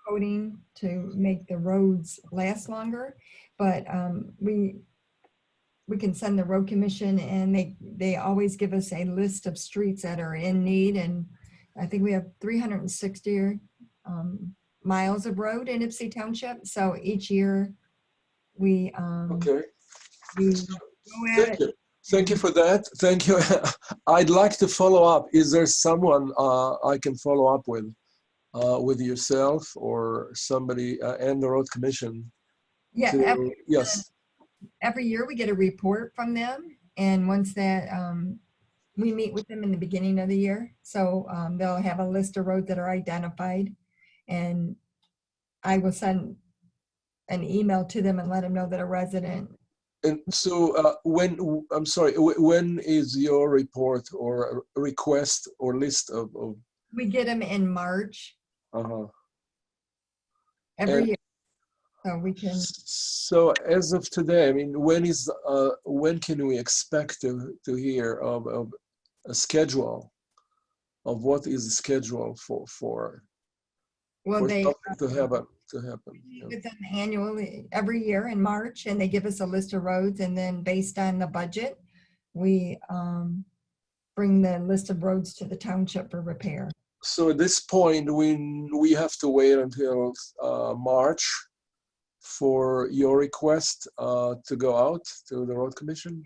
S1: coating to make the roads last longer. But we can send the road commission, and they always give us a list of streets that are in need. And I think we have 360 miles of road in Ypsilanti Township. So each year we
S16: Thank you. Thank you for that. Thank you. I'd like to follow up. Is there someone I can follow up with yourself or somebody and the road commission?
S1: Yeah.
S16: Yes.
S1: Every year we get a report from them, and once that we meet with them in the beginning of the year. So they'll have a list of roads that are identified, and I will send an email to them and let them know that a resident.
S16: And so when is your report or request or list of?
S1: We get them in March. Every year. So we can.
S16: So as of today, I mean, when can we expect to hear of a schedule of what is the schedule for
S1: Well,
S16: something to to happen.
S1: We
S16: Yeah.
S1: meet with them annually, every year in March, and they give us a list of roads, and then based on the budget, we bring the list of roads to the township for repair.
S16: So at this point, we have to wait until March for your request to go out to the road commission.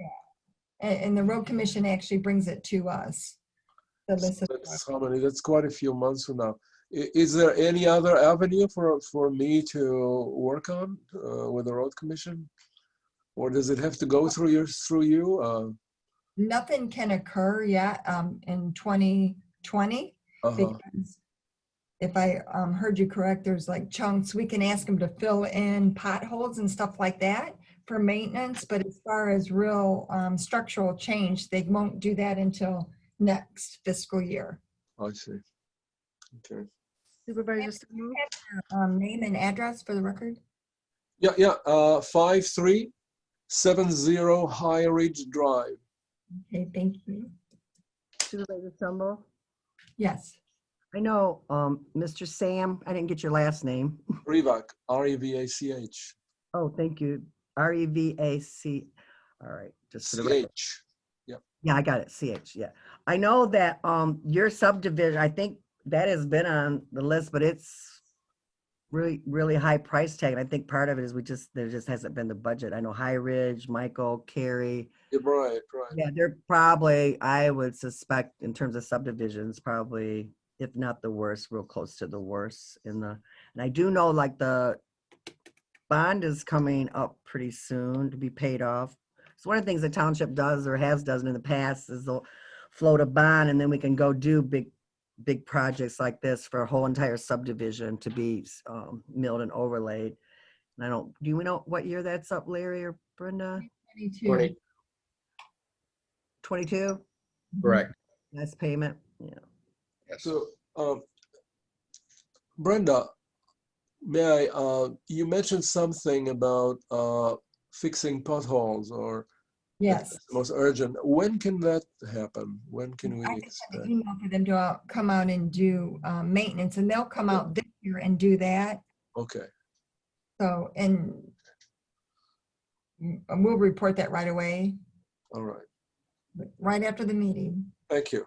S1: And the road commission actually brings it to us. The list of
S16: That's how many? That's quite a few months from now. Is there any other avenue for me to work on with the road commission, or does it have to go through you?
S1: Nothing can occur yet in 2020 because if I heard you correct, there's like chunks. We can ask them to fill in potholes and stuff like that for maintenance, but as far as real structural change, they won't do that until next fiscal year.
S16: I see. Okay.
S1: Supervisor, name and address for the record?
S16: Yeah. 5370 High Ridge Drive.
S1: Okay, thank you.
S14: Supervisor Trumbull?
S1: Yes.
S14: I know, Mr. Sam, I didn't get your last name.
S16: Revach, R-E-V-A-C-H.
S14: Oh, thank you. R-E-V-A-C. All right. Just for the record.
S16: C-H. Yeah.
S14: Yeah, I got it. C-H. Yeah. I know that your subdivision, I think that has been on the list, but it's really, really high price tag. And I think part of it is there just hasn't been the budget. I know High Ridge, Michael, Carey.
S16: Yeah, right.
S14: Yeah, they're probably, I would suspect in terms of subdivisions, probably, if not the worst, real close to the worst and I do know like the bond is coming up pretty soon to be paid off. So one of the things the township does or has done in the past is they'll float a bond and then we can go do big projects like this for a whole entire subdivision to be milled and overlaid. And do we know what year that's up, Larry or Brenda?
S1: 22.
S14: 22?
S9: Correct.
S14: Last payment, yeah.
S9: Yes.
S16: So, Brenda, may I, you mentioned something about fixing potholes or
S1: Yes.
S16: that's the most urgent. When can that happen? When can we
S1: I just
S16: expect?
S1: had an email for them to come out and do maintenance, and they'll come out this year and do that.
S16: Okay.
S1: So, and we'll report that right away,
S16: All right.
S1: right after the meeting.
S16: Thank you.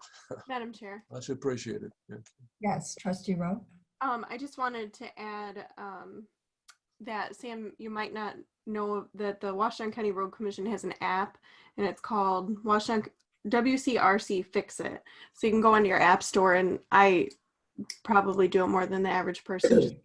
S15: Madam Chair.
S16: Much appreciated. Thank you.
S1: Yes, Trustee Rowe.
S15: I just wanted to add that, Sam, you might not know that the Washington County Road Commission has an app, and it's called WCRC Fix It. So you can go into your app store, and I probably do it more than the average person just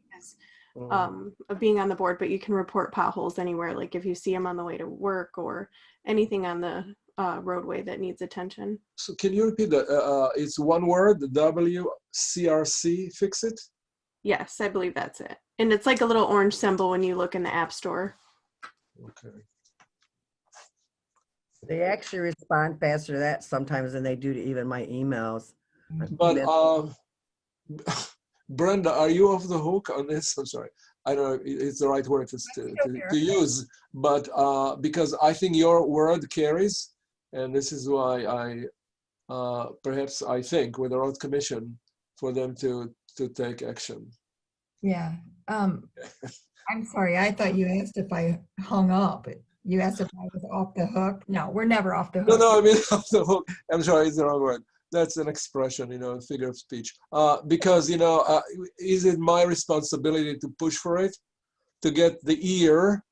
S15: because of being on the board, but you can report potholes anywhere, like if you see them on the way to work or anything on the roadway that needs attention.
S16: So can you repeat that? It's one word, the WCRC Fix It?
S15: Yes, I believe that's it. And it's like a little orange symbol when you look in the app store.
S16: Okay.
S14: They actually respond faster to that sometimes than they do to even my emails.
S16: But Brenda, are you off the hook on this? I'm sorry. I don't know if it's the right word to use, but because I think your word carries, and this is why I perhaps I think with the road commission for them to take action.
S1: Yeah. I'm sorry. I thought you asked if I hung up. You asked if I was off the hook. No, we're never off the hook.
S16: No, I mean off the hook. I'm sorry, it's the wrong word. That's an expression, figure of speech. Because, is it my responsibility to push for it, to get the ear,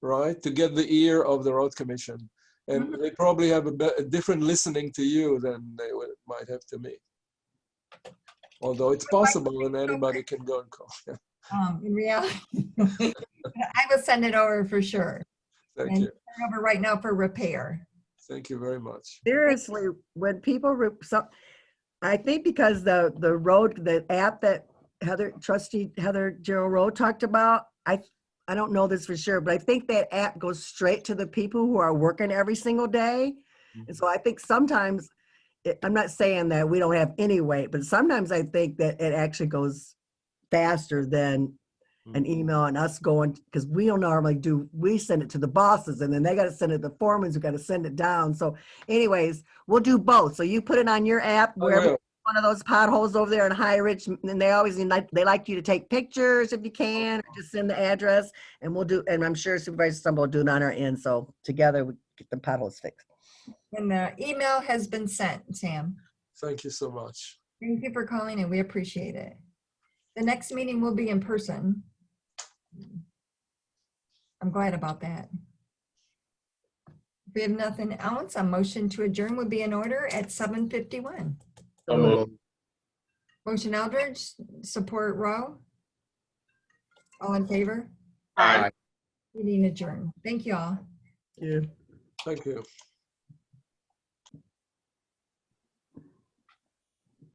S16: right? To get the ear of the road commission. And they probably have a different listening to you than they might have to me. Although it's possible and anybody can go and call.
S1: In reality, I will send it over for sure.
S16: Thank
S1: and
S16: you.
S1: turn over right now for repair.
S16: Thank you very much.
S14: Seriously, when people, I think because the app that Trustee Heather Gerald Rowe talked about, I don't know this for sure, but I think that app goes straight to the people who are working every single day. And so I think sometimes, I'm not saying that we don't have any weight, but sometimes I think that it actually goes faster than an email and us going, because we don't normally we send it to the bosses and then they got to send it to the foremen who got to send it down. So anyways, we'll do both. So you put it on your app wherever you
S17: one of those potholes over there in High Ridge, and they like you to take pictures if you can, or just send the address, and we'll do, and I'm sure Supervisor Stumble will do it on our end, so together we get the potholes fixed.
S1: And the email has been sent, Sam.
S16: Thank you so much.
S1: Thank you for calling and we appreciate it. The next meeting will be in person. I'm glad about that. If we have nothing else, a motion to adjourn would be in order at 7:51.
S9: So moved.
S1: Motion Eldridge, support Rowe. All in favor?
S8: Aye.
S1: Meeting adjourned. Thank you all.
S16: Thank you.